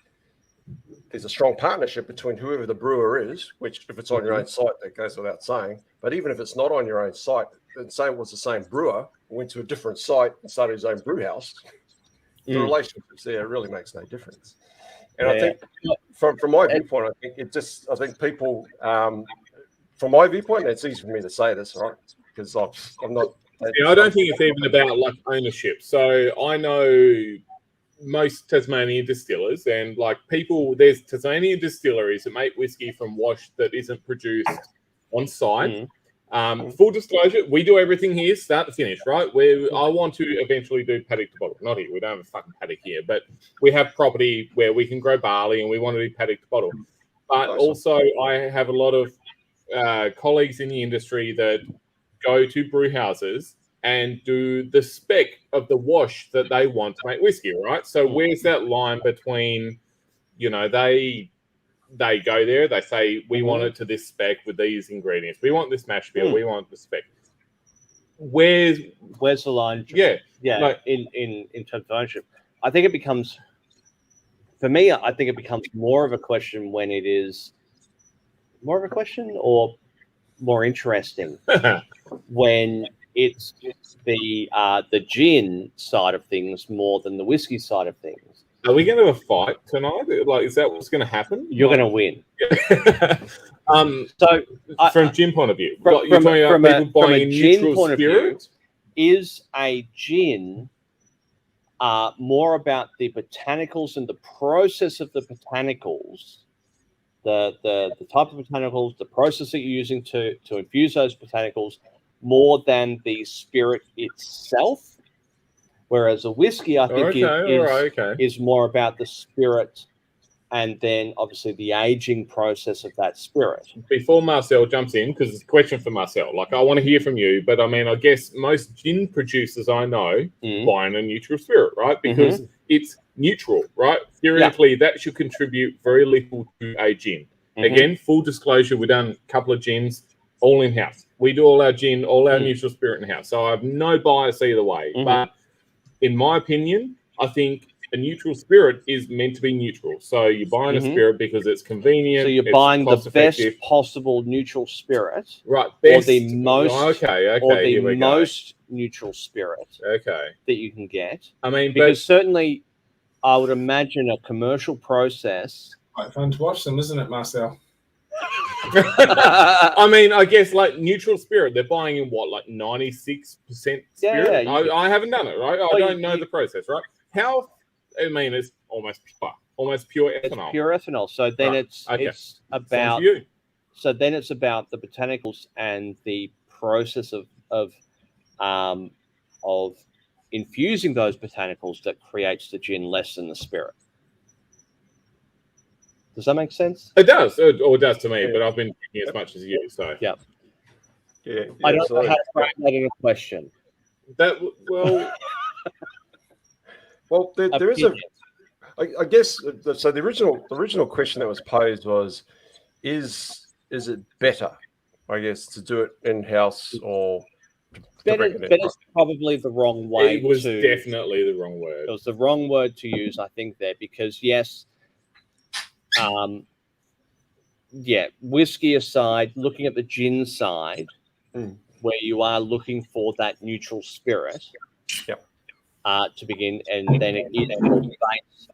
Speaker 4: there's a strong partnership between whoever the brewer is, which if it's on your own site, that goes without saying. But even if it's not on your own site, and say it was the same brewer, went to a different site and started his own brew house, the relationships there really makes no difference. And I think from my viewpoint, I think people, from my viewpoint, it's easy for me to say this, right? Because I'm not.
Speaker 3: Yeah, I don't think it's even about like ownership. So I know most Tasmanian distillers and like people, there's Tasmanian distilleries that make whiskey from wash that isn't produced on site. Full disclosure, we do everything here, start to finish, right? I want to eventually do paddock to bottle. Not here, we don't have a fucking paddock here, but we have property where we can grow barley and we want to do paddock to bottle. But also, I have a lot of colleagues in the industry that go to brew houses and do the spec of the wash that they want to make whiskey, right? So where's that line between, they go there, they say, we want it to this spec with these ingredients. We want this mash bill, we want the spec. Where's
Speaker 1: the line?
Speaker 3: Yeah.
Speaker 1: Like, in terms of ownership. I think it becomes, for me, more of a question when it is more of a question or more interesting when it's the gin side of things more than the whiskey side of things.
Speaker 3: Are we going to have a fight tonight? Like, is that what's going to happen?
Speaker 1: You're going to win.
Speaker 3: From gin point of view,
Speaker 1: from a gin point of view, is a gin more about the botanicals and the process of the botanicals, the type of botanicals, the process that you're using to infuse those botanicals, more than the spirit itself? Whereas a whiskey, I think, is more about the spirit and then obviously the aging process of that spirit.
Speaker 3: Before Marcel jumps in, because it's a question for Marcel, like I want to hear from you, but I mean, I guess most gin producers I know buy in a neutral spirit, right? Because it's neutral, right? Theoretically, that should contribute very little to a gin. Again, full disclosure, we've done a couple of gins all in-house. We do all our gin, all our neutral spirit in-house. So I have no bias either way. But in my opinion, I think a neutral spirit is meant to be neutral. So you're buying a spirit because it's convenient.
Speaker 1: So you're buying the best possible neutral spirit,
Speaker 3: right?
Speaker 1: Or the most, most neutral spirit, that you can get.
Speaker 3: I mean,
Speaker 1: because certainly, I would imagine a commercial process.
Speaker 2: Quite fun to watch them, isn't it, Marcel?
Speaker 3: I mean, I guess like neutral spirit, they're buying in what, like 96% spirit?
Speaker 1: Yeah,
Speaker 3: I haven't done it, right? I don't know the process, right? How? I mean, it's almost pure ethanol.
Speaker 1: It's pure ethanol. So then it's about. So then it's about the botanicals and the process of infusing those botanicals that creates the gin less than the spirit. Does that make sense?
Speaker 3: It does, or it does to me, but I've been drinking as much as you, so.
Speaker 1: Yeah.
Speaker 4: Yeah,
Speaker 1: I don't know
Speaker 4: absolutely.
Speaker 1: how to frame that in a question.
Speaker 3: That well,
Speaker 4: Well, there is a.
Speaker 1: Opinion.
Speaker 4: I guess so. The original question that was posed was, is it better? I guess to do it in house or to
Speaker 1: Better,
Speaker 4: bring it in.
Speaker 1: better's probably the wrong way.
Speaker 3: it was
Speaker 1: to,
Speaker 3: definitely the wrong word.
Speaker 1: It was the wrong word to use, I think, there, because yes, whiskey aside, looking at the gin side, where you are looking for that neutral spirit, to begin, and then it is your base.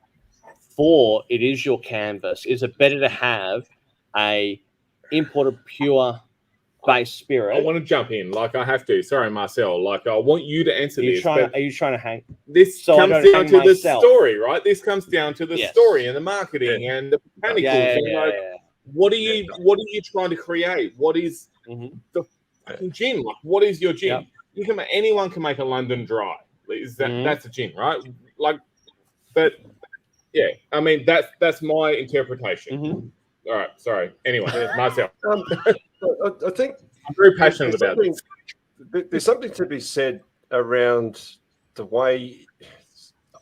Speaker 1: For it is your canvas. Is it better to have a imported pure base spirit?
Speaker 3: I want to jump in, like I have to. Sorry, Marcel. Like I want you to answer this.
Speaker 1: Are you trying to hang?
Speaker 3: This
Speaker 1: So
Speaker 3: comes down to the story, right? This comes down to the
Speaker 1: Yes.
Speaker 3: story and the marketing and the botanicals.
Speaker 1: Yeah.
Speaker 3: What are you trying to create? What is the fucking gin? Like, what is your gin?
Speaker 1: Yep.
Speaker 3: Anyone can make a London Dry. That's a gin, right? Like, but yeah, I mean that's my interpretation. All right, sorry. Anyway, Marcel.
Speaker 4: I think
Speaker 3: I'm very passionate about this.
Speaker 4: There's something to be said around the way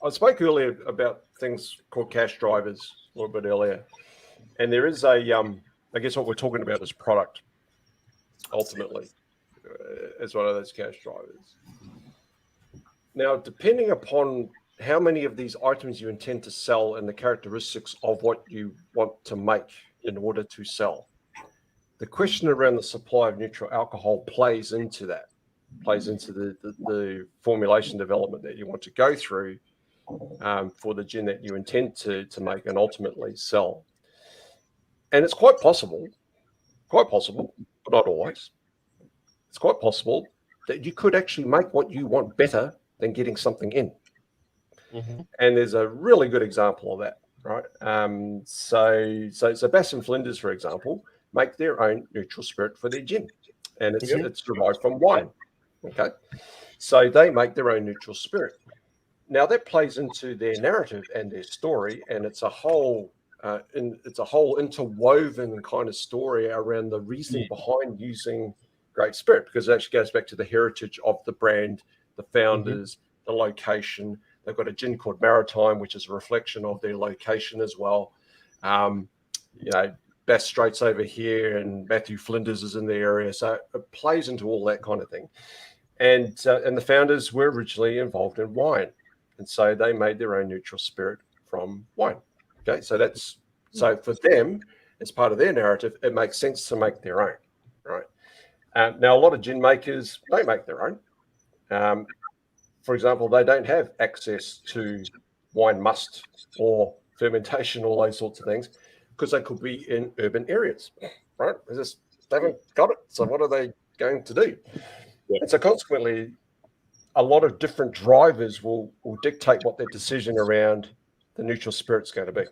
Speaker 4: I spoke earlier about things called cash drivers a little bit earlier, and there is I guess what we're talking about is product ultimately as one of those cash drivers. Now, depending upon how many of these items you intend to sell and the characteristics of what you want to make in order to sell, the question around the supply of neutral alcohol plays into that, plays into the formulation development that you want to go through for the gin that you intend to make and ultimately sell. And it's quite possible, but not always. It's quite possible that you could actually make what you want better than getting something in. And there's a really good example of that, right? So Bass and Flinders, for example, make their own neutral spirit for their gin, and it's derived from wine. Okay, so they make their own neutral spirit. Now that plays into their narrative and their story, and it's a whole interwoven kind of story around the reasoning behind using great spirit, because it actually goes back to the heritage of the brand, the founders, the location. They've got a gin called Maritime, which is a reflection of their location as well. Bass Straits over here, and Matthew Flinders is in the area, so it plays into all that kind of thing. And the founders were originally involved in wine, and so they made their own neutral spirit from wine. Okay, so for them, as part of their narrative, it makes sense to make their own, right? Now, a lot of gin makers, they make their own. For example, they don't have access to wine must or fermentation, all those sorts of things, because they could be in urban areas, right? They haven't got it. So what are they going to do? And so consequently, a lot of different drivers will dictate what their decision around the neutral spirit's going to be.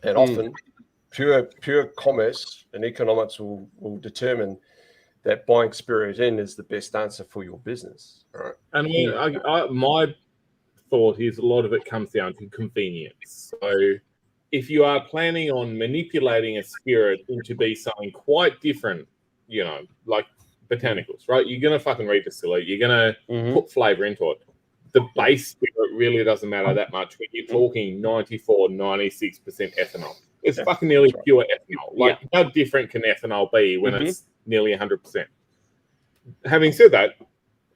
Speaker 4: And often pure commerce and economics will determine that buying spirit in is the best answer for your business. Right?
Speaker 3: And my thought is a lot of it comes down to convenience. So if you are planning on manipulating a spirit into be something quite different, like botanicals, right? You're going to fucking redistill it. You're going to put flavor into it. The base spirit really doesn't matter that much when you're talking 94, 96% ethanol. It's fucking nearly pure ethanol. Like, how different can ethanol be when it's nearly 100%? Having said that,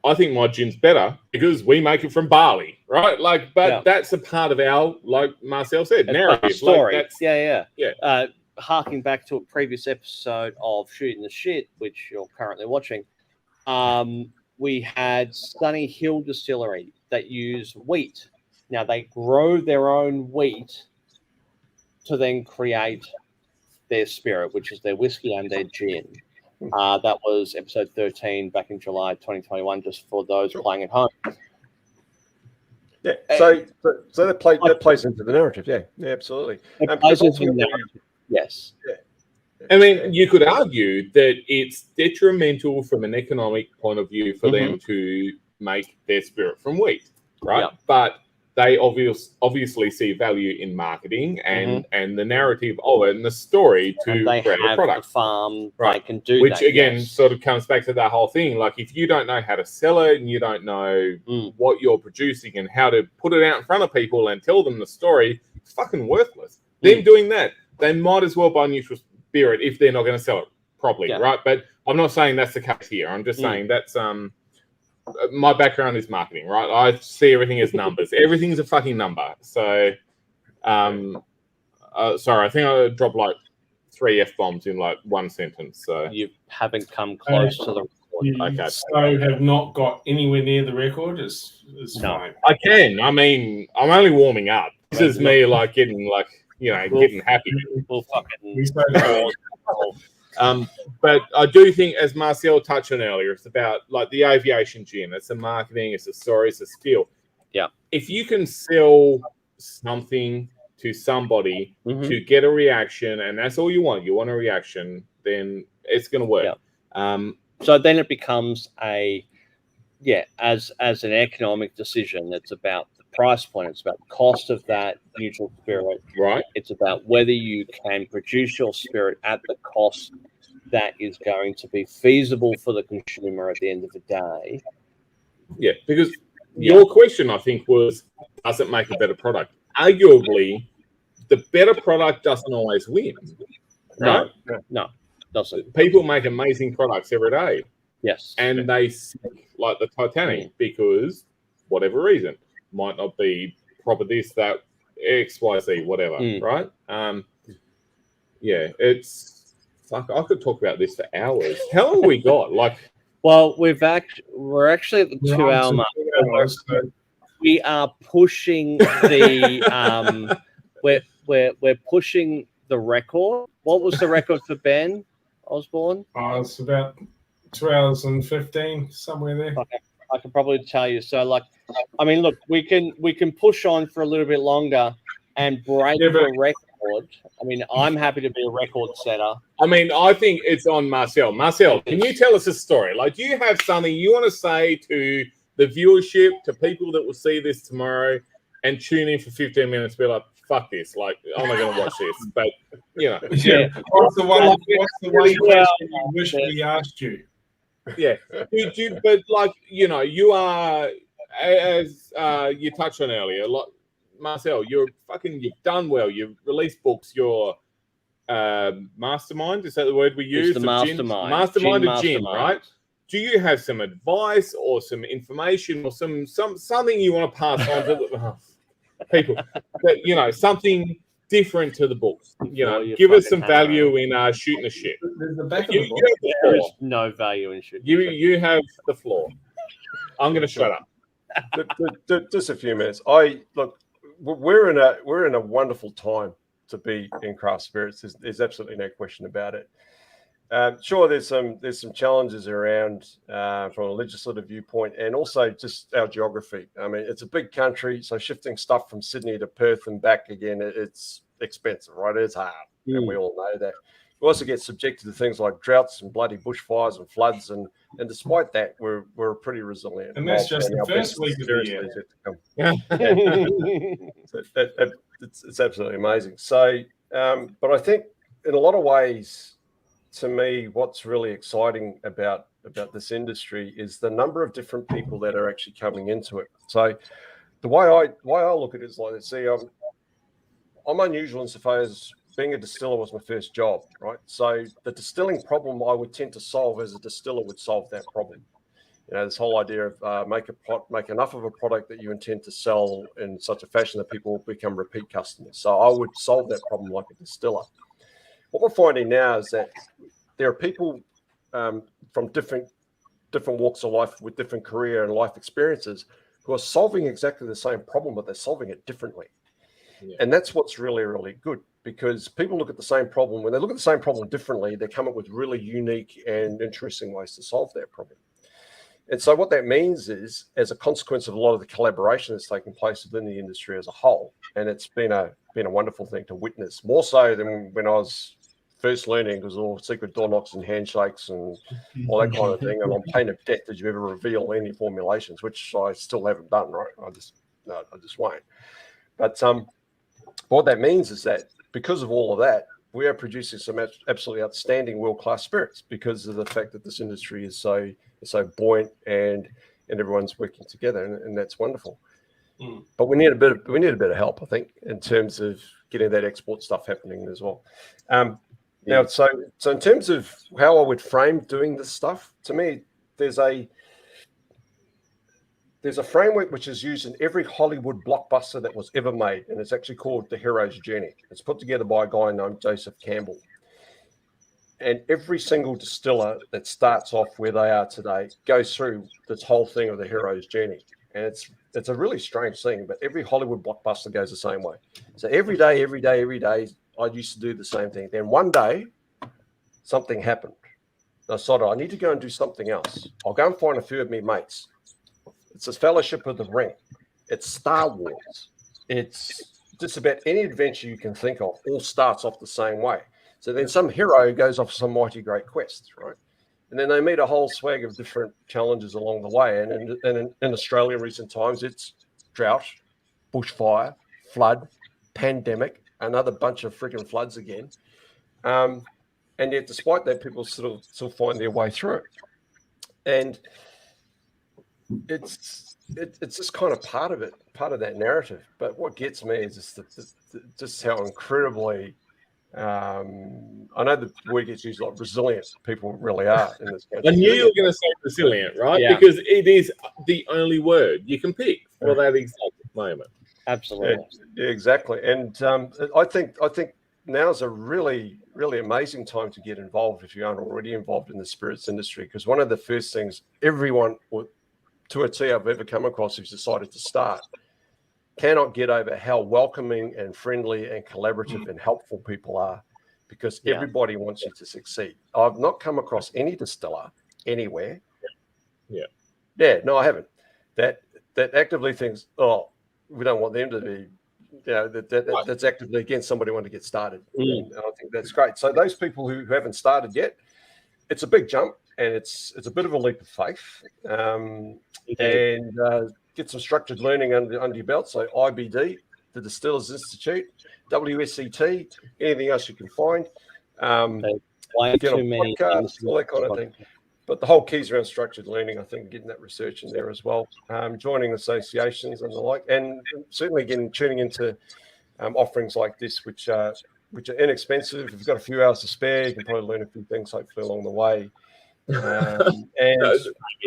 Speaker 3: I think my gin's better because we make it from barley, right? Like, but that's a part of our, like Marcel said, narrative
Speaker 1: story.
Speaker 3: Like
Speaker 1: Harking back to a previous episode of Shooting the Shit, which you're currently watching, we had Sunny Hill Distillery that use wheat. Now they grow their own wheat to then create their spirit, which is their whiskey and their gin. That was episode 13 back in July 2021, just for those playing at home.
Speaker 4: Yeah, so that plays into the narrative. Yeah, absolutely.
Speaker 1: It plays into the narrative. Yes.
Speaker 3: Yeah. I mean, you could argue that it's detrimental from an economic point of view for them to make their spirit from wheat, right? Yeah. But they obviously see value in marketing and the narrative of it and the story to
Speaker 1: they
Speaker 3: create a
Speaker 1: have
Speaker 3: product.
Speaker 1: The farm,
Speaker 3: Right.
Speaker 1: they can do
Speaker 3: Which
Speaker 1: that.
Speaker 3: again sort of comes back to that whole thing. Like if you don't know how to sell it and you don't know what you're producing and how to put it out in front of people and tell them the story, it's fucking worthless. Them doing that, they might as well buy neutral spirit if they're not going to sell it properly, right? But I'm not saying that's the case here. I'm just saying that's my background is marketing, right? I see everything as numbers. Everything's a fucking number. So, sorry, I think I dropped like 3 F-bombs in like one sentence. So
Speaker 1: you haven't come close to the record.
Speaker 2: Okay. So have not got anywhere near the record. It's fine.
Speaker 3: I can. I mean, I'm only warming up. This is me like getting like, you know, getting happy.
Speaker 1: We'll fucking
Speaker 3: but I do think, as Marcel touched on earlier, it's about like the aviation gin. It's the marketing, it's the story, it's the skill.
Speaker 1: Yeah.
Speaker 3: If you can sell something to somebody to get a reaction, and that's all you want a reaction, then it's going to work.
Speaker 1: Yeah. So then it becomes as an economic decision, it's about the price point, it's about the cost of that neutral spirit.
Speaker 3: Right.
Speaker 1: It's about whether you can produce your spirit at the cost that is going to be feasible for the consumer at the end of the day.
Speaker 3: Yeah, because your question, I think, was, does it make a better product? Arguably, the better product doesn't always win. Right?
Speaker 1: No, doesn't.
Speaker 3: People make amazing products every day.
Speaker 1: Yes.
Speaker 3: And they sink like the Titanic because whatever reason. Might not be proper this, that, X, Y, Z, whatever, right? It's fuck. I could talk about this for hours. How long have we got? Like,
Speaker 1: well, we're actually at the 2 hour mark. We are pushing the we're pushing the record. What was the record for Ben Osborne?
Speaker 2: It's about 2 hours and 15, somewhere there.
Speaker 1: Okay. I can probably tell you. So, like, I mean, look, we can push on for a little bit longer and break the record. I mean, I'm happy to be a record setter.
Speaker 3: I mean, I think it's on Marcel. Marcel, can you tell us a story? Like, do you have something you want to say to the viewership, to people that will see this tomorrow and tune in for 15 minutes, be like, fuck this, like, I'm not going to watch this, but, you know.
Speaker 2: Yeah. What's the one question you wish we asked you?
Speaker 3: Yeah, but like, you know, you are, as you touched on earlier, like Marcel, you've done well. You've released books. You're mastermind. Is that the word we use?
Speaker 1: The mastermind.
Speaker 3: Mastermind of gin, right? Do you have some advice or some information or something you want to pass on to the people? That, you know, something different to the books. You know, give us some value in shooting the shit.
Speaker 2: There's the back of
Speaker 1: the book. There is no value in shooting.
Speaker 3: You have the floor. I'm going to shut up.
Speaker 4: Just a few minutes. We're in a wonderful time to be in craft spirits. There's absolutely no question about it. Sure, there's some challenges around from a legislative viewpoint, and also just our geography. I mean, it's a big country, so shifting stuff from Sydney to Perth and back again, it's expensive, right? It's hard, and we all know that. We also get subjected to things like droughts and bloody bushfires and floods, and despite that, we're pretty resilient.
Speaker 2: And that's just the first week of the
Speaker 4: year. It's absolutely amazing. So, but I think in a lot of ways, to me, what's really exciting about this industry is the number of different people that are actually coming into it. So the way I look at it is like this. See, I'm unusual insofar as being a distiller was my first job, right? So the distilling problem I would tend to solve as a distiller would solve that problem. You know, this whole idea of make enough of a product that you intend to sell in such a fashion that people will become repeat customers. So I would solve that problem like a distiller. What we're finding now is that there are people from different walks of life with different career and life experiences who are solving exactly the same problem, but they're solving it differently. Yeah. And that's what's really, really good, because people look at the same problem. When they look at the same problem differently, they come up with really unique and interesting ways to solve that problem. And so what that means is, as a consequence of a lot of the collaboration that's taking place within the industry as a whole, and it's been a wonderful thing to witness, more so than when I was first learning, because all secret door knocks and handshakes and all that kind of thing. And on pain of death, did you ever reveal any formulations, which I still haven't done, right? I just no, I just won't. But what that means is that because of all of that, we are producing some absolutely outstanding world-class spirits because of the fact that this industry is so buoyant and everyone's working together, and that's wonderful. But we need a bit of help, I think, in terms of getting that export stuff happening as well. Now, so in terms of how I would frame doing this stuff, to me, there's a framework which is used in every Hollywood blockbuster that was ever made, and it's actually called The Hero's Journey. It's put together by a guy named Joseph Campbell. And every single distiller that starts off where they are today goes through this whole thing of the hero's journey. And it's a really strange thing, but every Hollywood blockbuster goes the same way. So every day, I used to do the same thing. Then one day, something happened. I decided I need to go and do something else. I'll go and find a few of me mates. It's a Fellowship of the Ring. It's Star Wars. It's just about any adventure you can think of all starts off the same way. So then some hero goes off some mighty great quest, right? And then they meet a whole swag of different challenges along the way. And in Australia in recent times, it's drought, bushfire, flood, pandemic, another bunch of freaking floods again. And yet, despite that, people still find their way through it. And it's just kind of part of it, part of that narrative. But what gets me is just how incredibly I know the word gets used like resilient people really are in this country.
Speaker 3: I knew you were going to say resilient, right? Yeah. Because it is the only word you can pick for that exact moment.
Speaker 1: Absolutely.
Speaker 4: Yeah, exactly. And I think now is a really, really amazing time to get involved if you aren't already involved in the spirits industry, because one of the first things everyone to a T I've ever come across who's decided to start cannot get over how welcoming and friendly and collaborative and helpful people are, because everybody wants you to succeed. I've not come across any distiller anywhere. No, I haven't. That actively thinks, oh, we don't want them to be, that's actively against somebody wanting to get started. And I think that's great. So those people who haven't started yet, it's a big jump and it's a bit of a leap of faith. Get some structured learning under your belt. So IBD, the Distillers Institute, WSCT, anything else you can find. Get on podcasts, all that kind of thing. But the whole key's around structured learning, I think, getting that research in there as well. Joining associations and the like, and certainly tuning into offerings like this, which are inexpensive. If you've got a few hours to spare, you can probably learn a few things hopefully along the way. And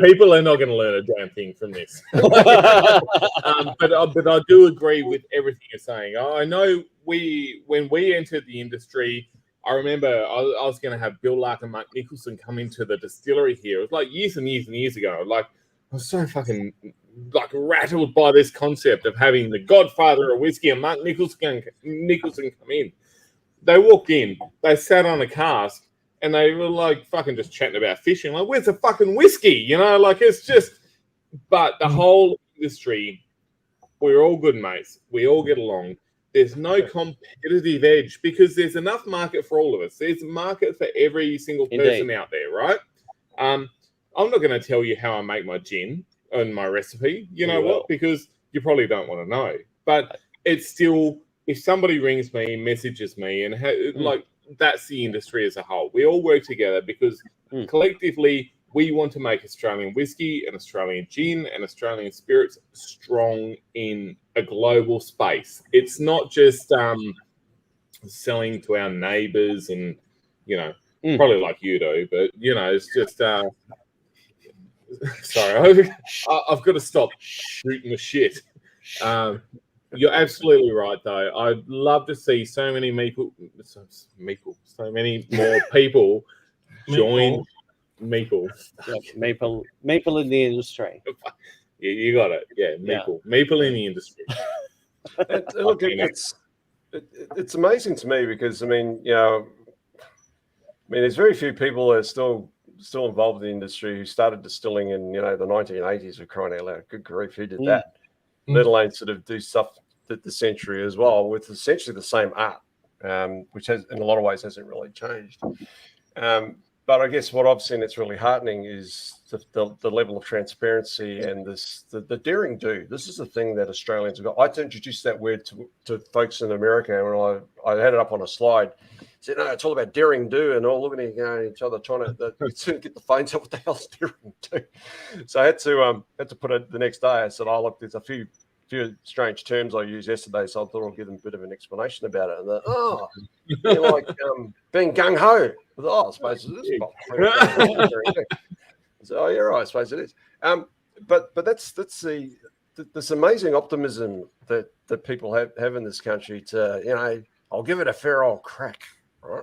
Speaker 3: people are not going to learn a damn thing from this. But I do agree with everything you're saying. I know when we entered the industry, I remember I was going to have Bill Lark and Mark Nicholson come into the distillery here. It was like years and years and years ago. I was so fucking rattled by this concept of having the godfather of whiskey and Mark Nicholson come in. They walked in, they sat on a cask, and they were fucking just chatting about fishing. Where's the fucking whiskey? It's just, but the whole industry, we're all good mates. We all get along. There's no competitive edge because there's enough market for all of us. There's a market for every single person out there, right? I'm not going to tell you how I make my gin and my recipe. You know what? Because you probably don't want to know. But it's still, if somebody rings me, messages me, and that's the industry as a whole. We all work together because collectively we want to make Australian whiskey and Australian gin and Australian spirits strong in a global space. It's not just selling to our neighbours and, probably like you do, but, it's just... sorry, I've got to stop shooting the shit. You're absolutely right, though. I'd love to see so many more people join Maple.
Speaker 1: Maple in the industry.
Speaker 3: Yeah, you got it. Yeah, Maple in the industry.
Speaker 4: Look, it's amazing to me because there's very few people that are still involved in the industry who started distilling in the 1980s. Are crying out loud. Good grief, who did that? Let alone sort of do stuff that the century as well with essentially the same art, which has in a lot of ways hasn't really changed. But I guess what I've seen that's really heartening is the level of transparency and the daring do. This is the thing that Australians have got. I had to introduce that word to folks in America, and I had it up on a slide. I said, no, it's all about daring do, and all looking at each other trying to get the phones up. What the hell's daring do? So I had to put it the next day. I said, oh, look, there's a few strange terms I used yesterday, so I thought I'll give them a bit of an explanation about it. And they're, like being gung ho. Oh, I suppose it is. So, oh, yeah, right, I suppose it is. But that's this amazing optimism that people have in this country to, I'll give it a fair old crack, right?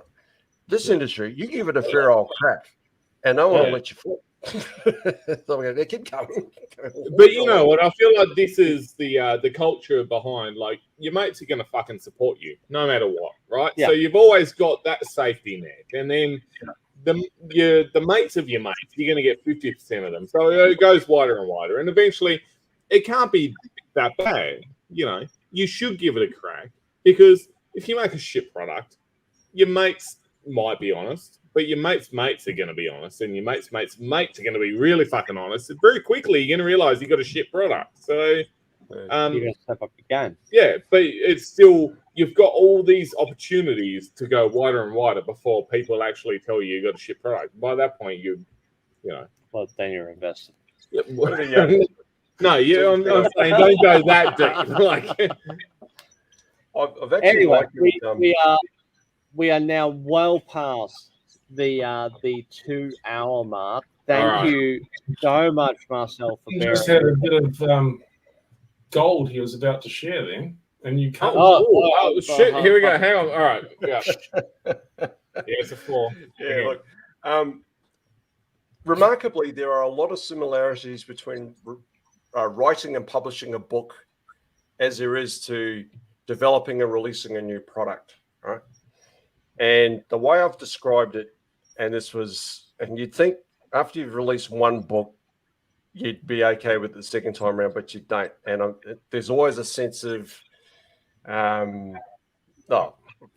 Speaker 4: This industry, you give it a fair old crack, and no one will let you fall. So they keep going.
Speaker 3: But you know what? I feel like this is the culture behind. Like, your mates are going to fucking support you no matter what, right? Yeah. So you've always got that safety net, and then the mates of your mates, you're going to get 50% of them. So it goes wider and wider, and eventually, it can't be that bad. You should give it a crack, because if you make a shit product, your mates might be honest. But your mates' mates are going to be honest, and your mates' mates' mates are going to be really fucking honest. And very quickly, you're going to realize you got a shit product. So
Speaker 1: you're going to step up your game.
Speaker 3: Yeah, but it's still, you've got all these opportunities to go wider and wider before people actually tell you got a shit product. By that point,
Speaker 1: well, then you're invested.
Speaker 3: Yeah, no, I'm saying don't go that deep. Like,
Speaker 4: I've actually
Speaker 1: we are now well past the 2-hour mark. Thank you so much, Marcel, for
Speaker 2: bearing. He just had a bit of gold he was about to share then, and you can't.
Speaker 3: Oh shit! Here we go. Hang on. All right. Yeah. It's a 4.
Speaker 4: Yeah. Look, remarkably, there are a lot of similarities between writing and publishing a book as there is to developing and releasing a new product, right? And the way I've described it, and you'd think after you've released one book, you'd be okay with it the second time around, but you don't. And there's always a sense of,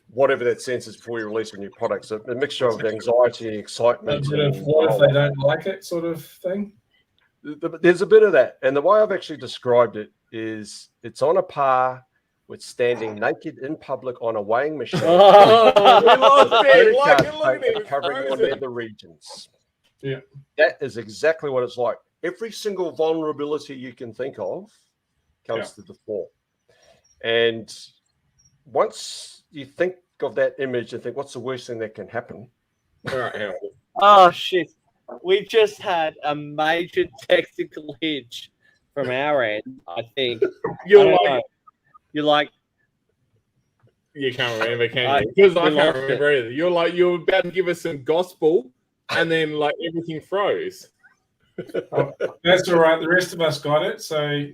Speaker 4: whatever that sense is before you release a new product. So a mixture of anxiety, excitement.
Speaker 2: What if they don't like it, sort of thing?
Speaker 4: There's a bit of that. And the way I've actually described it is it's on a par with standing naked in public on a weighing machine.
Speaker 3: Oh, we lost it.
Speaker 4: Covering your nether regions.
Speaker 2: Yeah.
Speaker 4: That is exactly what it's like. Every single vulnerability you can think of comes to the fore. And once you think of that image and think, what's the worst thing that can happen?
Speaker 3: All right,
Speaker 1: oh, shit. We just had a major technical hitch from our end, I think. You're like,
Speaker 3: you can't remember, can you? Because I can't remember either. You're about to give us some gospel, and then everything froze.
Speaker 2: That's all right. The rest of us got it. So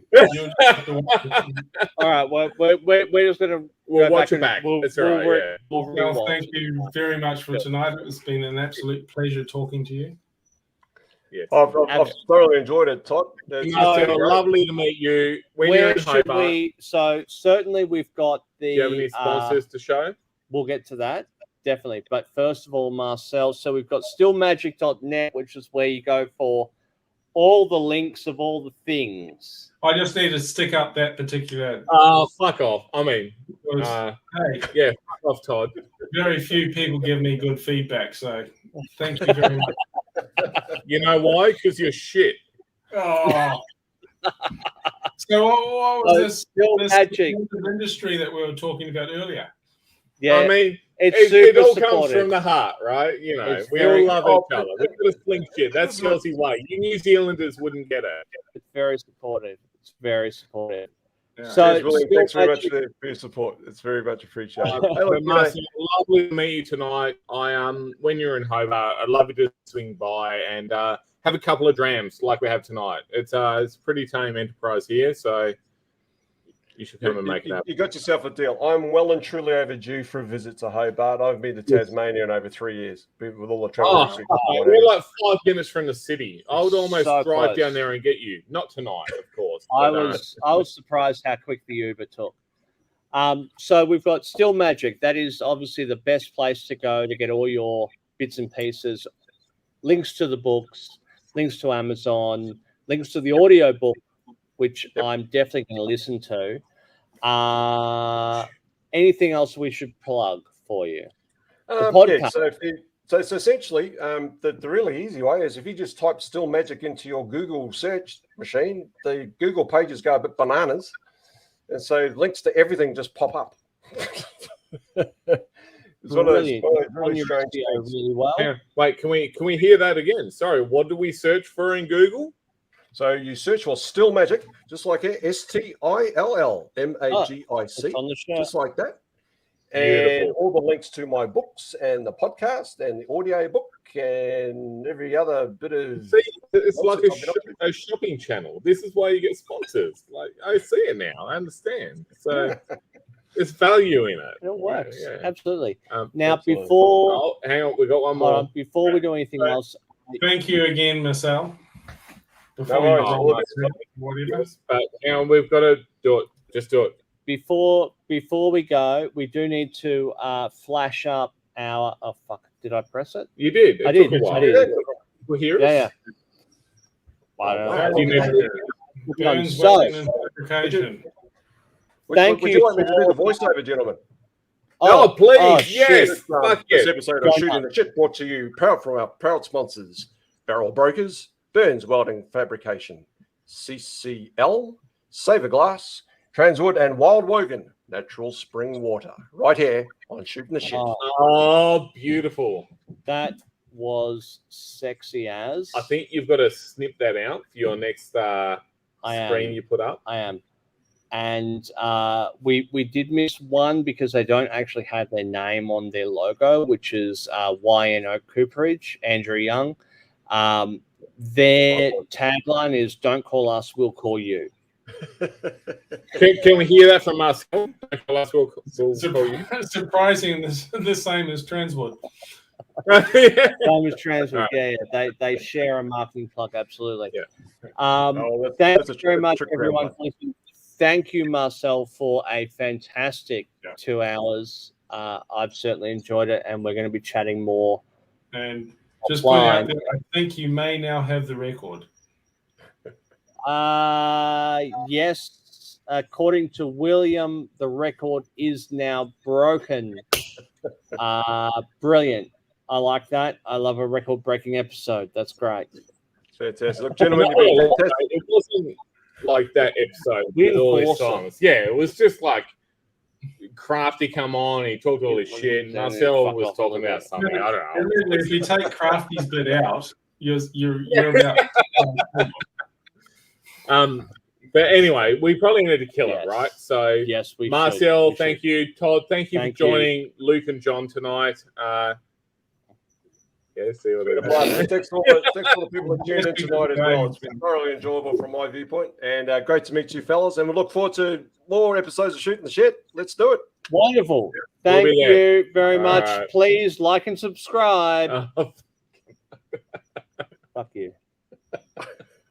Speaker 1: all right. Well, we're just gonna
Speaker 3: watch it back. That's all right.
Speaker 2: Well, thank you very much for tonight. It's been an absolute pleasure talking to you.
Speaker 3: Yes.
Speaker 4: I've thoroughly enjoyed it, Todd.
Speaker 3: Lovely to meet you.
Speaker 1: Where should we? So certainly we've got the.
Speaker 3: Do you have any sponsors to show?
Speaker 1: We'll get to that, definitely. But first of all, Marcel. So we've got stillmagic.net, which is where you go for all the links of all the things.
Speaker 2: I just need to stick up that particular.
Speaker 3: Oh, fuck off! I mean,
Speaker 2: hey,
Speaker 3: fuck off, Todd.
Speaker 2: Very few people give me good feedback, so thank you very much.
Speaker 3: You know why? Because you're shit.
Speaker 2: Oh. So what was this industry that we were talking about earlier?
Speaker 1: Yeah,
Speaker 3: I mean,
Speaker 1: it
Speaker 3: all
Speaker 1: supportive.
Speaker 3: comes from the heart, right? We all love each other. We're going to sling shit. That's the Aussie way. You New Zealanders wouldn't get it.
Speaker 1: It's very supportive. It's very supportive.
Speaker 4: Yeah. So, William, thanks very much for your support. It's very much appreciated.
Speaker 3: Marcel, lovely to meet you tonight. When you're in Hobart, I'd love you to swing by and have a couple of drams like we have tonight. It's a pretty tame enterprise here, so you should come and make it up.
Speaker 4: You got yourself a deal. I'm well and truly overdue for a visit to Hobart. I've been to Tasmania in over 3 years with all the travel.
Speaker 3: We're like 5 minutes from the city. I would almost drive down there and get you. Not tonight, of course.
Speaker 1: I was surprised how quick the Uber took. So we've got Still Magic. That is obviously the best place to go to get all your bits and pieces links to the books, links to Amazon, links to the audio book, which I'm definitely going to listen to. Anything else we should plug for you? The podcast.
Speaker 4: So essentially, the really easy way is if you just type Still Magic into your Google search machine, the Google pages go a bit bananas. And so links to everything just pop up. It's one of those really strange things.
Speaker 1: Really well.
Speaker 3: Wait, can we hear that again? Sorry, what do we search for in Google?
Speaker 4: So you search for Still Magic, just like it, STILLMAGIC,
Speaker 1: on the show.
Speaker 4: just like that.
Speaker 3: Beautiful.
Speaker 4: And all the links to my books and the podcast and the audio book and every other bit of...
Speaker 3: See, it's like a shopping channel. This is why you get sponsors. Like, I see it now. I understand. So there's value in it.
Speaker 1: It works. Yeah. Absolutely. Now,
Speaker 4: absolutely.
Speaker 1: before...
Speaker 3: hang on. We got one more.
Speaker 1: Before we do anything else...
Speaker 2: Thank you again, Marcel.
Speaker 3: But hang on, we've got to do it. Just do it.
Speaker 1: Before we go, we do need to flash up our... Oh, fuck. Did I press it?
Speaker 3: You did.
Speaker 1: I did.
Speaker 3: I did. We're here?
Speaker 1: Yeah.
Speaker 2: Wow.
Speaker 1: So,
Speaker 4: Thank you. Would you like me to do the voiceover, gentlemen?
Speaker 3: Oh, please. Yes. Fuck
Speaker 4: This
Speaker 3: yes.
Speaker 4: episode of Shooting the Shit brought to you from our proud sponsors, Barrel Brokers, Burns Welding Fabrication, CCL, Saver Glass, Transwood, and Wild Wogan Natural Spring Water. Right here on Shooting the Shit.
Speaker 3: Oh, beautiful.
Speaker 1: That was sexy as.
Speaker 3: I think you've got to snip that out for your next screen you put up.
Speaker 1: I am. And we did miss one because they don't actually have their name on their logo, which is YNO Cooperage, Andrew Young. Their tagline is "Don't call us, we'll call you."
Speaker 3: Can we hear that from Marcel? Don't call us, we'll call you.
Speaker 2: Surprising, the same as Transwood.
Speaker 1: Same as Transwood, yeah. They share a marketing plug, absolutely.
Speaker 3: Yeah.
Speaker 1: Thank you very much, everyone. Thank you, Marcel, for a fantastic 2 hours. I've certainly enjoyed it, and we're going to be chatting more.
Speaker 2: And just put out there, I think you may now have the record.
Speaker 1: Yes. According to William, the record is now broken. Brilliant. I like that. I love a record-breaking episode. That's great.
Speaker 4: Fantastic. Look, gentlemen,
Speaker 3: it wasn't like that episode with all his songs. Yeah, it was just like Crafty come on, he talked all his shit. Marcel was talking about something. I don't know.
Speaker 2: If you take Crafty's bit out, you're about.
Speaker 3: But anyway, we probably need to kill it, right? So
Speaker 1: yes, we
Speaker 3: Marcel,
Speaker 1: should.
Speaker 3: thank you. Todd, thank you for joining Luke and John tonight. See what it is.
Speaker 4: Thanks for all the people that tuned in tonight as well. It's been thoroughly enjoyable from my viewpoint, and great to meet you fellas. And we look forward to more episodes of Shooting the Shit. Let's do it.
Speaker 1: Wonderful. Thank you very much. Please like and subscribe. Fuck you.